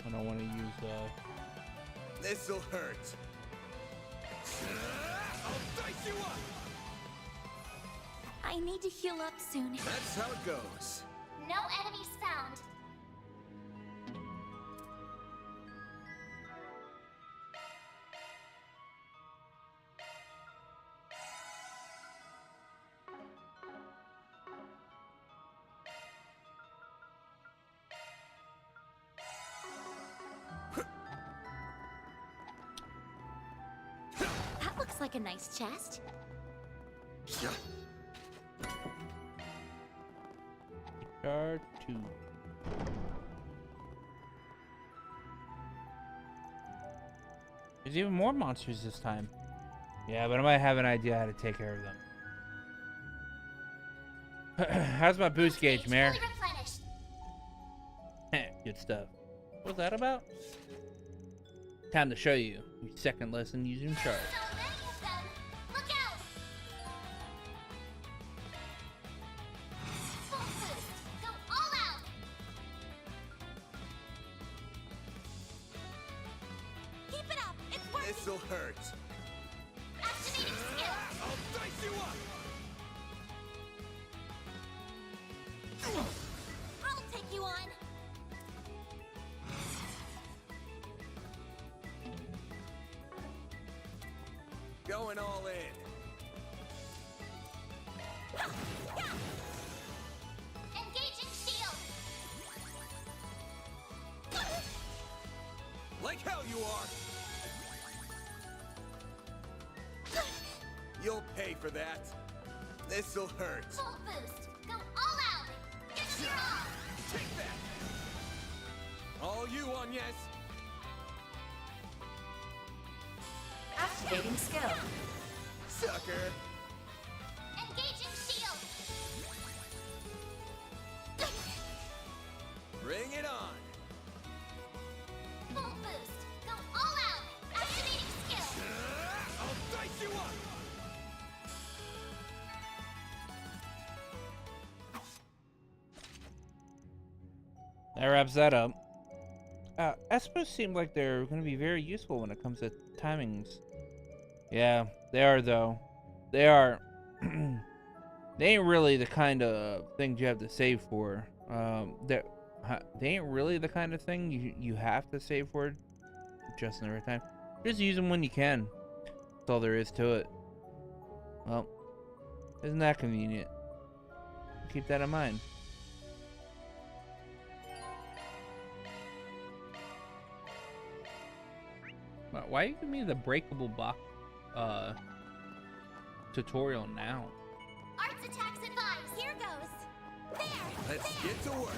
I don't want to use This'll hurt. I'll dice you up. I need to heal up soon. That's how it goes. No enemies found. That looks like a nice chest. Char 2. There's even more monsters this time. Yeah, but I might have an idea how to take care of them. How's my boost gauge, Mare? Fully replenished. Good stuff. What was that about? Time to show you. Your second lesson using charge. So many of them. Look out! Full boost. Go all out. Keep it up. It's working. This'll hurt. Activating skill. I'll dice you up. I'll take you on. Going all in. Engaging shield. Like hell you are. You'll pay for that. This'll hurt. Full boost. Go all out. Give it your all. Take that. All you on, yes? Activating skill. Sucker. Engaging shield. Bring it on. Full boost. Go all out. Activating skill. I'll dice you up. That wraps that up. Espos seem like they're going to be very useful when it comes to timings. Yeah, they are though. They are. They ain't really the kind of things you have to save for. They ain't really the kind of thing you have to save for just in the right time. Just use them when you can. That's all there is to it. Well, isn't that convenient? Keep that in mind. Why are you giving me the breakable block tutorial now? Arts attacks advised. Here goes. There. Let's get to work.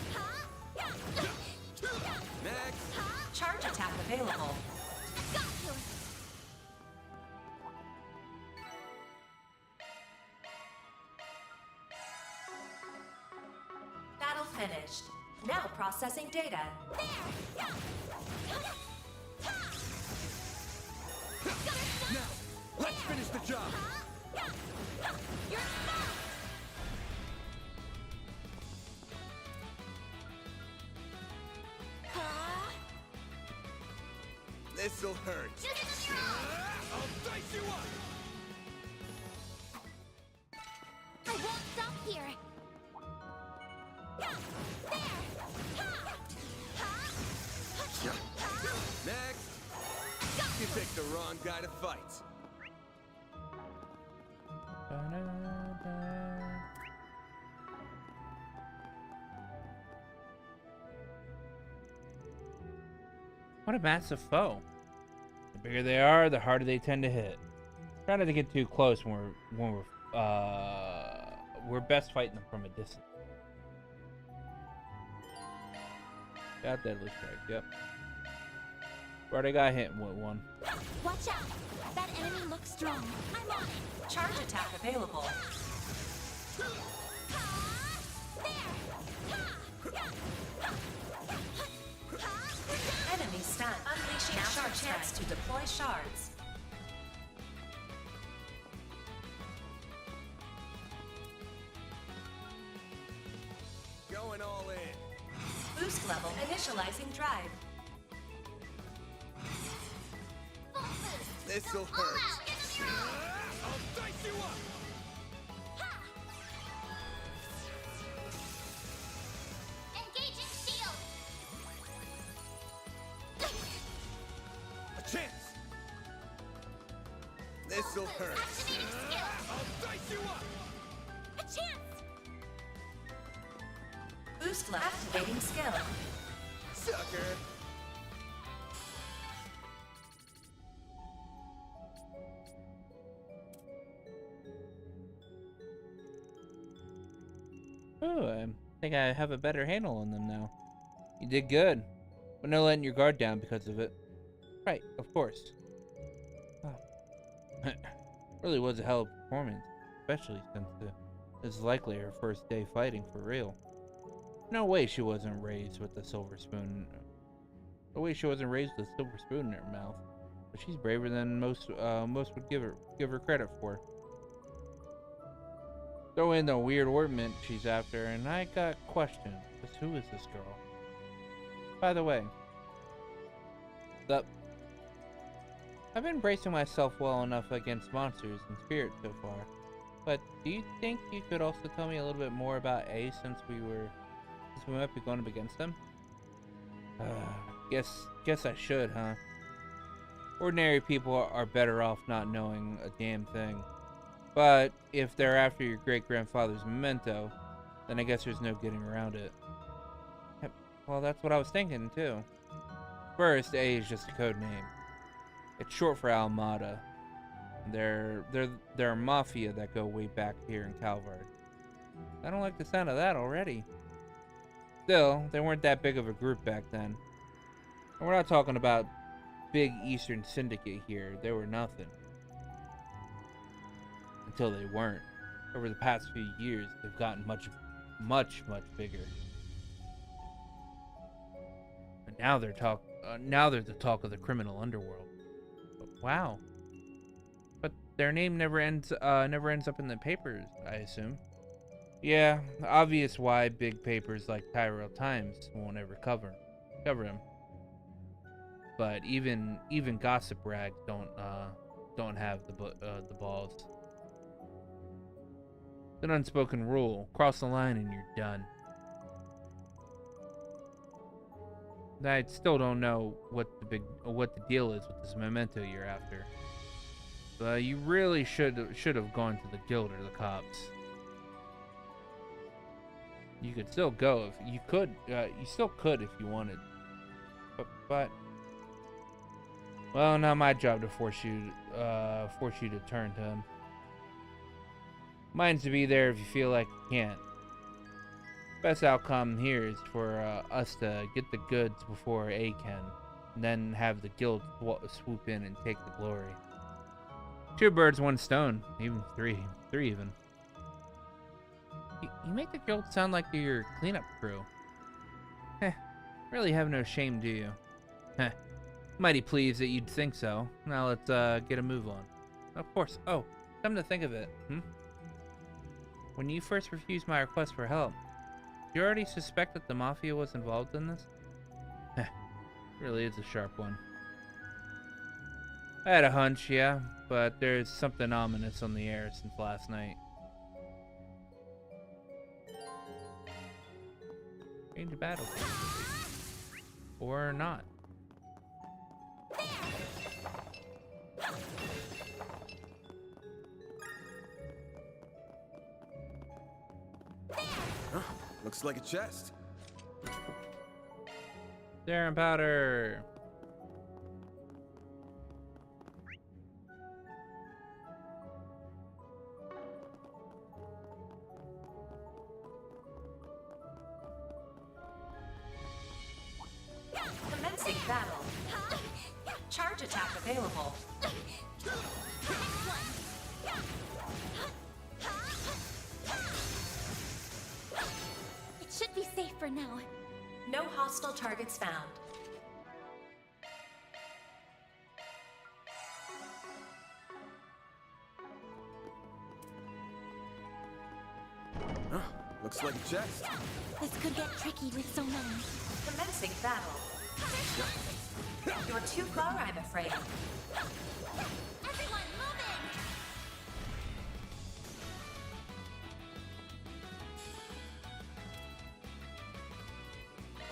Next. Charge attack available. Got you. Battle finished. Now processing data. Now, let's finish the job. This'll hurt. I'll dice you up! I won't stop here. There! Next! You picked the wrong guy to fight. What a massive foe. The bigger they are, the harder they tend to hit. Try not to get too close when we're best fighting them from a distance. Got deadly strike, yep. Already got hit with one. Watch out! That enemy looks strong. I'm on it! Charge attack available. Enemy stunned. Unleashing charge chance to deploy shards. Going all in. Boost level initializing drive. This'll hurt. I'll dice you up! Engaging shield. A chance. This'll hurt. Activating skill. I'll dice you up! A chance. Boost level activating skill. Sucker. Oh, I think I have a better handle on them now. You did good, but no letting your guard down because of it. Right, of course. Oh. Really was a hell of a performance, especially since this is likely her first day fighting for real. No way she wasn't raised with a silver spoon. No way she wasn't raised with a silver spoon in her mouth. But she's braver than most would give her credit for. Throw in the weird ornament she's after, and I got questions. Just who is this girl? By the way, I've been bracing myself well enough against monsters and spirits so far. But do you think you could also tell me a little bit more about A since we might be going up against them? Guess I should, huh? Ordinary people are better off not knowing a damn thing. But if they're after your great-grandfather's memento, then I guess there's no getting around it. Well, that's what I was thinking, too. First, A is just a code name. It's short for Almada. They're a mafia that go way back here in Calvard. I don't like the sound of that already. Still, they weren't that big of a group back then. And we're not talking about big Eastern Syndicate here. They were nothing. Until they weren't. Over the past few years, they've gotten much bigger. And now they're the talk of the criminal underworld. But, wow. But their name never ends up in the papers, I assume. Yeah, obvious why big papers like Tyrell Times won't ever cover them. But even gossip rags don't have the balls. It's an unspoken rule. Cross the line and you're done. I still don't know what the deal is with this memento you're after. But you really should have gone to the guild or the cops. You could still go if you could. You still could if you wanted. But well, not my job to force you to turn to him. Mine's to be there if you feel like you can't. Best outcome here is for us to get the goods before A can, and then have the guild swoop in and take the glory. 2 birds, 1 stone, even 3 even. You make the guild sound like you're your cleanup crew. Really have no shame, do you? Mighty pleased that you'd think so. Now let's get a move on. Of course. Oh, come to think of it, when you first refused my request for help, did you already suspect that the Mafia was involved in this? Really is a sharp one. I had a hunch, yeah, but there's something ominous on the air since last night. Change the battle. Or not. Huh, looks like a chest. Darren powder. Commencing battle. Charge attack available. It should be safe for now. No hostile targets found. Huh, looks like a chest. This could get tricky with so many. Commencing battle. You're too far, I'm afraid. Everyone, move in!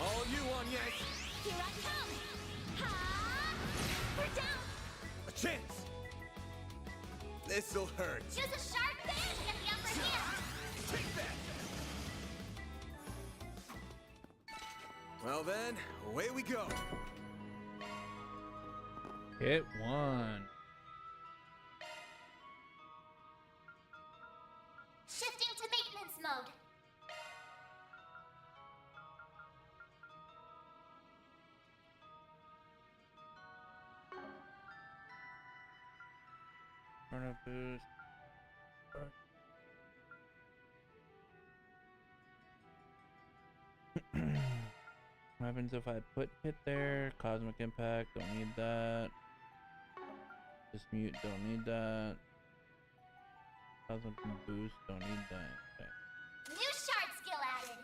All you on Yank. Here I come! Ha! We're down! A chance. This'll hurt. Use a sharp fin to get the upper hand! Take that. Well then, away we go. Hit one. Shifting to maintenance mode. Turn up boost. What happens if I put hit there? Cosmic impact, don't need that. Just mute, don't need that. Cosmic boost, don't need that. Okay. New shard skill added.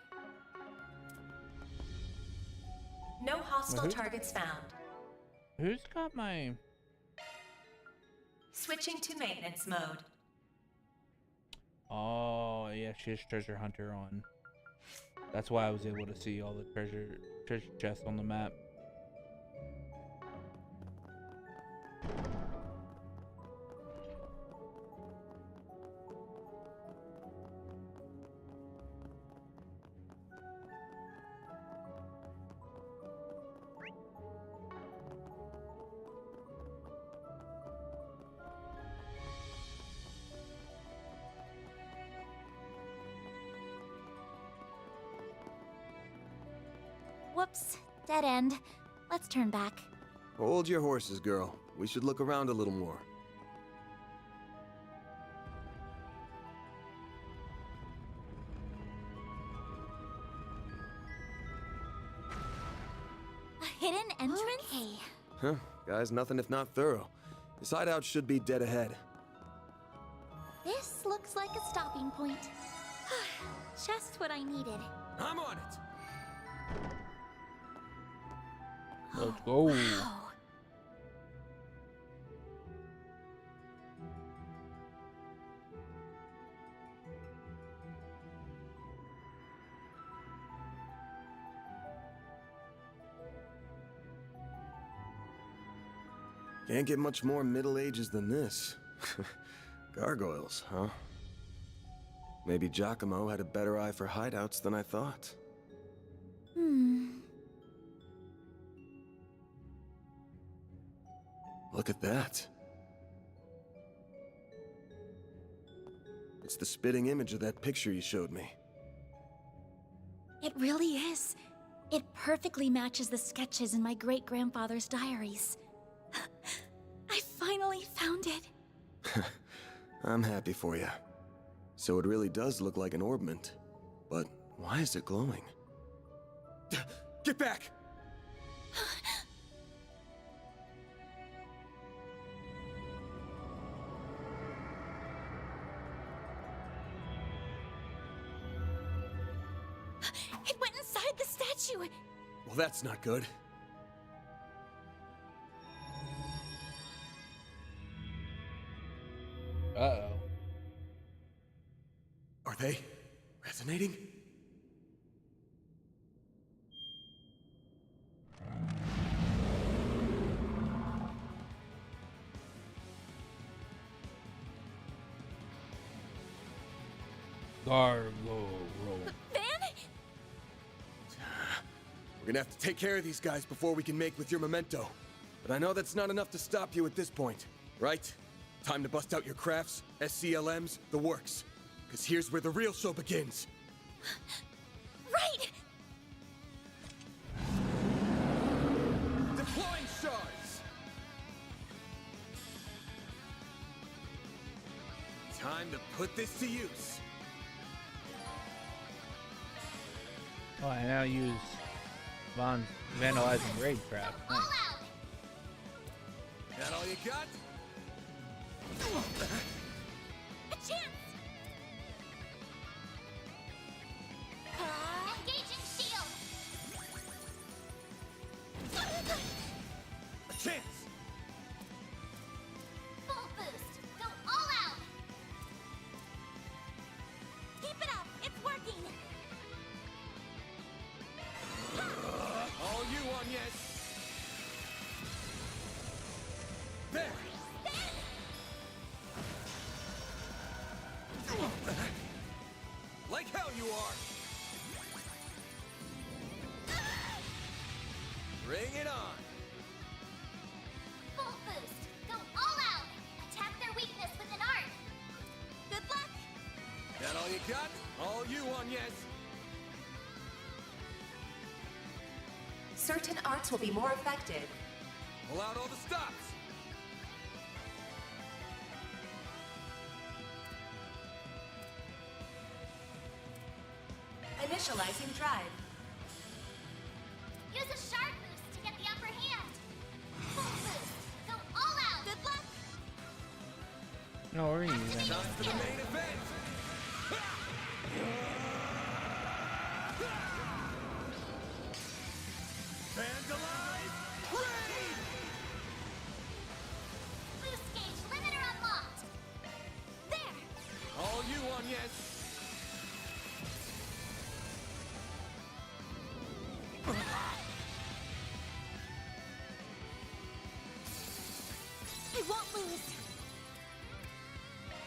No hostile Who? targets found. Who's got my... Switching to maintenance mode. Oh, yeah, she has Treasure Hunter on. That's why I was able to see all the treasure chests on the map. Whoops, dead end. Let's turn back. Hold your horses, girl. We should look around a little more. A hidden entrance? Okay. Huh, guys, nothing if not thorough. This hideout should be dead ahead. This looks like a stopping point. Just what I needed. I'm on it! Let's go. Wow. Can't get much more Middle Ages than this. Gargoyles, huh? Maybe Giacomo had a better eye for hideouts than I thought. Look at that. It's the spitting image of that picture you showed me. It really is. It perfectly matches the sketches in my great-grandfather's diaries. I finally found it. I'm happy for you. So it really does look like an orbment. But why is it glowing? Get back! It went inside the statue. Well, that's not good. Uh-oh. Are they resonating? Gargoyle. Van? We're gonna have to take care of these guys before we can make with your memento. But I know that's not enough to stop you at this point, right? Time to bust out your crafts, SCLMs, the works. Because here's where the real show begins. Right! Deploying shards! Time to put this to use. Oh, I now use vandalizing raid craft. Nice. That all you got? A chance! Engaging shield! A chance! Full boost! Go all out! Keep it up! It's working! All you on, yes! There! Like hell you are! Bring it on! Full boost! Go all out! Attack their weakness with an art! Good luck! That all you got? All you on, yes! Certain arts will be more effective. Pull out all the stops! Initializing drive. Use a sharp boost to get the upper hand! Full boost! Go all out! Good luck! No, we're gonna use that. Time for the main event! Vandalize! Raid! Boost gauge limiter unlocked! There! All you on, yes! I won't lose!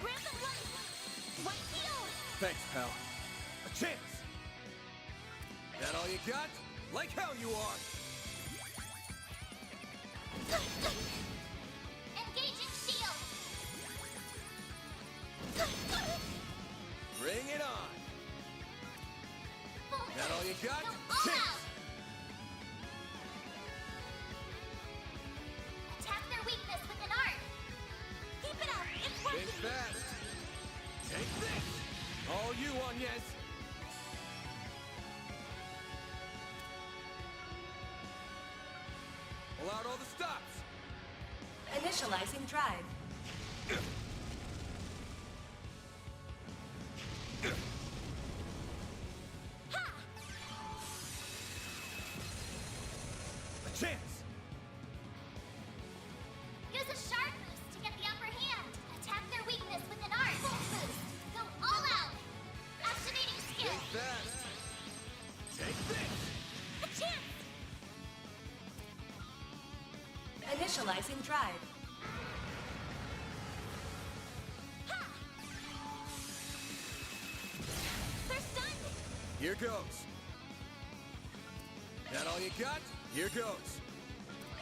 Rampant light! White heal! Thanks, pal. A chance! That all you got? Like hell you are! Engaging shield! Bring it on! Full That all you got? Go all Chance! out! Attack their weakness with an art! Keep it up! It's Think working! fast! Take this! All you on, yes! Pull out all the stops! Initializing drive. A chance! Use a sharp boost to get the upper hand! Attack their weakness with an art! Full boost! Go all out! Activating skill! Think fast! Take this! A chance! Initializing drive. They're stunned! Here goes. That all you got? Here goes.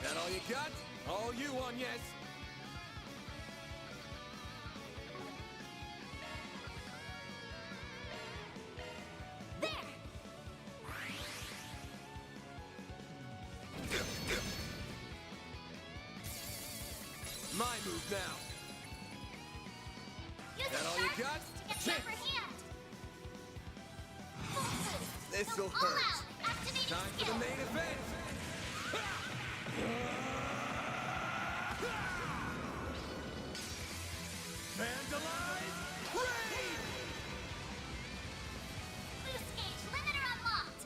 That all you got? All you on, yes? There! My move now. Use That a all you sharp got? boost to get the Chance. upper hand! Full boost! This'll Go all hurt. out! Activating Time for skill! the main event. Vandalize! Raid! Boost gauge limiter unlocked!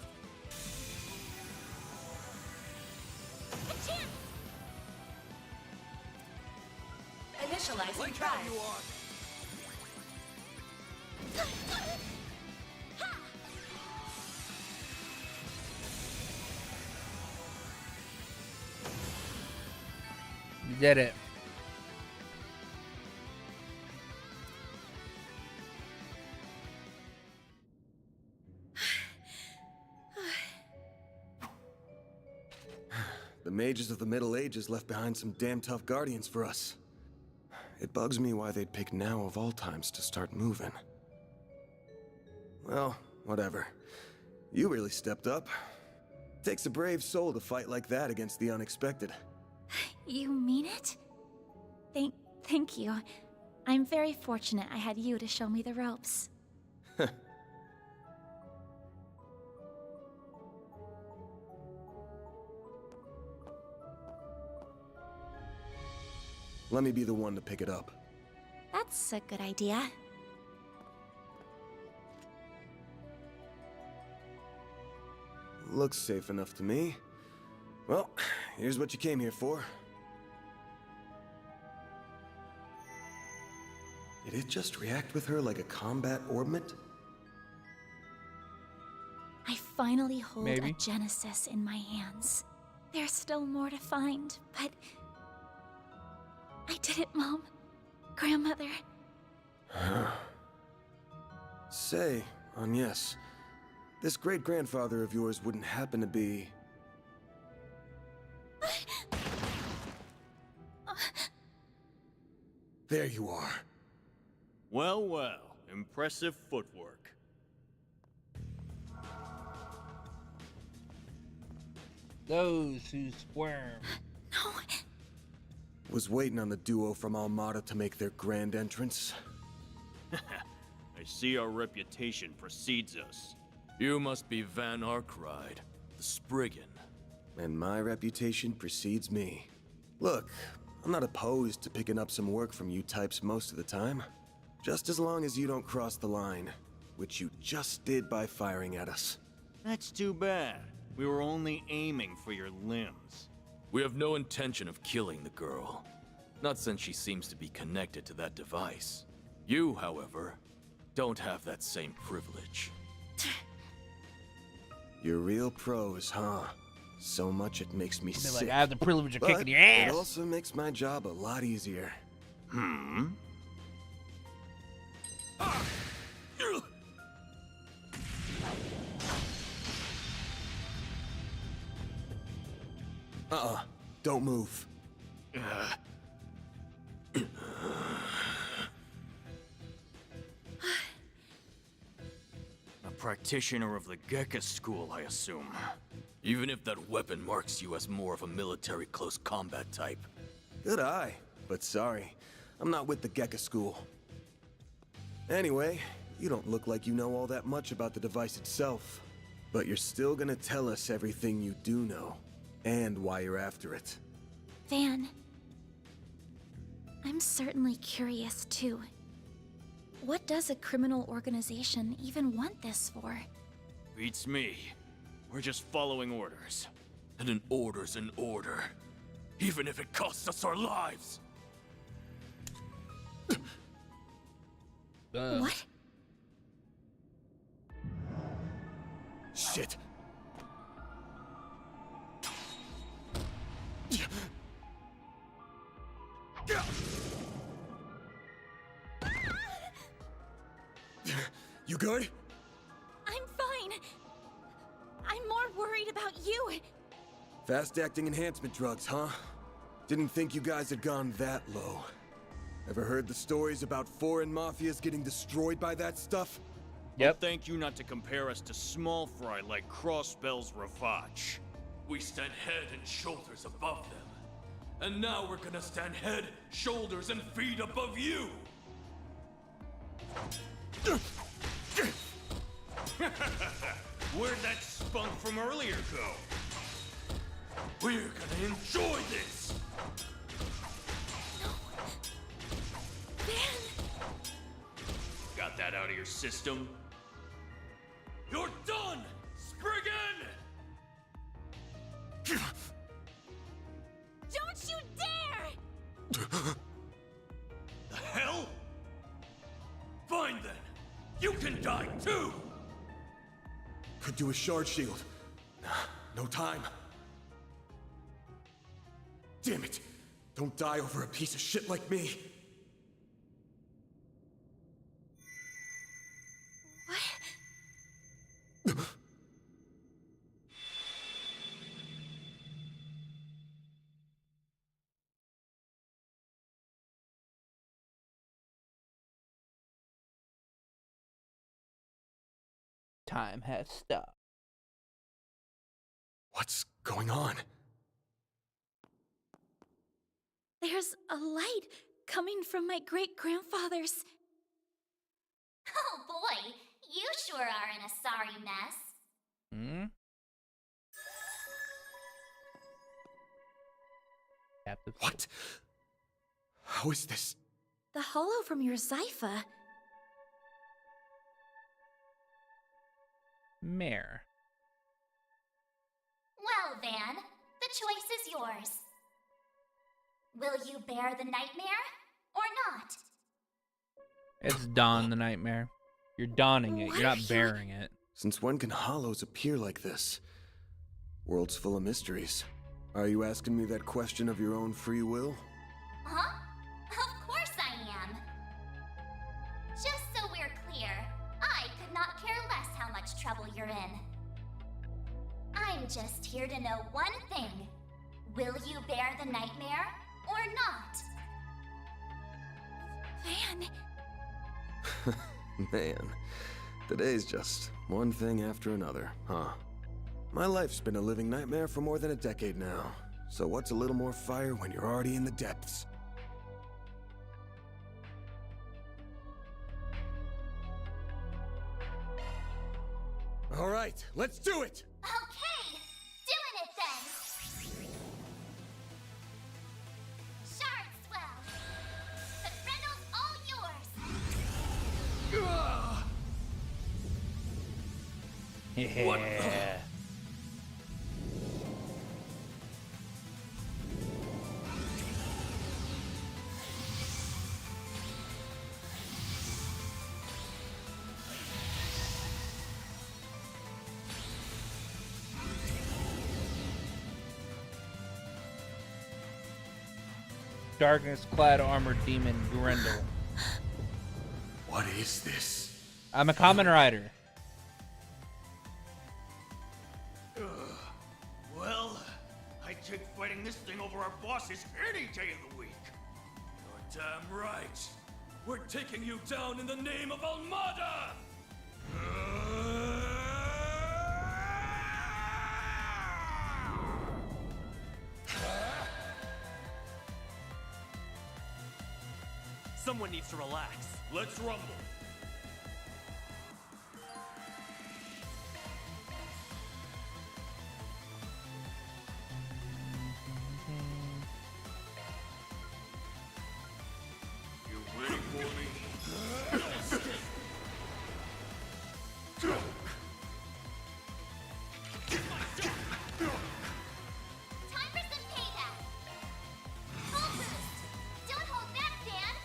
A chance! Initializing Like how drive. you are. You did it. The mages of the Middle Ages left behind some damn tough guardians for us. It bugs me why they'd pick now of all times to start moving. Well, whatever. You really stepped up. Takes a brave soul to fight like that against the unexpected. You mean it? Thank you. I'm very fortunate I had you to show me the ropes. Let me be the one to pick it up. That's a good idea. Looks safe enough to me. Well, here's what you came here for. Did it just react with her like a combat orbment? I finally hold Maybe. a Genesis in my hands. There's still more to find, but... I did it, Mom. Grandmother. Say, Agnes, this great-grandfather of yours wouldn't happen to be... There you are. Well, well, impressive footwork. Those who squirm. No. Was waiting on the duo from Almada to make their grand entrance. I see our reputation precedes us. You must be Van Arkride, the Spriggan. And my reputation precedes me. Look, I'm not opposed to picking up some work from you types most of the time. Just as long as you don't cross the line, which you just did by firing at us. That's too bad. We were only aiming for your limbs. We have no intention of killing the girl. Not since she seems to be connected to that device. You, however, don't have that same privilege. You're real pros, huh? So much it makes me sick. Like, I have the privilege of kicking your It ass. also makes my job a lot easier. Don't move. A practitioner of the Gekka school, I assume. Even if that weapon marks you as more of a military close combat type. Good eye, but sorry. I'm not with the Gekka school. Anyway, you don't look like you know all that much about the device itself. But you're still gonna tell us everything you do know. And why you're after it. Van. I'm certainly curious, too. What does a criminal organization even want this for? Beats me. We're just following orders. And an order's an order. Even if it costs us our lives. What? Shit. You good? I'm fine. I'm more worried about you. Fast-acting enhancement drugs, huh? Didn't think you guys had gone that low. Ever heard the stories about foreign mafias getting destroyed by that stuff? Yep. Thank you not to compare us to small fry like Crossbell's Ravach. We stand head and shoulders above them. And now we're gonna stand head, shoulders, and feet above you! Where'd that spunk from earlier go? We're gonna enjoy this! Got that out of your system? You're done, Spriggan! Don't you dare! The hell? Fine then. You could do a shard shield. No time. Damn it! Don't die over a piece of shit like me! What? Time has stopped. What's going on? There's a light coming from my great-grandfather's. Oh boy, you sure are in a sorry mess. Hmm? What? How is this? The hollow from your Zypha. Mare. Well, Van, the choice is yours. Will you bear the nightmare or not? It's Dawn the Nightmare. You're donning it, you're not bearing it. Since when can hollows appear like this? World's full of mysteries. Are you asking me that question of your own free will? Huh? Of course I am. Just so we're clear, I could not care less how much trouble you're in. I'm just here to know one thing. Will you bear the nightmare or not? Van. Man, today's just one thing after another, huh? My life's been a living nightmare for more than a decade now. So what's a little more fire when you're already in the depths? All right, let's do it! Okay, doing it then! Shard swell! The Brindle's all yours! Yeah. Darkness-clad armored demon Grendel. What is this? I'm a common rider. Well, I take fighting this thing over our bosses any day of the week. You're damn right. We're taking you down in the name of Almada! Someone needs to relax. Let's rumble. You waiting for me? Time for some payback! Full boost! Don't hold back, Dan!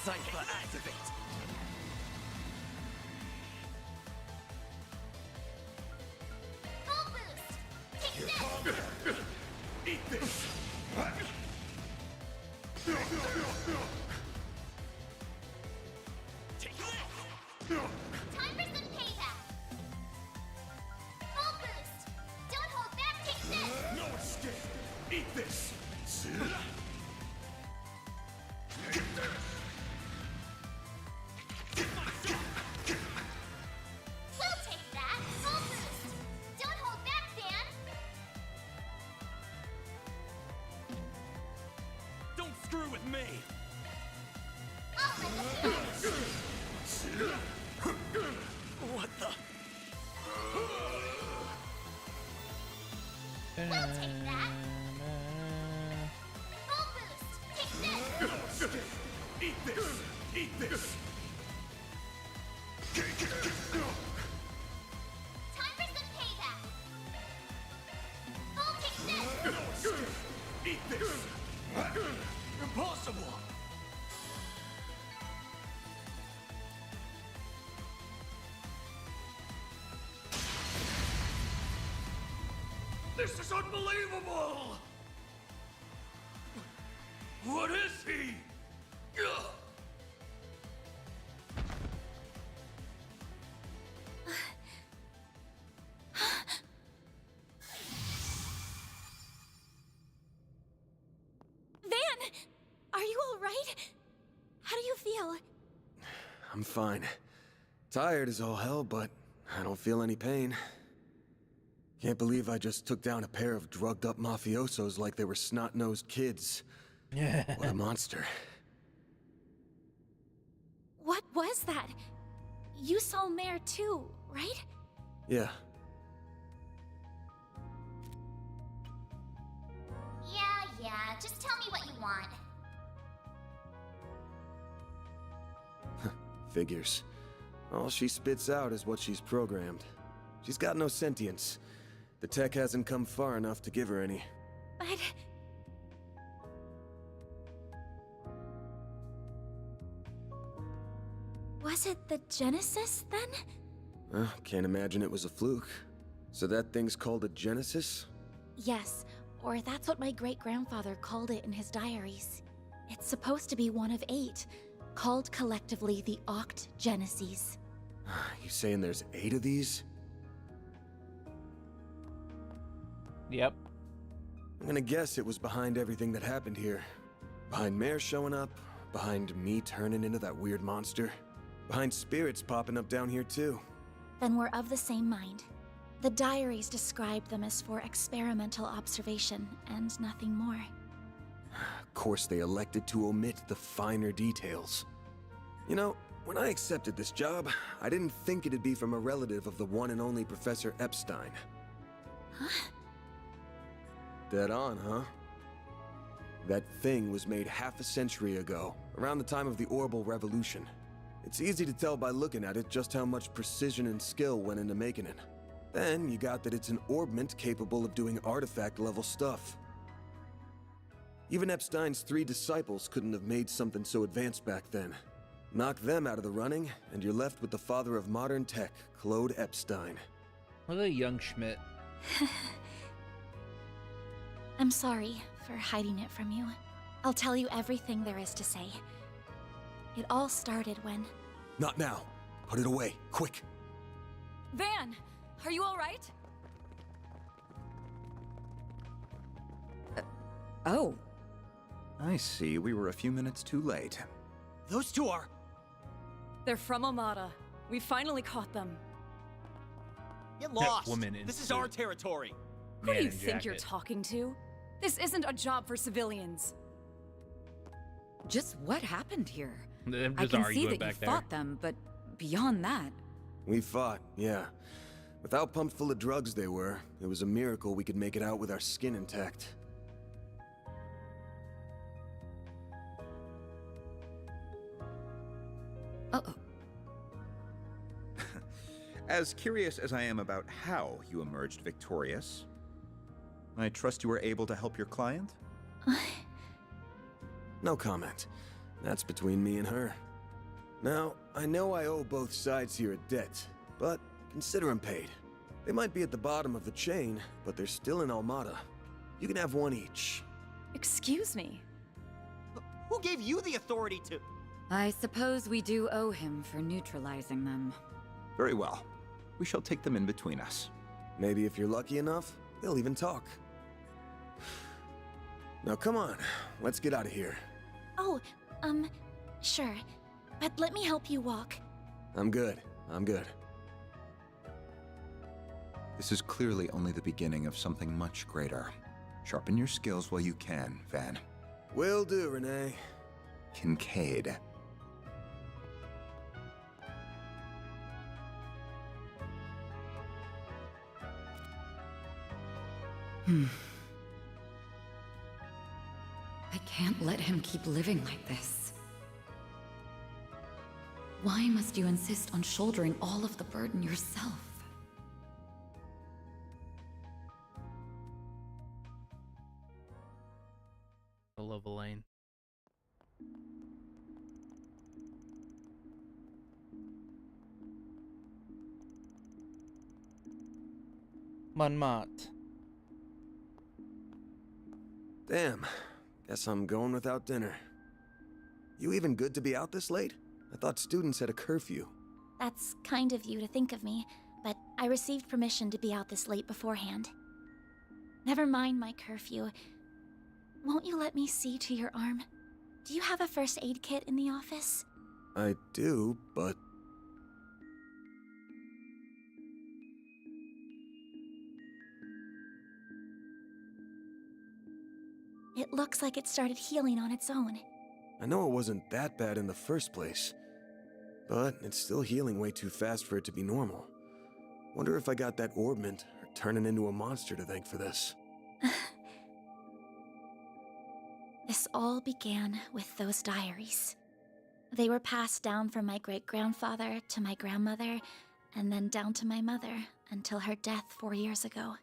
Cypher activate. Full boost! Take this! Eat this! Time for some payback! Full boost! Don't hold back, take this! No escape! Eat this! We'll take that! Full boost! Don't hold back, Dan! Don't screw with me! I'll let the What the? We'll take that! Full This is unbelievable! What is he? Ugh. Van! Are you alright? How do you feel? I'm fine. Tired as all hell, but I don't feel any pain. Can't believe I just took down a pair of drugged-up mafiosos like they were snot-nosed kids. What a monster. What was that? You saw Mare too, right? Yeah. Yeah, just tell me what you want. Figures. All she spits out is what she's programmed. She's got no sentience. The tech hasn't come far enough to give her any. But... was it the Genesis, then? Can't imagine it was a fluke. So that thing's called a Genesis? Yes, or that's what my great-grandfather called it in his diaries. It's supposed to be one of 8, called collectively the Oct Geneses. You saying there's 8 of these? Yep. I'm gonna guess it was behind everything that happened here. Behind Mare showing up, behind me turning into that weird monster, behind spirits popping up down here too. Then we're of the same mind. The diaries described them as for experimental observation, and nothing more. Of course they elected to omit the finer details. You know, when I accepted this job, I didn't think it'd be from a relative of the one and only Professor Epstein. Huh? Dead on, huh? That thing was made half a century ago, around the time of the Orbital Revolution. It's easy to tell by looking at it just how much precision and skill went into making it. Then you got that it's an orbment capable of doing artifact-level stuff. Even Epstein's 3 disciples couldn't have made something so advanced back then. Knock them out of the running, and you're left with the father of modern tech, Claude Epstein. Look at young Schmidt. I'm sorry for hiding it from you. I'll tell you everything there is to say. It all started when... Not now. Put it away, quick. Van, are you all right? Oh. I see we were a few minutes too late. Those two are... They're from Amada. We finally caught them. Get lost! woman in This is suit. our territory! Who do you in think you're jacket. talking to? This isn't a job for civilians. Just what happened here? Them I just can see arguing that you back there. fought them, but beyond that... We fought, yeah. With how pumped full of drugs they were, it was a miracle we could make it out with our skin intact. Uh-oh. As curious as I am about how you emerged victorious, I trust you were able to help your client? No comment. That's between me and her. Now, I know I owe both sides here a debt, but consider them paid. They might be at the bottom of the chain, but they're still in Almada. You can have one each. Excuse me. Who gave you the authority to... I suppose we do owe him for neutralizing them. Very well. We shall take them in between us. Maybe if you're lucky enough, they'll even talk. Now come on, let's get out of here. Oh, sure. But let me help you walk. I'm good. This is clearly only the beginning of something much greater. Sharpen your skills while you can, Van. Will do, Renee. Kincaid. I can't let him keep living like this. Why must you insist on shouldering all of the burden yourself? I love Elaine. Monmouth. Damn. Guess I'm going without dinner. You even good to be out this late? I thought students had a curfew. That's kind of you to think of me, but I received permission to be out this late beforehand. Never mind my curfew. Won't you let me see to your arm? Do you have a first aid kit in the office? I do, but... It looks like it started healing on its own. I know it wasn't that bad in the first place, but it's still healing way too fast for it to be normal. Wonder if I got that orbment or turning into a monster to thank for this. This all began with those diaries. They were passed down from my great-grandfather to my grandmother, and then down to my mother until her death 4 years ago.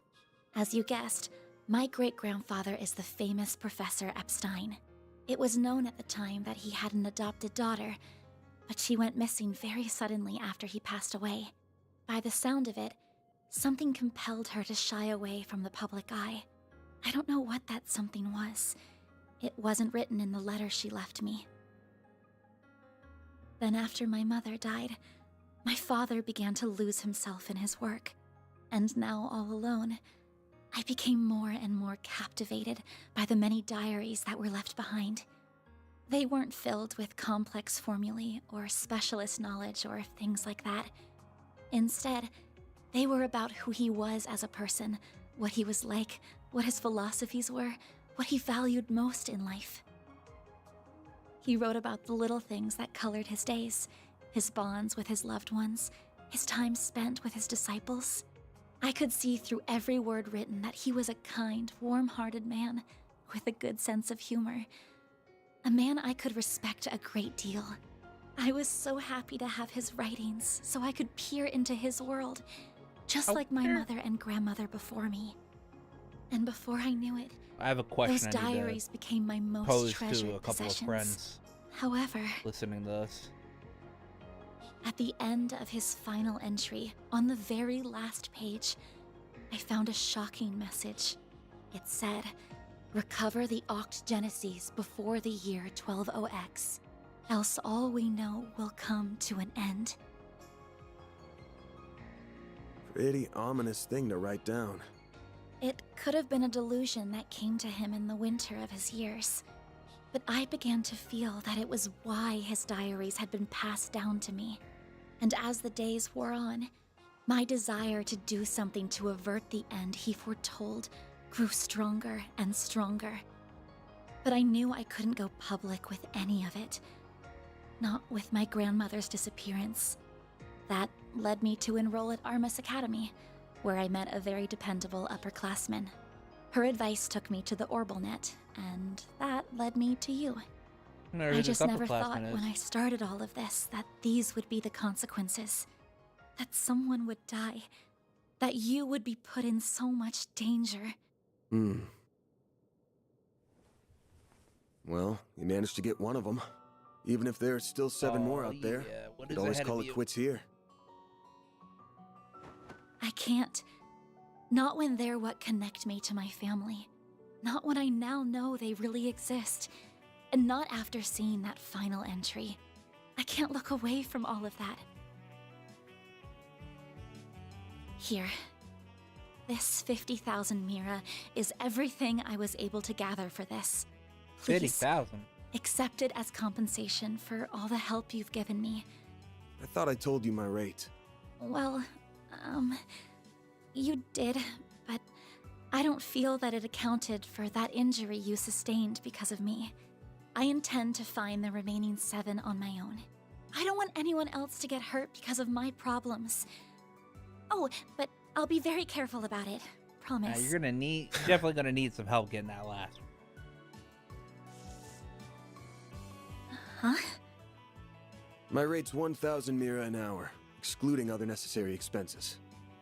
As you guessed, my great-grandfather is the famous Professor Epstein. It was known at the time that he had an adopted daughter, but she went missing very suddenly after he passed away. By the sound of it, something compelled her to shy away from the public eye. I don't know what that something was. It wasn't written in the letter she left me. Then after my mother died, my father began to lose himself in his work. And now all alone, I became more and more captivated by the many diaries that were left behind. They weren't filled with complex formulae or specialist knowledge or things like that. Instead, they were about who he was as a person, what he was like, what his philosophies were, what he valued most in life. He wrote about the little things that colored his days, his bonds with his loved ones, his time spent with his disciples. I could see through every word written that he was a kind, warm-hearted man with a good sense of humor. A man I could respect a great deal. I was so happy to have his writings so I could peer into his world, just like my mother and grandmother before me. And before I knew it, I have a question. Those diaries became my most treasured to a couple possessions. of friends. However, listening to this, at the end of his final entry, on the very last page, I found a shocking message. It said, "Recover the Oct Genesis before the year 120X, else all we know will come to an end." Pretty ominous thing to write down. It could have been a delusion that came to him in the winter of his years. But I began to feel that it was why his diaries had been passed down to me. And as the days wore on, my desire to do something to avert the end he foretold grew stronger and stronger. But I knew I couldn't go public with any of it. Not with my grandmother's disappearance. That led me to enroll at Armus Academy, where I met a very dependable upperclassman. Her advice took me to the Orbalnet, and that led me to you. I just never thought when I started all of this that these would be the consequences. That someone would die. That you would be put in so much danger. Well, you managed to get one of them. Even if there's still 7 more out there, you'd always call it quits here. I can't. Not when they're what connect me to my family. Not when I now know they really exist. And not after seeing that final entry. I can't look away from all of that. Here. This 50,000 Mira is everything I was able to gather for this. Please, 50,000? accept it as compensation for all the help you've given me. I thought I told you my rate. Well, you did, but I don't feel that it accounted for that injury you sustained because of me. I intend to find the remaining 7 on my own. I don't want anyone else to get hurt because of my problems. Oh, but I'll be very careful about it. Promise. You're definitely gonna need some help getting that last one. Huh? My rate's 1,000 Mira an hour, excluding other necessary expenses.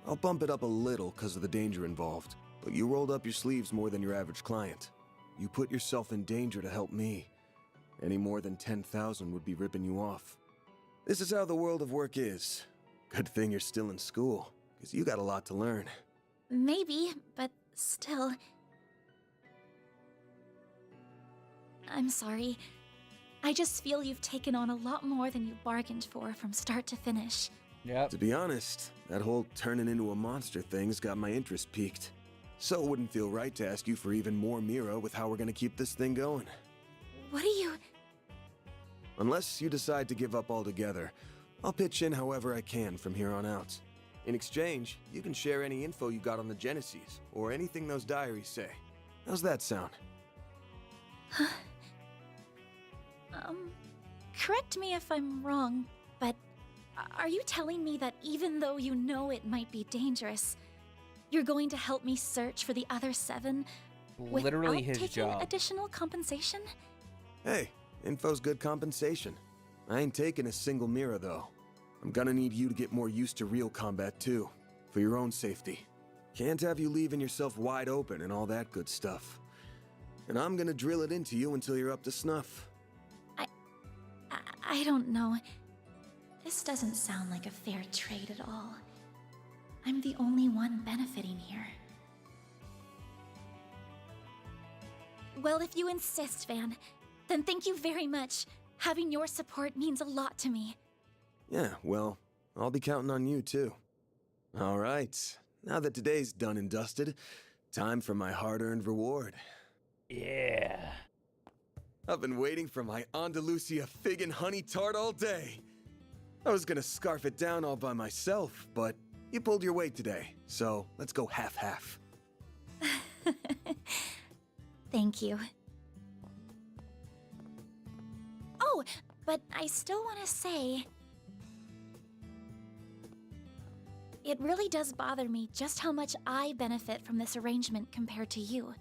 I'll bump it up a little because of the danger involved, but you rolled up your sleeves more than your average client. You put yourself in danger to help me. Any more than 10,000 would be ripping you off. This is how the world of work is. Good thing you're still in school, because you got a lot to learn. Maybe, but still. I'm sorry. I just feel you've taken on a lot more than you bargained for from start to finish. Yep. To be honest, that whole turning into a monster thing's got my interest piqued. So it wouldn't feel right to ask you for even more Mira with how we're gonna keep this thing going. What are you... Unless you decide to give up altogether, I'll pitch in however I can from here on out. In exchange, you can share any info you got on the Genesis, or anything those diaries say. How's that sound? Correct me if I'm wrong, but are you telling me that even though you know it might be dangerous, you're going to help me search for the other 7 Literally without his taking job. additional compensation? Hey, info's good compensation. I ain't taking a single Mira, though. I'm gonna need you to get more used to real combat, too, for your own safety. Can't have you leaving yourself wide open and all that good stuff. And I'm gonna drill it into you until you're up to snuff. I don't know. This doesn't sound like a fair trade at all. I'm the only one benefiting here. Well, if you insist, Van, then thank you very much. Having your support means a lot to me. Yeah, well, I'll be counting on you, too. All right, now that today's done and dusted, time for my hard-earned reward. Yeah. I've been waiting for my Andalusia fig and honey tart all day. I was gonna scarf it down all by myself, but you pulled your weight today, so let's go half-half. Thank you. Oh, but I still want to say... It really does bother me just how much I benefit from this arrangement compared to you.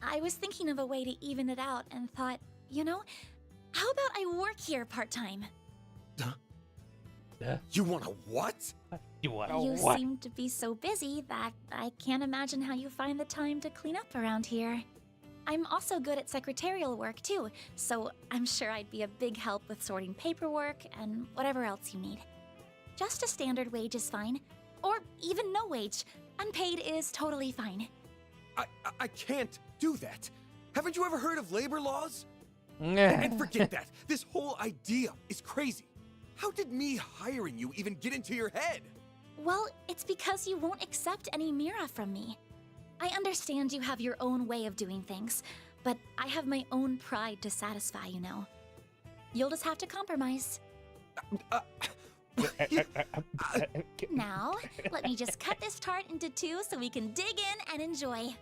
I was thinking of a way to even it out and thought, you know, how about I work here part-time? You want a what? You want a You what? seem to be so busy that I can't imagine how you find the time to clean up around here. I'm also good at secretarial work too, so I'm sure I'd be a big help with sorting paperwork and whatever else you need. Just a standard wage is fine, or even no wage. Unpaid is totally fine. I can't do that. Haven't you ever heard of labor laws? Nah. And forget that. This whole idea is crazy. How did me hiring you even get into your head? Well, it's because you won't accept any Mira from me. I understand you have your own way of doing things, but I have my own pride to satisfy, you know. You'll just have to compromise. Now, let me just cut this tart into 2 so we can dig in and enjoy.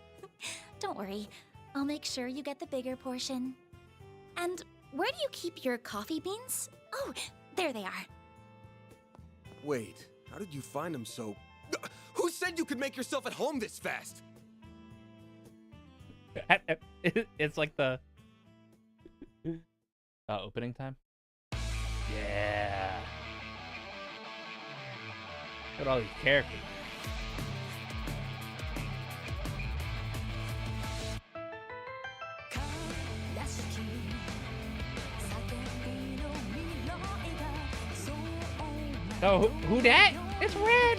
Don't worry, I'll make sure you get the bigger portion. And where do you keep your coffee beans? Oh, there they are. Wait, how did you find them so... Who said you could make yourself at home this fast? It's like the opening time. Yeah. Look at all these characters. Oh, who that? It's Red.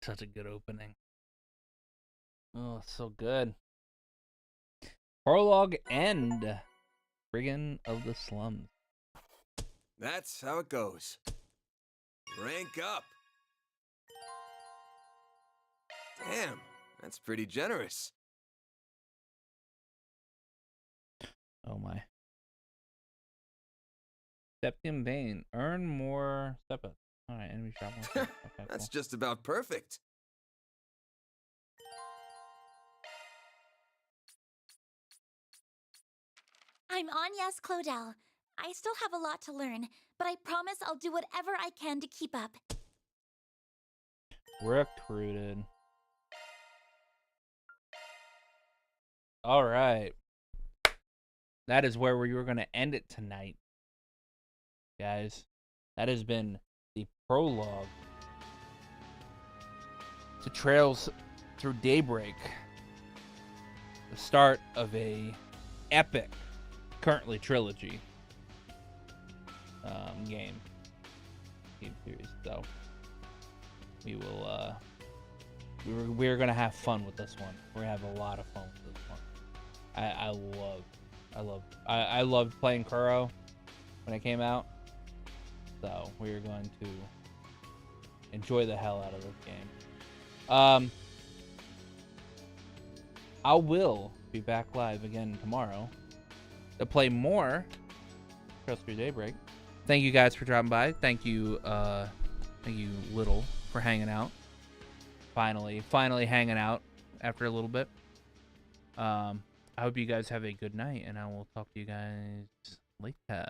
Such a good opening. Oh, so good. Prologue and Spriggan of the Slums. That's how it goes. Rank up. Damn, that's pretty generous. Oh my. Septium Vein. Earn more step up. Alright, enemy shot more. Okay, That's cool. just about perfect. I'm Agnes Claudel. I still have a lot to learn, but I promise I'll do whatever I can to keep up. Recruited. Alright. That is where we were going to end it tonight. Guys, that has been the prologue to Trails Through Daybreak. The start of a epic, currently trilogy game series. So we will we're gonna have fun with this one. We're gonna have a lot of fun with this one. I loved playing Kuro when it came out. So we are going to enjoy the hell out of this game. I will be back live again tomorrow to play more Trails Through Daybreak. Thank you guys for dropping by. Thank you, Little, for hanging out. Finally hanging out after a little bit. I hope you guys have a good night, and I will talk to you guys later.